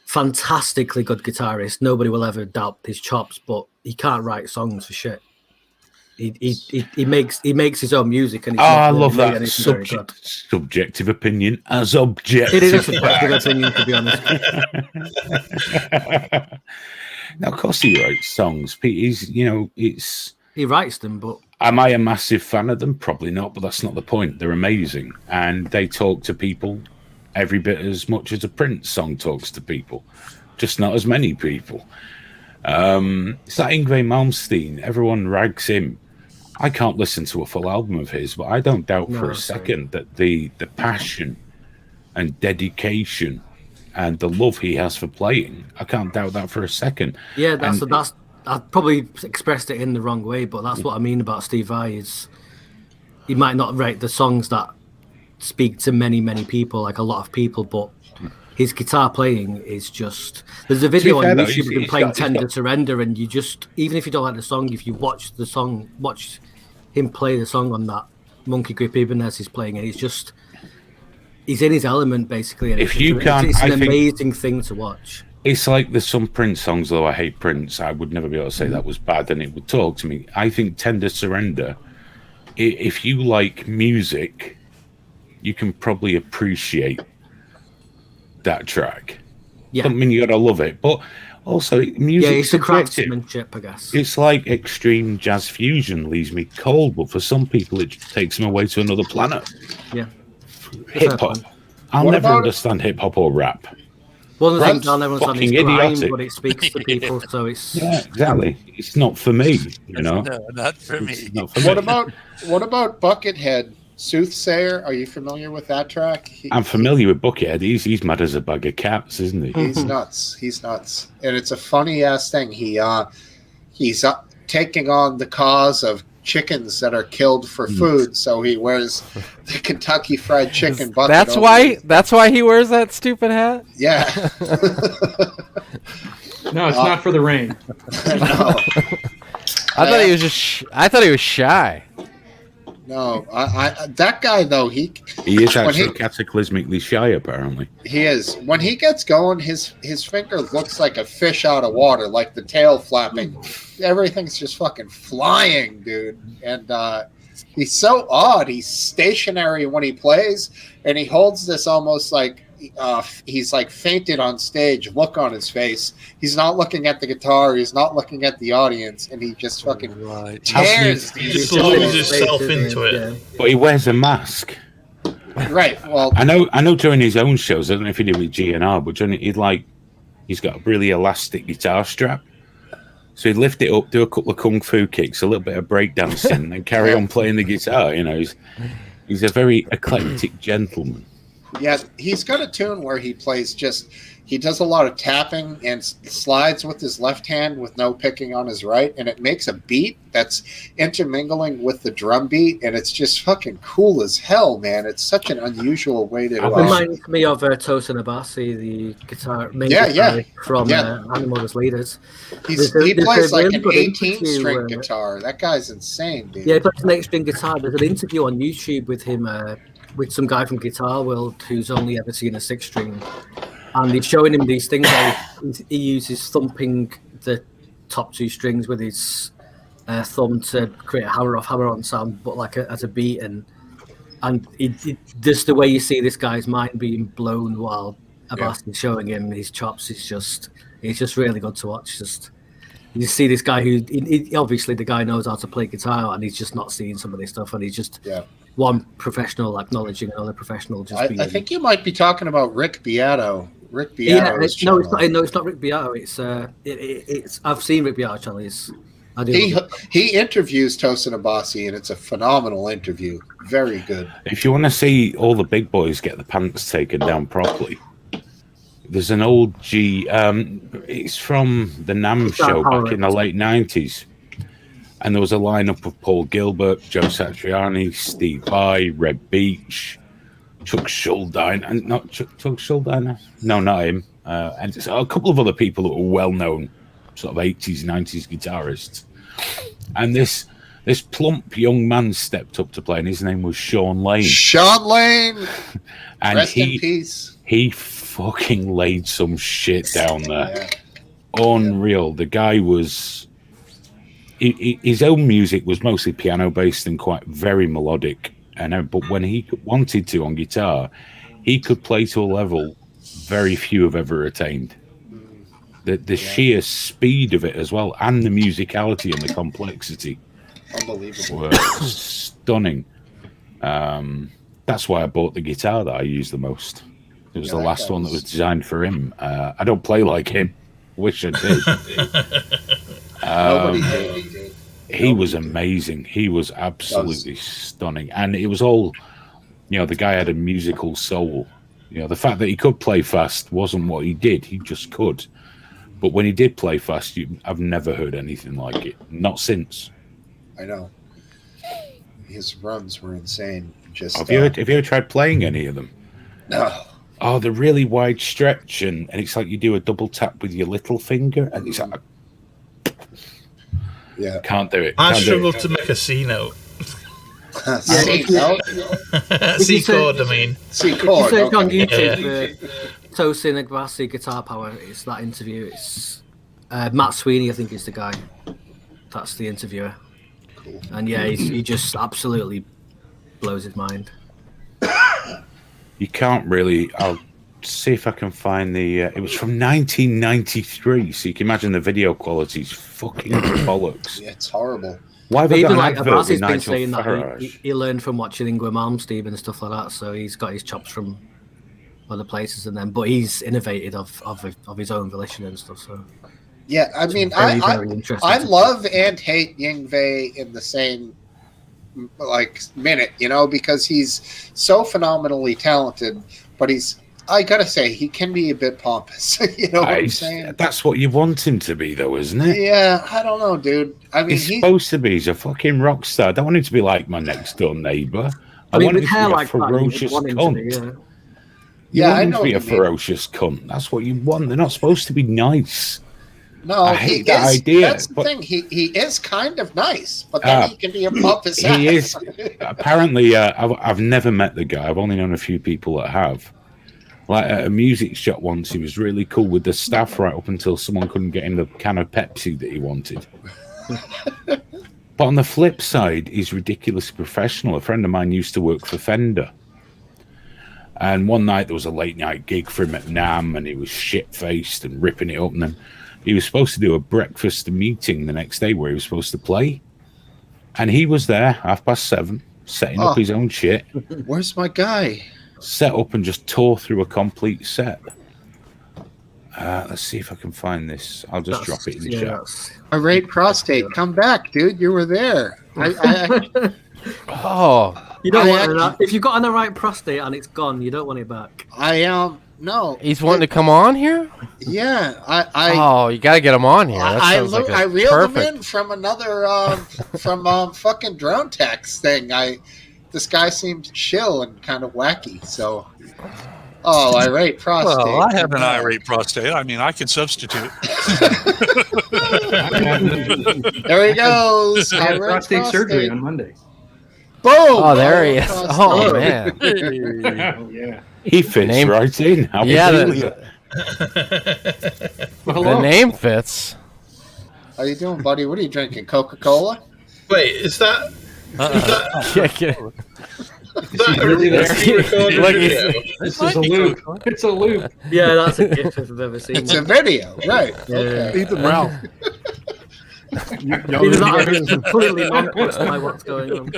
fantastically good guitarist. Nobody will ever doubt his chops, but he can't write songs for shit. He makes his own music, and he's I not love really that anything very good. subjective opinion as objective. It is a subjective opinion, to be honest. Now, of course, he writes songs. He's, it's. He writes them, but Am I a massive fan of them? Probably not, but that's not the point. They're amazing, and they talk to people every bit as much as a Prince song talks to people, just not as many people. It's like Yngwie Malmsteen. Everyone rags him. I can't listen to a full album of his, but I don't doubt for a second that the passion and dedication and the love he has for playing, I can't doubt that for a second. yeah, that's I probably expressed it in the wrong way, but that's what I mean about Steve Vai is he might not write the songs that speak to many people, like a lot of people, but his guitar playing is just. There's a video on YouTube of him playing Tender Surrender, and you just, even if you don't like the song, if you watch the song, watch him play the song on that Monkey Grip Ibanez he's playing, and he's in his element basically. And If you can't, it's I an think amazing thing to watch. it's like there's some Prince songs, though I hate Prince. I would never be able to say that was bad, and it would talk to me. I think Tender Surrender, if you like music, you can probably appreciate that track. Yeah. Doesn't mean you gotta love it, but also music. Yeah, it's a craftsmanship, I guess. It's like extreme jazz fusion leaves me cold, but for some people it takes them away to another planet. Yeah. Hip hop. I'll never understand hip hop or rap. One of the things I'll never understand is fucking grime, idiotic. but it speaks to people, so it's Yeah, exactly. It's not for me, you know. No, not for me. It's not for What me. about Buckethead? Soothsayer, are you familiar with that track? I'm familiar with Buckethead. He's mad as a bag of cats, isn't he? He's nuts. He's nuts, and it's a funny ass thing. He's taking on the cause of chickens that are killed for food, so he wears the Kentucky Fried Chicken bucket. That's why he wears that stupid hat. Yeah. No, it's not for the rain. No. I thought he was I thought he was shy. No, I that guy though he is actually cataclysmically shy, apparently. He is. When he gets going, his finger looks like a fish out of water, like the tail flapping. Everything's just fucking flying, dude. And he's so odd. He's stationary when he plays, and he holds this almost like he's like fainted on stage look on his face. He's not looking at the guitar. He's not looking at the audience, and he just fucking tears. He just loses himself into it. But he wears a mask. Right. Well, I know during his own shows, I don't know if he did with GNR, but during he's got a really elastic guitar strap. So he'd lift it up, do a couple of kung fu kicks, a little bit of breakdancing, and carry on playing the guitar. You know, he's a very eclectic gentleman. Yeah, he's got a tune where he does a lot of tapping and slides with his left hand with no picking on his right, and it makes a beat that's intermingling with the drum beat, and it's just fucking cool as hell, man. It's such an unusual way to. It reminds me of Tosin Abasi, the guitar from Animals Leaders. He plays like an 18-string guitar. That guy's insane, dude. Yeah, he plays an 8-string guitar. There's an interview on YouTube with him. With some guy from Guitar World who's only ever seen a 6-string, and he's showing him these things like he uses thumping the top 2 strings with his thumb to create a hammer on sound, but like as a beat, and just the way you see this guy's mind being blown while Abbasi's showing him his chops, it's just really good to watch. Just you see this guy who obviously the guy knows how to play guitar, and he's just not seeing some of this stuff, and he's just one professional acknowledging another professional. Just I think you might be talking about Rick Beato. Rick Beato. No, it's not Rick Beato. It's I've seen Rick Beato channel. He interviews Tosin Abasi, and it's a phenomenal interview. Very good. If you want to see all the big boys get the pants taken down properly, there's an old it's from the NAMM show back in the late 90s. And there was a lineup of Paul Gilbert, Joe Satriani, Steve Vai, Red Beach, Chuck Schuldiner, Chuck Schuldiner? No, not him. And a couple of other people that were well-known, sort of 80s, 90s guitarists. And this plump young man stepped up to play, and his name was Sean Lane. Sean Lane! And Rest in peace. He fucking laid some shit down there. Unreal. The guy was... His own music was mostly piano-based and very melodic. But when he wanted to on guitar, he could play to a level very few have ever attained. The sheer speed of it as well, and the musicality and the complexity, unbelievable, were stunning. That's why I bought the guitar that I use the most. It was the last one that was designed for him. I don't play like him. Wish I did. Nobody did. He was amazing. He was absolutely stunning. And it was all, the guy had a musical soul. The fact that he could play fast wasn't what he did. He just could. But when he did play fast, I've never heard anything like it. Not since. I know. His runs were insane. Just Have you ever tried playing any of them? no. Oh, the really wide stretch, and it's like you do a double tap with your little finger, and it's like, Yeah. can't do it. I Can't do struggle it. to make a C note. C note. C chord, I mean. C If you chord. search on Okay. YouTube Tosin Agbasi guitar power, it's that interview. It's Matt Sweeney, I think is the guy. That's the interviewer. Cool. And yeah, he just absolutely blows his mind. You can't really. I'll see if I can find the. It was from 1993, so you can imagine the video quality's fucking bollocks. Yeah, it's horrible. Why have But I got even an like advert with Abbasi's been Nigel saying that Farage? he learned from watching Ingrid Malmsteen and stuff like that, so he's got his chops from other places and then, but he's innovated of his own volition and stuff. So Yeah, I mean, very, very interesting I to- love and hate Yingwei in the same minute, because he's so phenomenally talented, but I gotta say, he can be a bit pompous. You know what I'm saying? That's what you want him to be, though, isn't it? Yeah, I don't know, dude. I mean, He's supposed to be. He's a fucking rock star. I don't want him to be like my next door neighbour. I mean, want him with to hair be a like that, you would ferocious want him to cunt. be, You Yeah, want I him know to be a what you mean. ferocious cunt. That's what you want. They're not supposed to be nice. No, I he hate that is. idea, That's the but- thing. He is kind of nice, but then he can be a pompous He ass. is. Apparently, I've never met the guy. I've only known a few people that have. Like at a music shop once, he was really cool with the staff right up until someone couldn't get him the can of Pepsi that he wanted. But on the flip side, he's ridiculously professional. A friend of mine used to work for Fender. And one night there was a late night gig for him at NAMM, and he was shit-faced and ripping it up. And then he was supposed to do a breakfast meeting the next day where he was supposed to play. And he was there 7:30, setting up his own shit. Where's my guy? Set up and just tore through a complete set. Let's see if I can find this. I'll just drop it in the chat. Irate prostate, come back, dude. You were there. Oh, You don't want that. If you've got an right prostate and it's gone, you don't want it back. No. he's wanting to come on here. Yeah, Oh, you got to get him on here. That I sounds like a reeled him perfect. in from another from fucking drone tax thing. This guy seemed chill and kind of wacky. So, irate prostate. Well, I have an irate prostate. I mean, I can substitute. There he goes. I had Irate prostate surgery prostate. on Monday. Boom! Oh, there he is. Prostate. Oh man. Oh, yeah. He fits right in. Yeah, Well, the name fits. How you doing, buddy? What are you drinking? Coca-Cola? Wait, is that really there? Look, he's- This is a loop. It's a loop. Yeah, that's a gift if I've ever seen It's one. a video, right? Yeah. Okay. Ethan Ralph. Either that or being completely nonplussed by what's going on.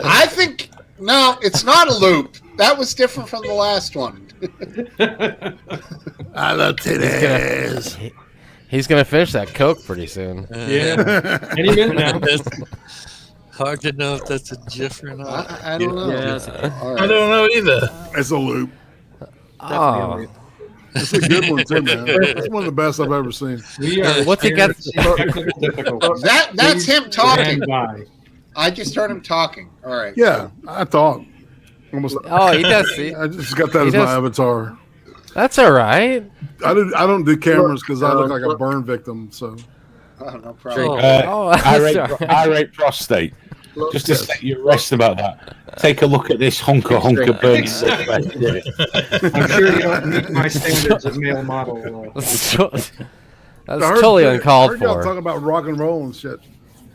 I think no, it's not a loop. That was different from the last one. I love titties. He's gonna finish that Coke pretty soon. Yeah. Any minute now. Hard to know if that's a GIF or not. I don't know. Yeah, All I right. don't know either. It's a loop. Oh, It's a good one too, man. It's one of the best I've ever seen. We are What's he got- experiencing technical difficulties. That's him Stand talking. by. I just heard him talking. All right. Yeah, I talk. Almost. oh, he does. See, I just got that He as does- my avatar. that's all right. I don't do cameras because I look like a burn victim. So Oh, no problem. Oh, that's all right. irate prostate. Just to set you rest about that. Take a look at this honker burn. I'm sure you don't meet my standards of male model. That's totally I heard- uncalled I heard y'all for. talking about rock and roll and shit.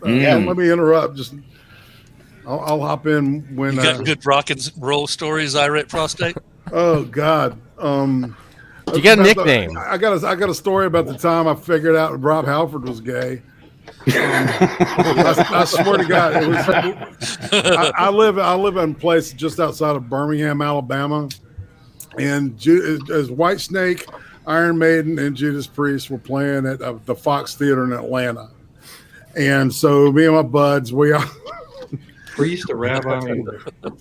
Yeah. Let me interrupt. Just I'll hop in when. You got good rock and roll stories, irate prostate? Oh God. You got a nickname. I got a story about the time I figured out Rob Halford was gay. I swear to God, it was. I live in a place just outside of Birmingham, Alabama, and as Whitesnake, Iron Maiden, and Judas Priest were playing at the Fox Theater in Atlanta, and so me and my buds, we Priest, a rabbi.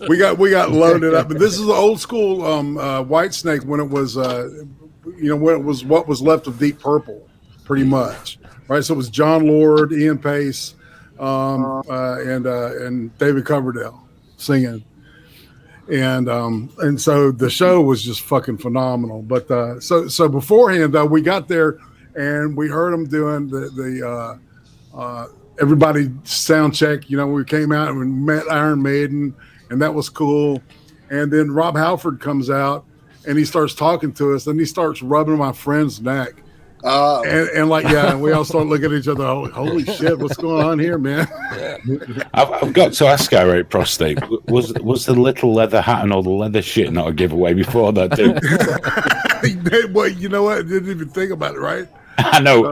we got loaded up. But this is the old school Whitesnake when it was when it was what was left of Deep Purple, pretty much. Right, so it was John Lord, Ian Pace, and David Coverdale singing. And so the show was just fucking phenomenal. But so beforehand, though, we got there and we heard them doing the everybody sound check. You know, we came out and we met Iron Maiden, and that was cool. And then Rob Halford comes out and he starts talking to us, and he starts rubbing my friend's neck. And like, yeah, and we all start looking at each other. Holy shit, what's going on here, man? I've got to ask, I rate prostate. Was the little leather hat and all the leather shit not a giveaway before that too? Well, you know what? I didn't even think about it, right? I know.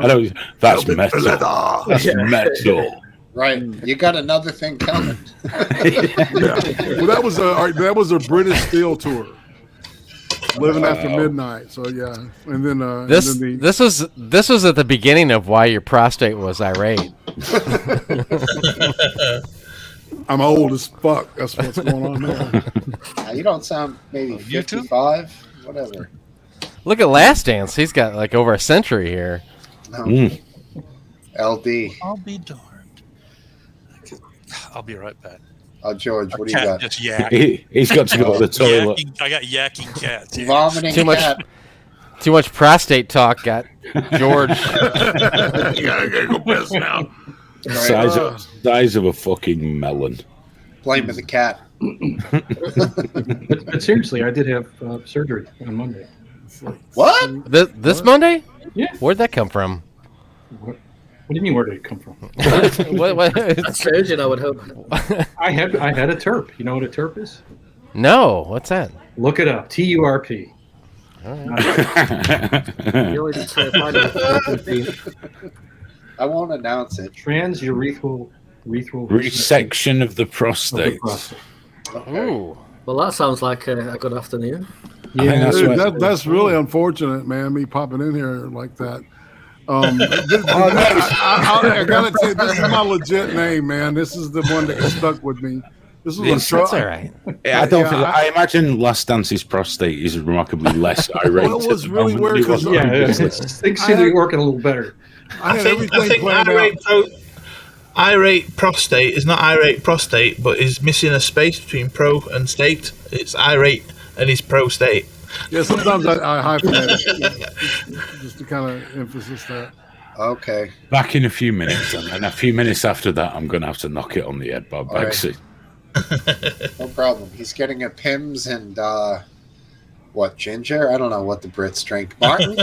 That's metal. That's metal. Right, you got another thing coming. Well, that was a British Steel tour. Living After Midnight. So yeah, and then this was at the beginning of why your prostate was irate. I'm old as fuck. That's what's going on there. You don't sound maybe 55, whatever. Look at Last Dance. He's got like over a century here. No. LD. I'll be darned. I'll be right back. George, what do you got? Just yak. He's got to go to the toilet. I got yakking cats. Yeah. Vomiting cat. Too much prostate talk got George. You gotta go piss now. Size of a fucking melon. Blame of the cat. But seriously, I did have surgery on Monday. What? This Monday? Yeah. Where'd that come from? What do you mean? Where did it come from? what? A surgeon, I would hope. I had a TURP. You know what a TURP is? No. What's that? Look it up. TURP. I won't announce it. Transurethral resection of the prostate. Okay. Ooh. Well, that sounds like a good afternoon. Yeah, that's really unfortunate, man. Me popping in here like that. I gotta tell you, this is my legit name, man. This is the one that stuck with me. This is that's all right. I imagine Last Dance's prostate is remarkably less irate. Well, it was really weird because things seem to be working a little better. I think irate prostate is not irate prostate, but is missing a space between pro and state. It's irate and is pro state. Yeah, sometimes I hyphenate it just to kind of emphasis that. Okay. Back in a few minutes, and then a few minutes after that, I'm going to have to knock it on the head by Bagsy. No problem. He's getting a Pimm's and ginger? I don't know what the Brits drink. Martin?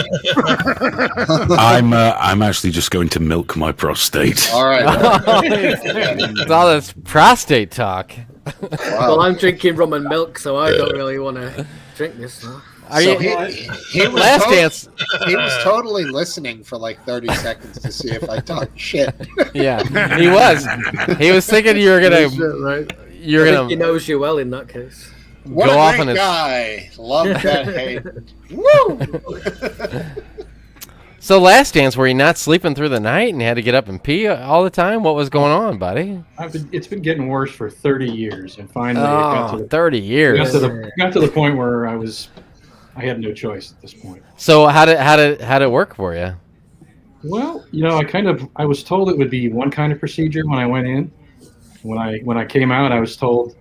I'm actually just going to milk my prostate. All right. It's all this prostate talk. Wow. Well, I'm drinking rum and milk, so I don't really want to drink this now. He was he was totally listening for like 30 seconds to see if I talked shit. Yeah, he was. He was thinking you were gonna. Right? You're I gonna. think he knows you well in that case. What go a off great on his... guy! Love that Hayden. Woo! So Last Dance, were you not sleeping through the night and had to get up and pee all the time? What was going on, buddy? It's been getting worse for 30 years, and finally it got to 30 years. Got to the point where I had no choice at this point. So how did it work for you? Well, I was told it would be one kind of procedure when I went in. When I came out, I was told,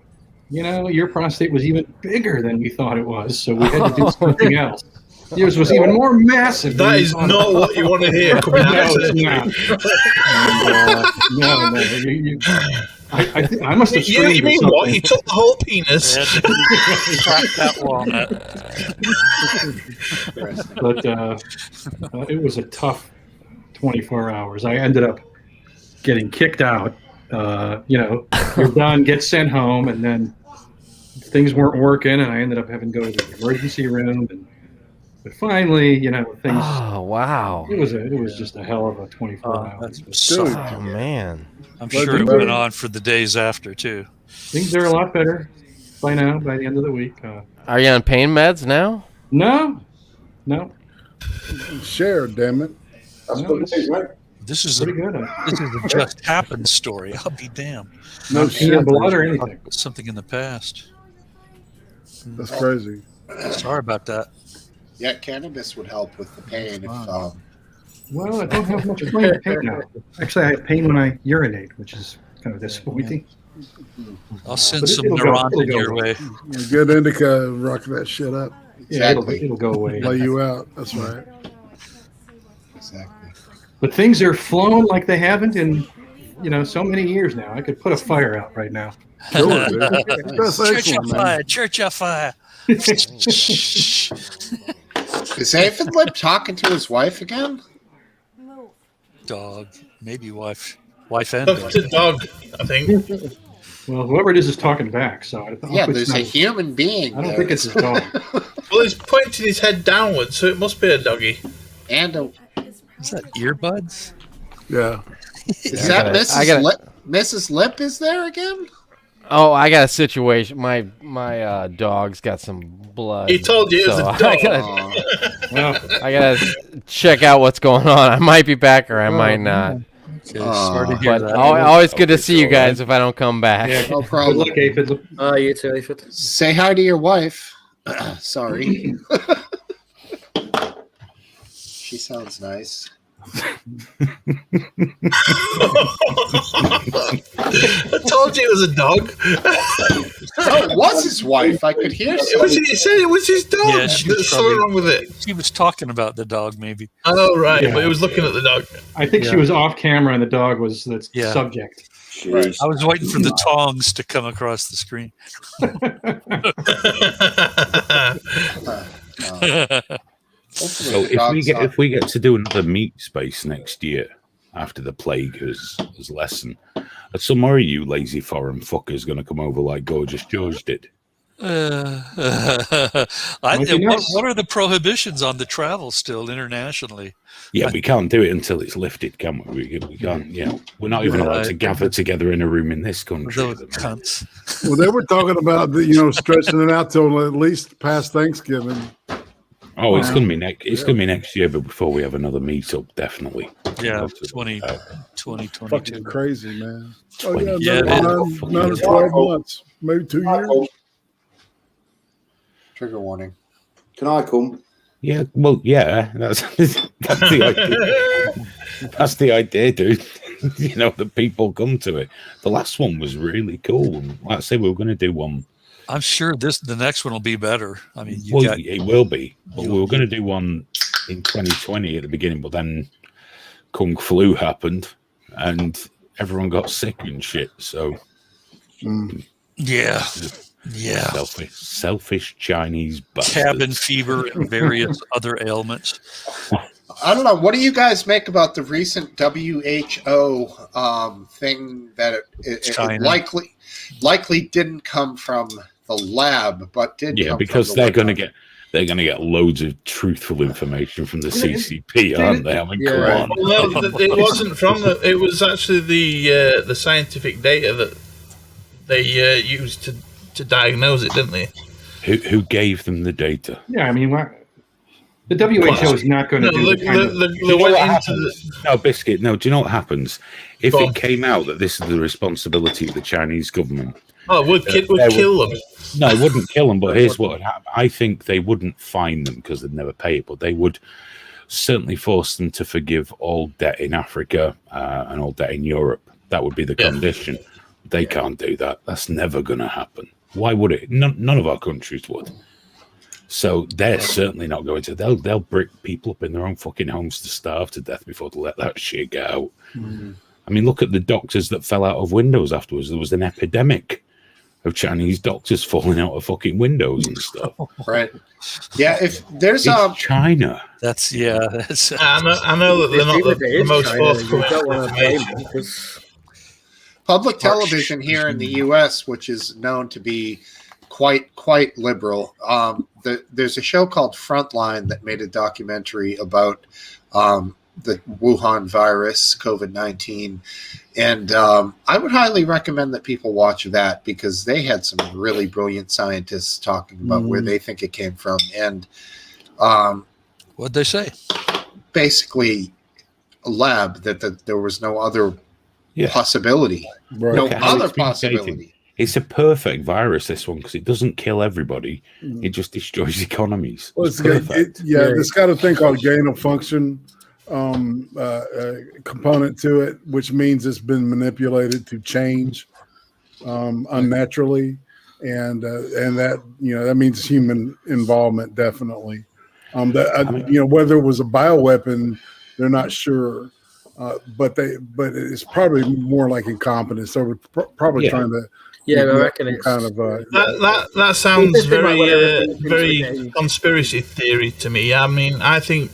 your prostate was even bigger than we thought it was, so we had to do something else. Yours was even more massive. That is not what you want to hear coming out. No. I must have screamed. You mean what? You took the whole penis? Cracked that walnut. But it was a tough 24 hours. I ended up getting kicked out. You're done, get sent home, and then things weren't working, and I ended up having to go to the emergency room. But finally, things. Oh wow! It was just a hell of a 24 hours. Oh man! I'm sure it went on for the days after too. Things are a lot better by now. By the end of the week. Are you on pain meds now? No. Share, damn it. That's good news, right? This is a just happened story. I'll be damned. No shit. Blood or anything. Something in the past. That's crazy. Sorry about that. Yeah, cannabis would help with the pain Well, I don't have much pain now. Actually, I have pain when I urinate, which is kind of disappointing. I'll send But some it'll go Neurontin your away. way. Good indica, rocking that shit up. Yeah, it'll go away. Lay you out. That's right. Exactly. But things are flowing like they haven't in, so many years now. I could put a fire out right now. Sure, dude. That's Church excellent, on man. fire! Church on fire! Is Aphid Lip talking to his wife again? Dog, maybe wife and Talking to dog, I think. Well, whoever it is talking back. So I hope Yeah, it's there's not, a human being. I don't there. think it's his dog. Well, he's pointing his head downwards, so it must be a doggy. And a, Is that earbuds? Yeah. is that Mrs. Lip? Mrs. Lip is there again? Oh, I got a situation. My dog's got some blood. He told you it was so a dog. I gotta check out what's going on. I might be back or I might not. Okay, sorry to hear But that. always good to see you guys if I don't come back. Yeah, No problem. Good luck, Aphid. You too, Aphid. Say hi to your wife. Sorry. She sounds nice. I told you it was a dog. Oh, it was his wife. I could hear He something. said it was his dog. Yeah, she was There's something probably- wrong with it. She was talking about the dog, maybe. Oh, right. Yeah. But he was looking at the dog. I think she was off camera and the dog was the Yeah. subject. Jeez. I was waiting for the tongs to come across the screen. So if we get to do another meat space next year after the plague has lessened, are some more of you lazy foreign fuckers going to come over like Gorgeous George did? Might be nice. what are the prohibitions on the travel still internationally? Yeah, we can't do it until it's lifted, can we? We can't. We're not even allowed to gather together in a room in this country. Those cunts. Well, they were talking about stretching it out till at least past Thanksgiving. Oh, it's going to be next. It's going to be next year, but before we have another meetup, definitely. Yeah, 2022. Fucking crazy, man. 20. Oh, Yeah, yeah, it nine to 12 months, maybe 2 years. Trigger warning. Can I come? Yeah, well, yeah, that's the idea. That's the idea, dude. The people come to it. The last one was really cool. Like I say, we were going to do one. I'm sure the next one will be better. I mean, It will be. But we were going to do one in 2020 at the beginning, but then Kung Flu happened and everyone got sick and shit. So, yeah. selfish Chinese bastards. Cabin fever and various other ailments. I don't know. What do you guys make about the recent WHO thing that it likely didn't come from the lab, but did? Yeah, come because from the they're going to get loads of truthful information from the CCP, aren't they? I mean, come on. Well, no, it wasn't from it was actually the scientific data that they used to diagnose it, didn't they? Who gave them the data? Yeah, I mean, the WHO is not going to do the kind of... No, Biscuit, no, do you know what happens? If it came out that this is the responsibility of the Chinese government... Oh, it would kill them. No, it wouldn't kill them, but here's what would happen. I think they wouldn't fine them because they'd never pay it, but they would certainly force them to forgive all debt in Africa and all debt in Europe. That would be the condition. They can't do that. That's never going to happen. Why would it? None of our countries would. So they're certainly not going to. They'll brick people up in their own fucking homes to starve to death before they let that shit get out. I mean, look at the doctors that fell out of windows afterwards. There was an epidemic of Chinese doctors falling out of fucking windows and stuff. Right. Yeah, if there's It's China. That's I know that they're not the most forthcoming. Public television here in the U.S., which is known to be quite liberal. There's a show called Frontline that made a documentary about the Wuhan virus, COVID-19, and I would highly recommend that people watch that because they had some really brilliant scientists talking about where they think it came from, and what'd they say? Basically, a lab that there was no other possibility. Right. No Look at how other it's been possibility. taken. It's a perfect virus, this one, because it doesn't kill everybody. It just destroys economies. Well, It's perfect. it's got a thing called gain of function component to it, which means it's been manipulated to change unnaturally, and that that means human involvement definitely. Whether it was a bioweapon, they're not sure, but it's probably more like incompetence. So we're probably trying to. Yeah, I reckon it's kind of. That sounds It's like whatever very things into very the game. conspiracy theory to me. I mean, I think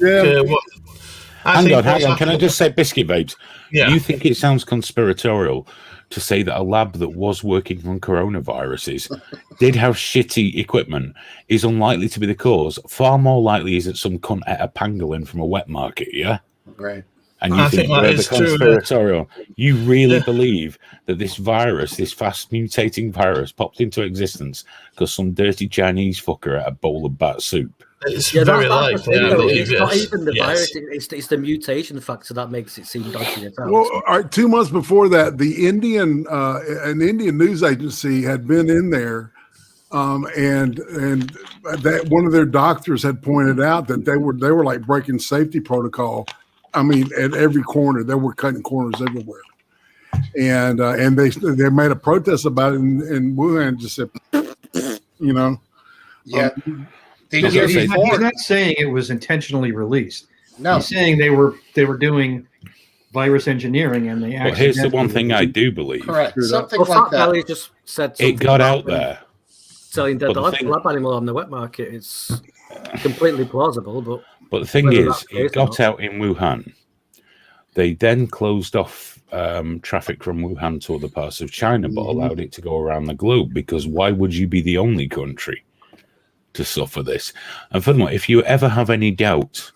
Hang on. Can I just say, Biscuit Babes? Yeah. You think it sounds conspiratorial to say that a lab that was working on coronaviruses did have shitty equipment is unlikely to be the cause? Far more likely is that some cunt ate a pangolin from a wet market, yeah? Right. And you think that we're the is true, conspiratorial. You really believe that this virus, this fast mutating virus, popped into existence because some dirty Chinese fucker ate a bowl of bat soup? It's very likely. I believe it's not yes. even the Yes. virus; it's the mutation factor that makes it seem dodgy. Well, all right, 2 months before that, the an Indian news agency had been in there, and that one of their doctors had pointed out that they were like breaking safety protocol. I mean, at every corner, they were cutting corners everywhere, and they made a protest about it, and Wuhan just said, Yeah. He's not saying it was intentionally released. No, he's saying they were doing virus engineering, and they. But here's the one thing I do believe: correct. Something Well, like Fat that. Belly just said it got out there. Selling dead But the lab animal on the wet market is completely plausible, but the thing whether is, that's the case it or got not. out in Wuhan. They then closed off traffic from Wuhan to other parts of China, but allowed it to go around the globe, because why would you be the only country to suffer this? And furthermore, if you ever have any doubt,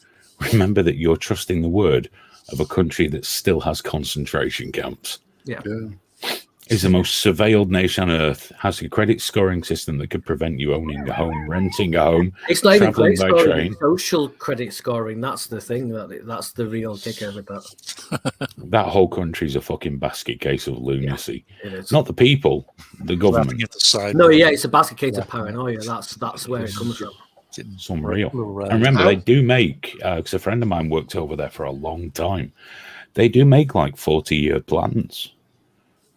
remember that you're trusting the word of a country that still has concentration camps. Yeah. Is the most surveilled nation on earth, has a credit scoring system that could prevent you owning a home, renting a home, It's not even traveling credit by scoring, train. it's social credit scoring. That's the thing. That's the real kicker with that. That whole country's a fucking basket case of lunacy. It is. Not the people, the government. At the side. No, yeah, it's a basket case of paranoia. That's where it comes from. It's unreal. Right. And remember, they do make, because a friend of mine worked over there for a long time, they do make like 40-year plans.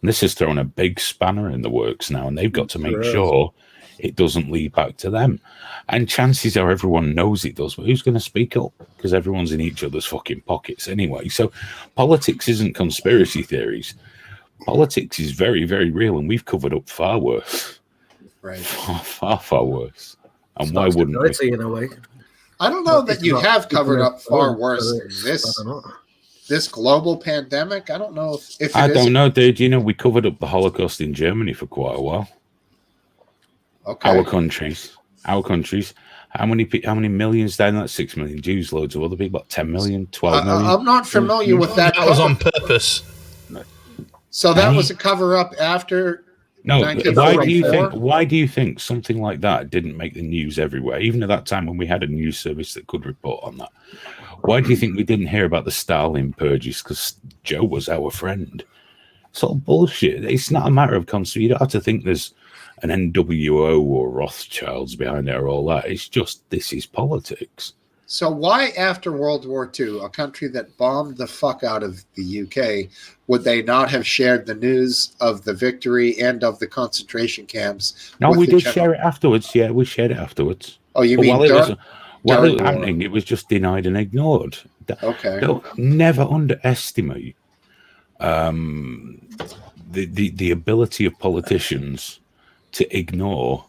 And this has thrown a big spanner in the works now, and they've got to make sure it doesn't lead back to them. And chances are everyone knows it does, but who's going to speak up? Because everyone's in each other's fucking pockets anyway. So politics isn't conspiracy theories. Politics is very, very real, and we've covered up far worse. Right. Far worse. And why wouldn't we? In a way. I don't know that you have covered up far worse than this global pandemic. I don't know if I it don't is. know, dude. You know, we covered up the Holocaust in Germany for quite a while. Okay. Our countries. How many millions died? Not 6 million Jews, loads of other people, like 10 million, 12 million. I'm not familiar with that. That was on purpose. So that was a cover up after. No, $1944? why do you think something like that didn't make the news everywhere, even at that time when we had a news service that could report on that? Why do you think we didn't hear about the Stalin purges? Because Joe was our friend. It's all bullshit. It's not a matter of conspiracy. You don't have to think there's an NWO or Rothschilds behind it or all that. It's just, this is politics. So why, after World War II, a country that bombed the fuck out of the UK, would they not have shared the news of the victory and of the concentration camps? No, with we the did general- share it afterwards. Yeah, we shared it afterwards. Oh, you But mean while it was during happening, it was just denied and ignored. Okay. Don't never underestimate the ability of politicians to ignore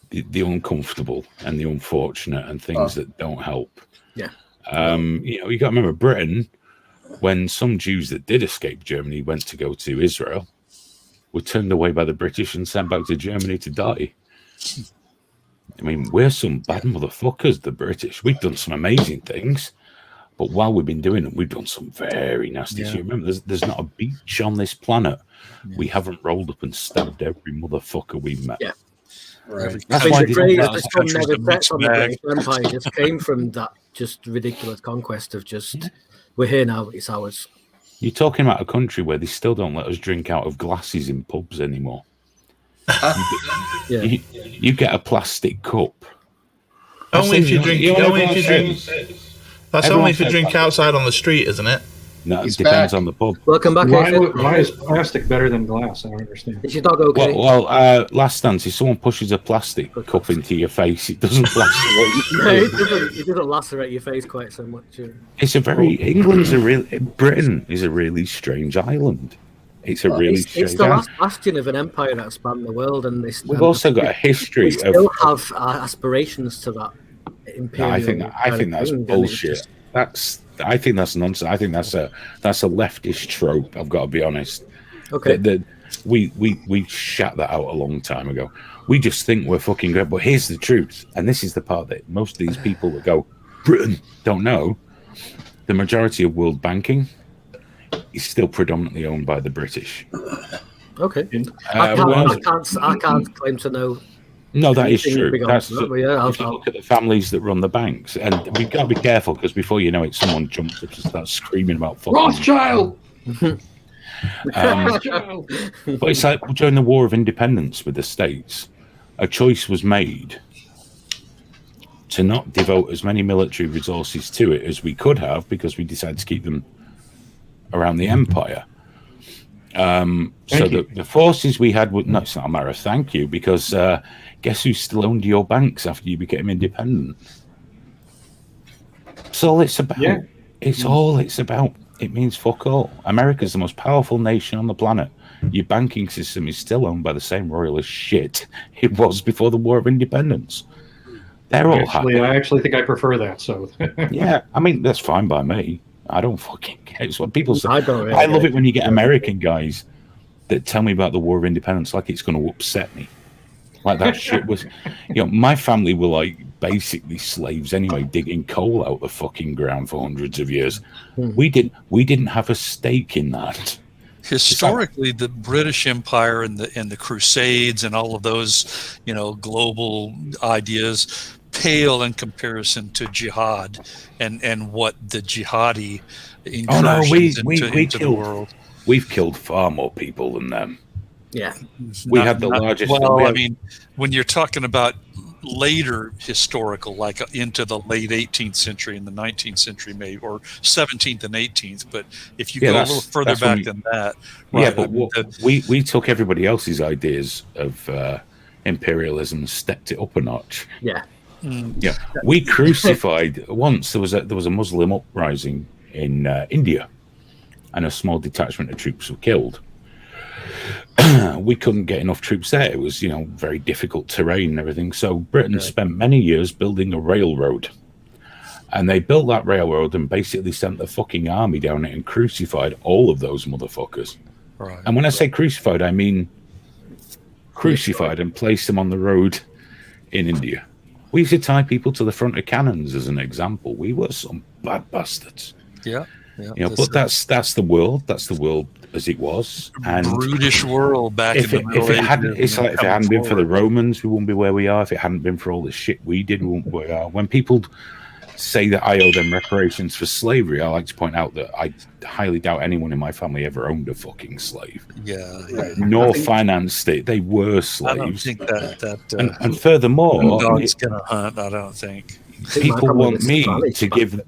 the uncomfortable and the unfortunate and things that don't help. Yeah. You got to remember Britain, when some Jews that did escape Germany went to go to Israel, were turned away by the British and sent back to Germany to die. I mean, we're some bad motherfuckers, the British. We've done some amazing things, but while we've been doing them, we've done some very nasty shit. Remember, there's not a beach on this planet we haven't rolled up and stabbed every motherfucker we've met. Yeah. Right. That's I why think the they don't phrase let us that's come countries never to set mix on the bag. British Empire just came from that just ridiculous conquest of just, we're here now, it's ours. You're talking about a country where they still don't let us drink out of glasses in pubs anymore. Yeah. You get a plastic cup. Only if you drink. That's Everyone only if you says drink that. outside on the street, isn't it? No, He's it depends back. on the pub. Welcome back, Why, Ethan. why is plastic better than glass? I don't understand. Is your dog okay? Last dance, if someone pushes a plastic cup into your face, it doesn't lacerate. It doesn't lacerate your face quite so much. It's a very Britain is a really strange island. It's a really strange It's the island. last bastion of an empire that spanned the world, and this. We've also got a history We still of. have aspirations to that. No, I think that's bullshit. I think that's nonsense. I think that's a leftist trope. I've got to be honest. Okay. We shut that out a long time ago. We just think we're fucking great. But here's the truth, and this is the part that most of these people that go Britain don't know. The majority of world banking is still predominantly owned by the British. Okay. I can't claim to know. No, that is anything true. big on That's that, but yeah, if you look at the families that run the banks, and we've got to be careful because before you know it, someone jumps up and starts screaming about fucking Rothschild. But it's like during the War of Independence with the States, a choice was made to not devote as many military resources to it as we could have because we decided to keep them around the empire. So the forces we had would. No, it's not a matter of thank you because guess who still owned your banks after you became independent? It's all it's about. Yeah. It's all it's about. It means fuck all. America's the most powerful nation on the planet. Your banking system is still owned by the same royalist shit it was before the War of Independence. They're all happy. I actually think I prefer that. So yeah, I mean that's fine by me. I don't fucking care. It's what people say. I don't really I love it when you get American guys that tell me about the War of Independence like it's going to upset me. Like that shit was, my family were like basically slaves anyway, digging coal out the fucking ground for hundreds of years. We didn't have a stake in that. Historically, the British Empire and the Crusades and all of those, global ideas pale in comparison to jihad and what the jihadi incursions into the world. We've killed far more people than them. Yeah, we have the largest. Well, I mean, when you're talking about later historical, like into the late 18th century and the 19th century, maybe, or 17th and 18th. But if you go a little further back than that, right, yeah. But we took everybody else's ideas of imperialism and stepped it up a notch. Yeah. Yeah, we crucified once. There was a Muslim uprising in India, and a small detachment of troops were killed. We couldn't get enough troops there. It was, very difficult terrain and everything. So Britain spent many years building a railroad, and they built that railroad and basically sent the fucking army down it and crucified all of those motherfuckers. Right. And when I say crucified, I mean crucified and placed them on the road in India. We used to tie people to the front of cannons as an example. We were some bad bastards. Yeah. But that's the world. That's the world as it was. And brutish world back in the Middle Ages. If it hadn't been for the Romans, we wouldn't be where we are. If it hadn't been for all the shit we did, we wouldn't be where we are. When people say that I owe them reparations for slavery, I like to point out that I highly doubt anyone in my family ever owned a fucking slave. Yeah. Nor financed it. They were slaves. I don't think that and furthermore, dog's gonna hunt. I don't think people want me to give.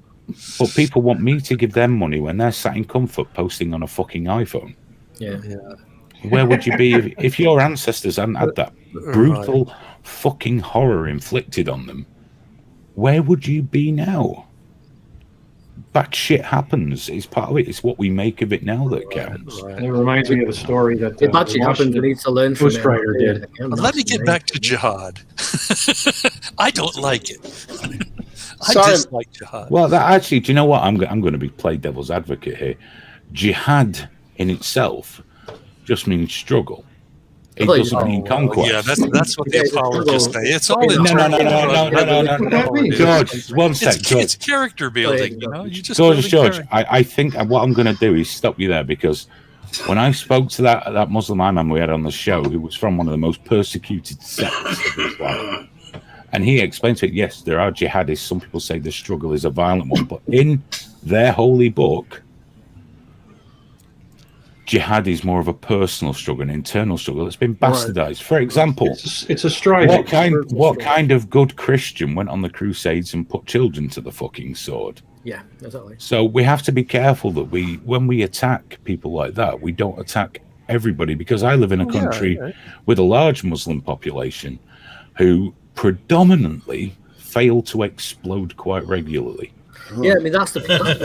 But people want me to give them money when they're sat in comfort posting on a fucking iPhone. Yeah. Where would you be if your ancestors hadn't had that brutal fucking horror inflicted on them? Where would you be now? Bad shit happens. It's part of it. It's what we make of it now that counts. It reminds me of a story that bad shit happens. We need to learn from Ghostwriter did. Let me get back to jihad. I don't like it. I dislike jihad. Well, actually, do you know what? I'm going to be play devil's advocate here. Jihad in itself just means struggle. It doesn't mean conquest. Yeah, that's what the apologists say. It's all no. George, one sec. It's character building. You just George. I think what I'm going to do is stop you there because when I spoke to that Muslim imam we had on the show, who was from one of the most persecuted sects of Islam. And he explained to it, yes, there are jihadists. Some people say the struggle is a violent one, but in their holy book, jihad is more of a personal struggle, an internal struggle that's been bastardized. For example, it's a striving. What kind of good Christian went on the Crusades and put children to the fucking sword? Yeah, exactly. So we have to be careful that when we attack people like that, we don't attack everybody, because I live in a country with a large Muslim population who predominantly fail to explode quite regularly. Yeah, I mean that's the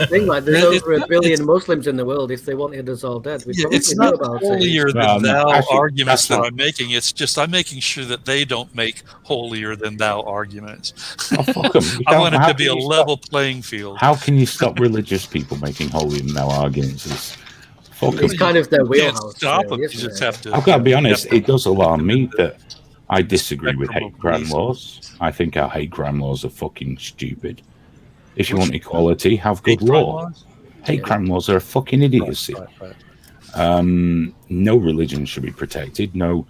thing. Like, there's over 1 billion Muslims in the world. If they wanted us all dead, we'd probably it's know not about holier it. than thou actually, arguments that not- I'm making. It's just I'm making sure that they don't make holier than thou arguments. Oh, fuck 'em. You I don't- want it how to be a can you level playing field. How can you stop religious people making holier than thou arguments? It's kind of their You can't wheelhouse. stop really, them. You isn't just it? have to. I've got to be you honest, have to- it does alarm me that I disagree with Spectrum hate of crime reason. laws. I think our hate crime laws are fucking stupid. If you want equality, have good Hate crime law. laws? Hate crime laws are a fucking idiocy. Right. No religion should be protected. No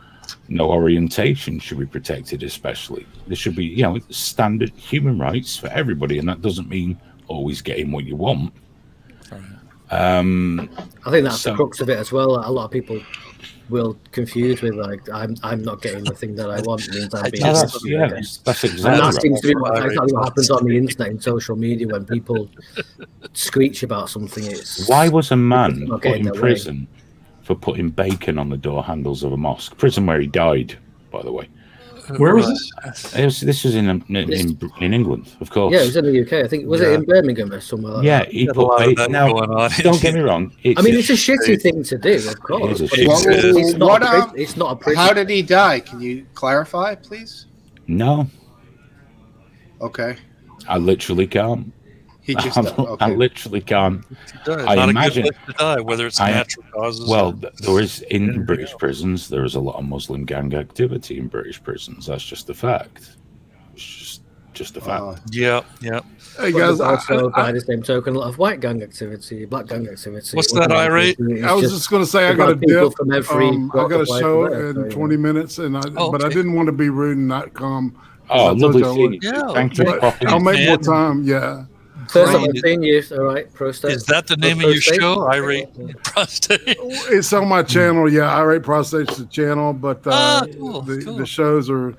orientation should be protected, especially. There should be, standard human rights for everybody, and that doesn't mean always getting what you want. I think that's the crux of it as well. A lot of people will confuse with like, I'm not getting the thing that I want means I'm being that's exactly exactly and that right. seems to be exactly what happens on the internet and social media when people screech about something. It's Why was a man not put getting in their way. prison for putting bacon on the door handles of a mosque? Prison where he died, by the way. Where was this? This was in England, of course. Yeah, it was in the UK. I think it in Birmingham or somewhere like that. He Got a put lot of bacon. that Now, going on. don't get me wrong. I mean, it's a shitty thing to do, of course. It is a but shitty it's thing. not it's not a prison. How did he die? Can you clarify, please? No, Okay. I literally can't. He just I okay. literally can't. Not I a imagine- good place to die, whether it's I- natural causes. Well, there is in British prisons. There is a lot of Muslim gang activity in British prisons. That's just a fact. It's just a fact. yeah. Hey But guys, there's also, by the same token, a lot of white gang activity, black gang activity. What's that, irate? I was just going to say I got a people dip. from every I got a walk of show life there, in so, 20 minutes, and but I okay. didn't want to be rude and not come. Oh, I told lovely you I seeing would. you. Yeah, Thank you for But popping I'll in. make more Man. time. Yeah. First time Right. I've seen you, all right, prostate. Is that the name of your Prostate? show? Irate Prostate. It's on my channel. Yeah, I rate prostate's the channel, but cool. the shows are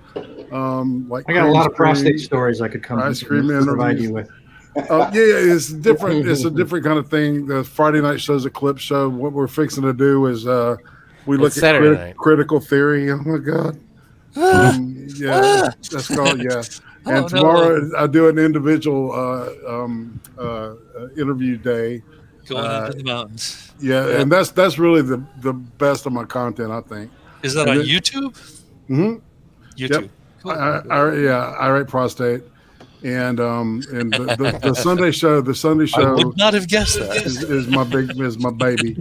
like I got a lot of Cream prostate Street. stories I could come Ice and cream provide interviews. you with. It's different. It's a different kind of thing. The Friday night show's a clip show. What we're fixing to do is we look It's at Saturday night. critical theory. Oh my god. That's called And Oh, tomorrow I do an individual interview day. Going into the mountains. Yeah, and that's really the best of my content, I think. Is that And on then- YouTube? Mm-hmm. YouTube. Yep. Cool. I rate prostate, and the Sunday show. The Sunday I show would not have guessed that. is my baby.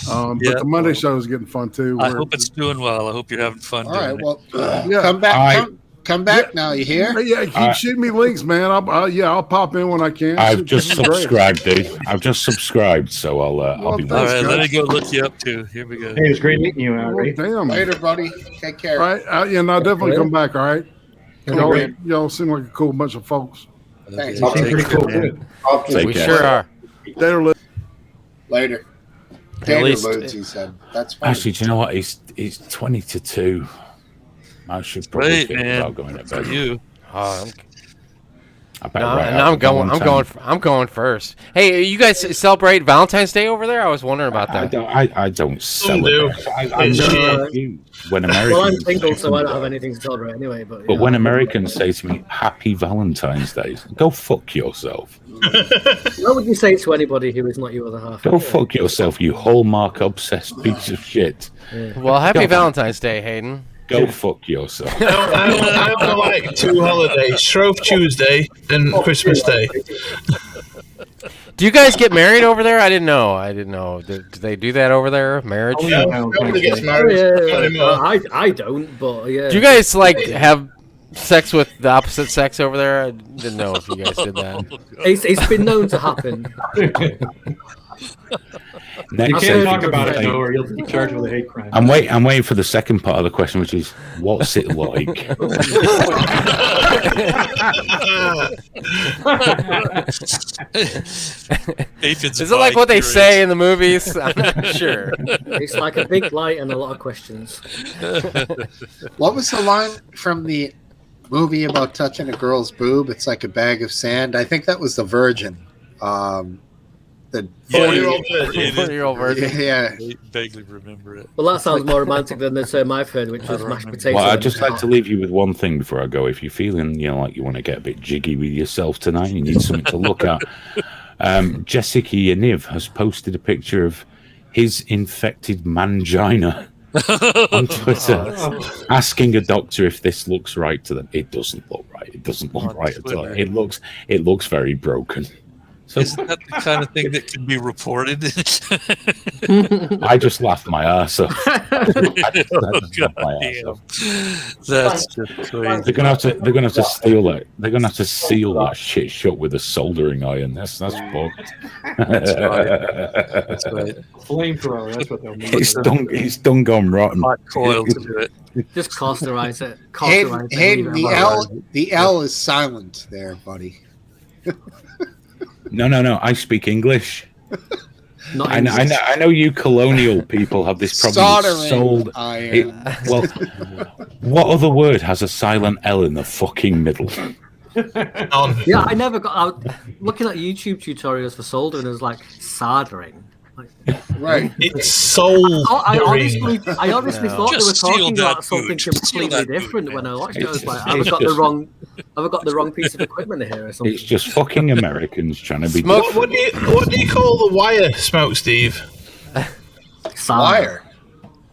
Yeah. But the Monday show is getting fun too. I where- hope it's doing well. I hope you're having fun. All right. doing it. Well, Yeah. come back. I- Come back now. You hear? Yeah, keep shooting me links, man. I'll pop in when I can. I've This just is great. subscribed, dude. I've just subscribed, so I'll be Well, All back. right, guys. let me go look you up too. Here we go. Hey, it was great meeting you, Oh, Ari. damn. Later, buddy. Take care. All right. And I'll definitely come back. All right. Okay. Y'all seem like a cool bunch of folks. Thanks. I'll Seems take pretty care, cool man. too. I'll take Take We care. sure are. They're li- Later. At Tater least- loads, he said. That's fine. Actually, do you know what? It's 20 to 2. I should probably Great, think man. about going to For bed. you. Oh, I bet no, right no, out I'm going. one I'm time. going first. Hey, you guys celebrate Valentine's Day over there? I was wondering about I that. don't celebrate. I'm No. confused when Well, I'm Americans. single, so I don't have anything to celebrate anyway. But When Americans say to me, "Happy Valentine's Day," go fuck yourself. what would you say to anybody who is not your other half? Go fuck yourself, you Hallmark obsessed piece of shit. Well, happy Go. Valentine's Day, Hayden. Go fuck yourself. I only like 2 holidays: Shrove Tuesday and Christmas Day. Do you guys get married over there? I didn't know. Do they do that over there? Marriage? Oh, Yeah, yeah. nobody gets Oh, married. yeah, anymore. I don't, but yeah. Do you guys like have sex with the opposite sex over there? I didn't know if you guys did that. It's been known to happen. You Next, can't I talk think about it's it like- though, or you'll be charged with a hate crime. I'm waiting for the second part of the question, which is, what's it like? Aphids Is it like what they bi-curious. say in the movies? I'm not sure. It's like a big light and a lot of questions. What was the line from the movie about touching a girl's boob? It's like a bag of sand. I think that was The Virgin. The 40-year-old it is- 40-year-old virgin. yeah. I vaguely remember it. Well, that sounds more romantic than the term I've heard, which was mashed potato. Well, I'd and just like to leave you with one thing before I go. If you're feeling, like you want to get a bit jiggy with yourself tonight and you need something to look at, Jessica Yaniv has posted a picture of his infected mangina on Twitter, asking a doctor if this looks right to them. It doesn't look right. It doesn't look right at all. It looks very broken. So Isn't that the kind of thing that can be reported? I just laughed my ass off. That's just crazy. They're gonna have to steal it. They're gonna have to seal that shit shut with a soldering iron. That's fucked. That's right. Flamethrower, that's what they'll need. It's done gone rotten. Hot coil to do it. just causterize it. Hayden, the L is silent there, buddy. No. I speak English. Not I know you colonial people have this problem. Soldering iron. Well, what other word has a silent L in the fucking middle? Yeah, I never got out looking at YouTube tutorials for soldering. It was like soldering. Right. It's soul. I honestly thought they were Just seal talking that about something boot. Seal completely that different boot, when I watched it. I was like, It's have I got just- the wrong piece of equipment here or something? It's just fucking Americans trying to be. What do you call the wire, Smokesteve? Wire.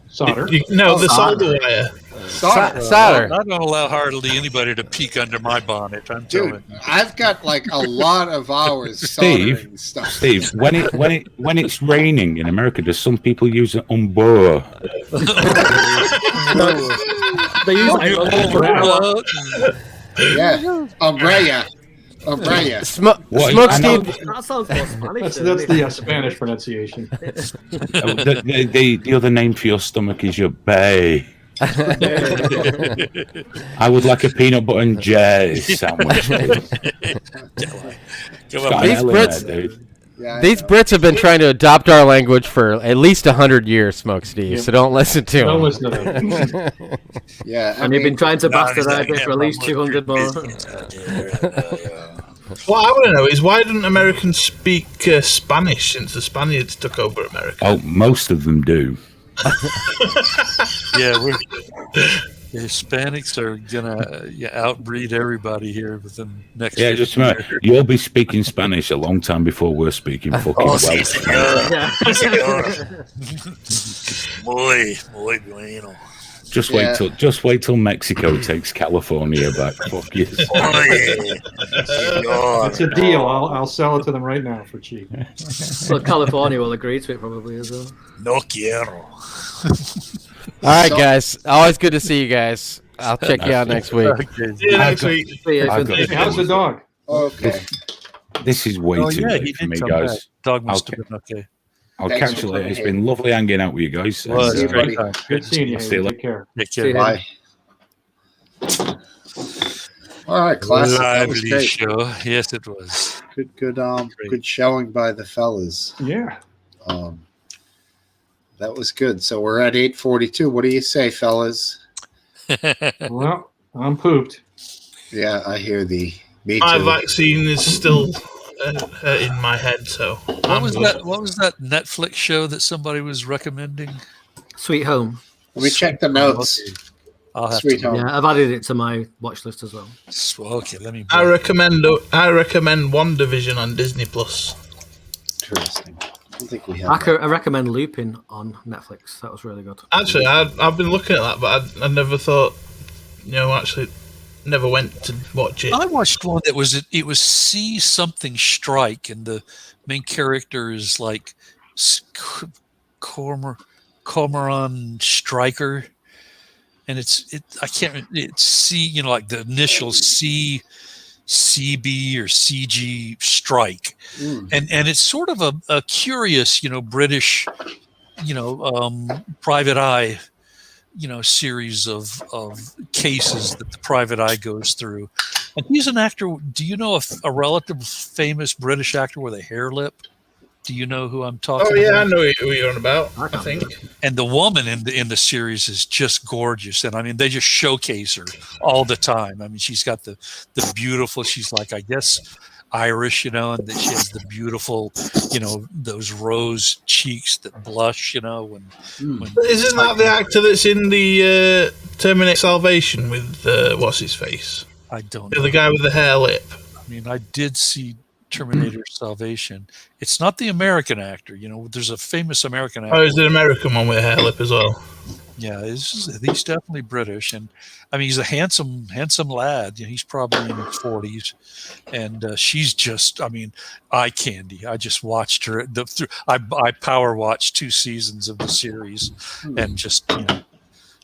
Solder. No, the solder wire. Solder. I don't allow hardly anybody to peek under my bonnet. I'm Dude, telling you. I've got like a lot of hours soldering stuff. Steve, when it's raining in America, does some people use an umbrella? They use Yeah, umbrella. Smokesteve. That sounds more Spanish. That's the Spanish pronunciation. The other name for your stomach is your bay. I would like a peanut butter and jelly sandwich. These Brits have been trying to adopt our language for at least 100 years, Smokesteve. So don't listen to them. Don't listen to them. Yeah, And you've been trying to bastardize it for at least 200 more. What I want to know is why don't Americans speak Spanish since the Spaniards took over America? Oh, most of them do. Yeah, the Hispanics are gonna outbreed everybody here within next. Yeah, just remember, you'll be speaking Spanish a long time before we're speaking fucking Welsh. Muy bueno. Just wait till Mexico takes California back. Fuck you. It's a deal. I'll sell it to them right now for cheap. Well, California will agree to it probably as well. No quiero. All right, guys. Always good to see you guys. I'll check you out next week. See you next week. How's the dog? Okay. This is way too late for me, guys. Dog must have been okay. I'll Thanks catch for you later. coming It's been lovely hanging out with you guys. Well, it's you, great buddy. time. Good seeing you. See you Take care. Take care. Bye. All right, class. That was Lively great. show. Yes, it was. Good showing by the fellas. Yeah. That was good. So we're at 8:42. What do you say, fellas? Well, I'm pooped. Yeah, I hear me My too. vaccine is still in my head, so What was that Netflix show that somebody was recommending? Sweet Home. Let me check the notes. I'll have Sweet to. Home. Yeah, I've added it to my watch list as well. Okay, let me. I recommend WandaVision on Disney Plus. Interesting. I don't think we have. I recommend Lupin on Netflix. That was really good. Actually, I've been looking at that, but I never thought, actually, never went to watch it. I watched one that was See Something Strike, and the main character is like Cormoran Striker, and it's C, like the initials C, CB or CG Strike, and it's sort of a curious, British, private eye, series of cases that the private eye goes through. And he's an actor. Do you know a relative famous British actor with a hair lip? Do you know who I'm talking about? Oh yeah, I know who you're on about. I think. And the woman in the series is just gorgeous, and I mean they just showcase her all the time. I mean she's got the beautiful. She's like, I guess Irish, and that she has the beautiful, those rose cheeks that blush, when Isn't that the actor that's in the Terminator Salvation with what's his face? I don't know. The guy with the hair lip. I mean, I did see Terminator Salvation. It's not the American actor. There's a famous American actor. Oh, is the American one with a hair lip as well? Yeah, he's definitely British, and I mean he's a handsome lad. He's probably in his 40s, and she's just, I mean, eye candy. I just watched her. I power watched 2 seasons of the series, and just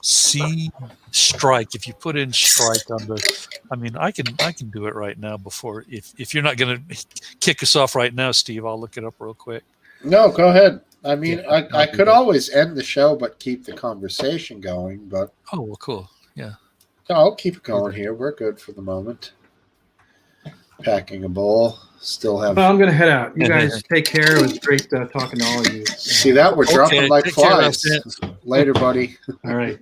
see Strike. If you put in Strike on the, I mean, I can do it right now. Before if you're not going to kick us off right now, Steve, I'll look it up real quick. No, go ahead. I mean, I could always end the show, but keep the conversation going. But oh, well, cool. Yeah. No, I'll keep it going here. We're good for the moment. Packing a bowl. Still have. Well, I'm going to head out. You guys take care. It was great talking to all of you. See that? We're dropping like Take care, flies. Later, buddy. All right.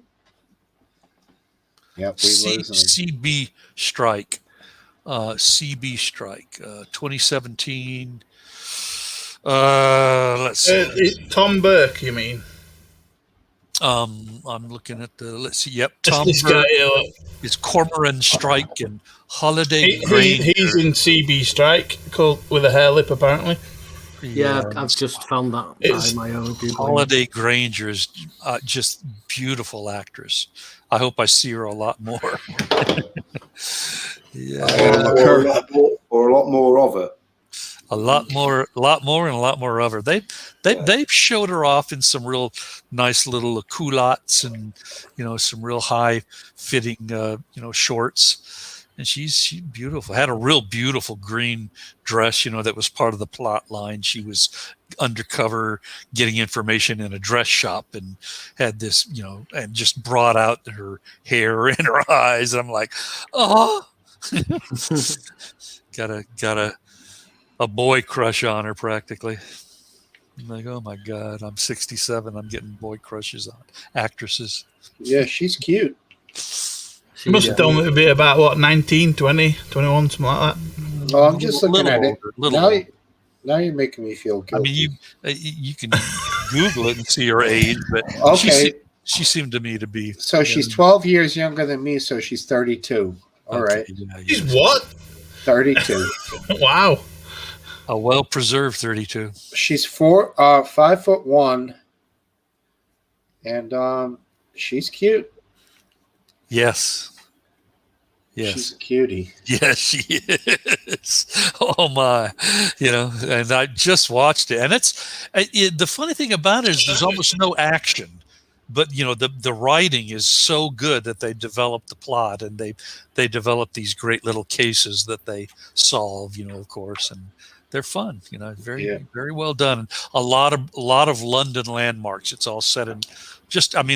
Yep, we losing. CB Strike. CB Strike. 2017. Let's see. Tom Burke, you mean? I'm looking at the. Let's see. Yep, Tom Burke is Cormoran Strike and Holiday Granger. He's in CB Strike, called with a hair lip, apparently. Yeah, I've just found that by my own Googling. Holiday Granger is just beautiful actress. I hope I see her a lot more. Yeah, or a lot more of it. A lot more, and a lot more of her. They showed her off in some real nice little culottes and some real high fitting shorts, and she's beautiful. Had a real beautiful green dress, that was part of the plot line. She was undercover getting information in a dress shop and had this, and just brought out her hair and her eyes. I'm like, oh, got a boy crush on her practically. I'm like, oh my God, I'm 67. I'm getting boy crushes on actresses. Yeah, she's cute. She must have only be about, what, 19, 20, 21, something like that. Oh, I'm just looking at it. Older. Now you're making me feel guilty. I mean, you can Google it and see her age, but okay. She seemed to me to be. So she's 12 years younger than me, so she's 32. All right. Yeah, she's what? 32. Wow. A well-preserved 32. She's 5'1", and she's cute. Yes. She's a cutie. Yes, she is. Oh my, and I just watched it, and the funny thing about it is there's almost no action, but the writing is so good that they develop the plot, and they develop these great little cases that they solve, of course, and they're fun, very well done. A lot of London landmarks. It's all set in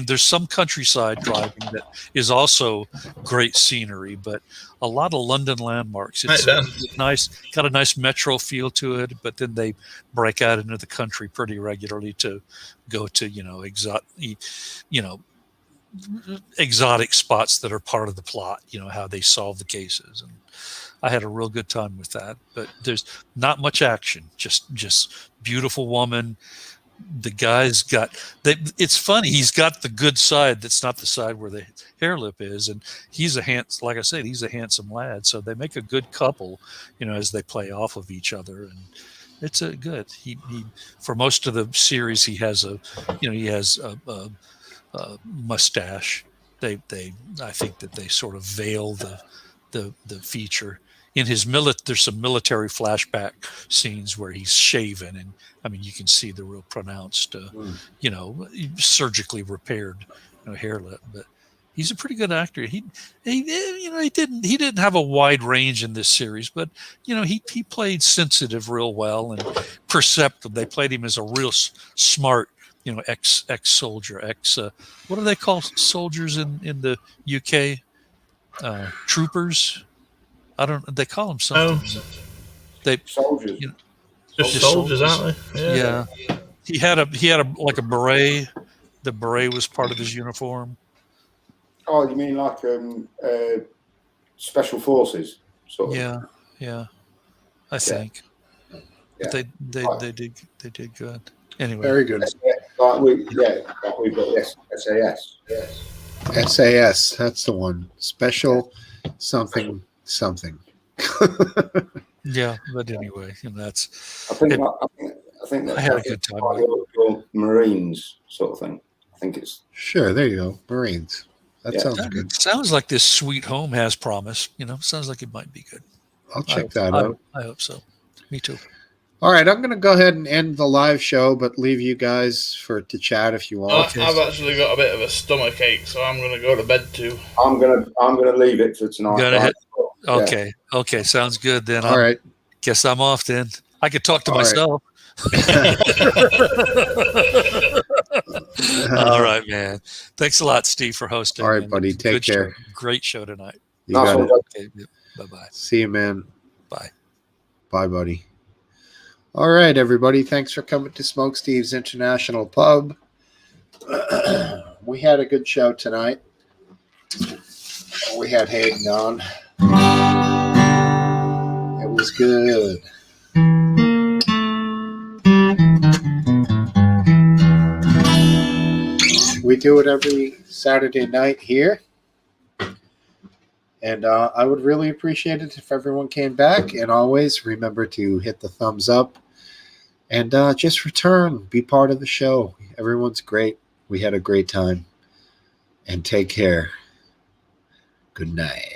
there's some countryside driving that is also great scenery, but a lot of London landmarks. It's nice, got a nice metro feel to it, but then they break out into the country pretty regularly to go to, exotic spots that are part of the plot, how they solve the cases. And I had a real good time with that, but there's not much action, just beautiful woman. The guy's it's funny. He's got the good side. That's not the side where the hair lip is. And he's like I said, he's a handsome lad. So they make a good couple, as they play off of each other. And it's a good, he for most of the series, he has a mustache. I think that they sort of veil the feature. In his there's some military flashback scenes where he's shaven, and I mean you can see the real pronounced, surgically repaired, hair lip. But he's a pretty good actor. He didn't have a wide range in this series, but he played sensitive real well and perceptive. They played him as a real smart, ex-soldier, what do they call soldiers in the UK? Troopers. They call them something. Soldiers. Just soldiers, aren't they? Yeah. He had a like a beret. The beret was part of his uniform. Oh, you mean like special forces? Sort of. Yeah. I think. Yeah. But they did good. Anyway. Very good. Like we've got this SAS. Yes. SAS, that's the one. Special something something. Yeah, but anyway, and that's. I think It- I think I had a good time like with it. your Marines sort of thing. I think it's Sure, there you go. Marines. That Yeah. sounds good. Sounds like this Sweet Home has promise. Sounds like it might be good. I'll check that out. I hope so. Me too. All right, I'm going to go ahead and end the live show, but leave you guys to chat if you want. I've actually got a bit of a stomach ache, so I'm going to go to bed too. I'm gonna leave it for tonight. Gonna right? hit- Yeah. Okay, sounds good. Then All right. Guess I'm off then. I could talk to All right. myself. All right, man. Thanks a lot, Steve, for hosting. All right, and buddy. Take good care. show. Great show tonight. You got it. Okay, bye-bye. See you, man. Bye. Bye, buddy. All right, everybody. Thanks for coming to Smokesteve's International Pub. We had a good show tonight. We had Hayden on. It was good. We do it every Saturday night here. And I would really appreciate it if everyone came back. And always remember to hit the thumbs up and just return. Be part of the show. Everyone's great. We had a great time. And take care. Good night.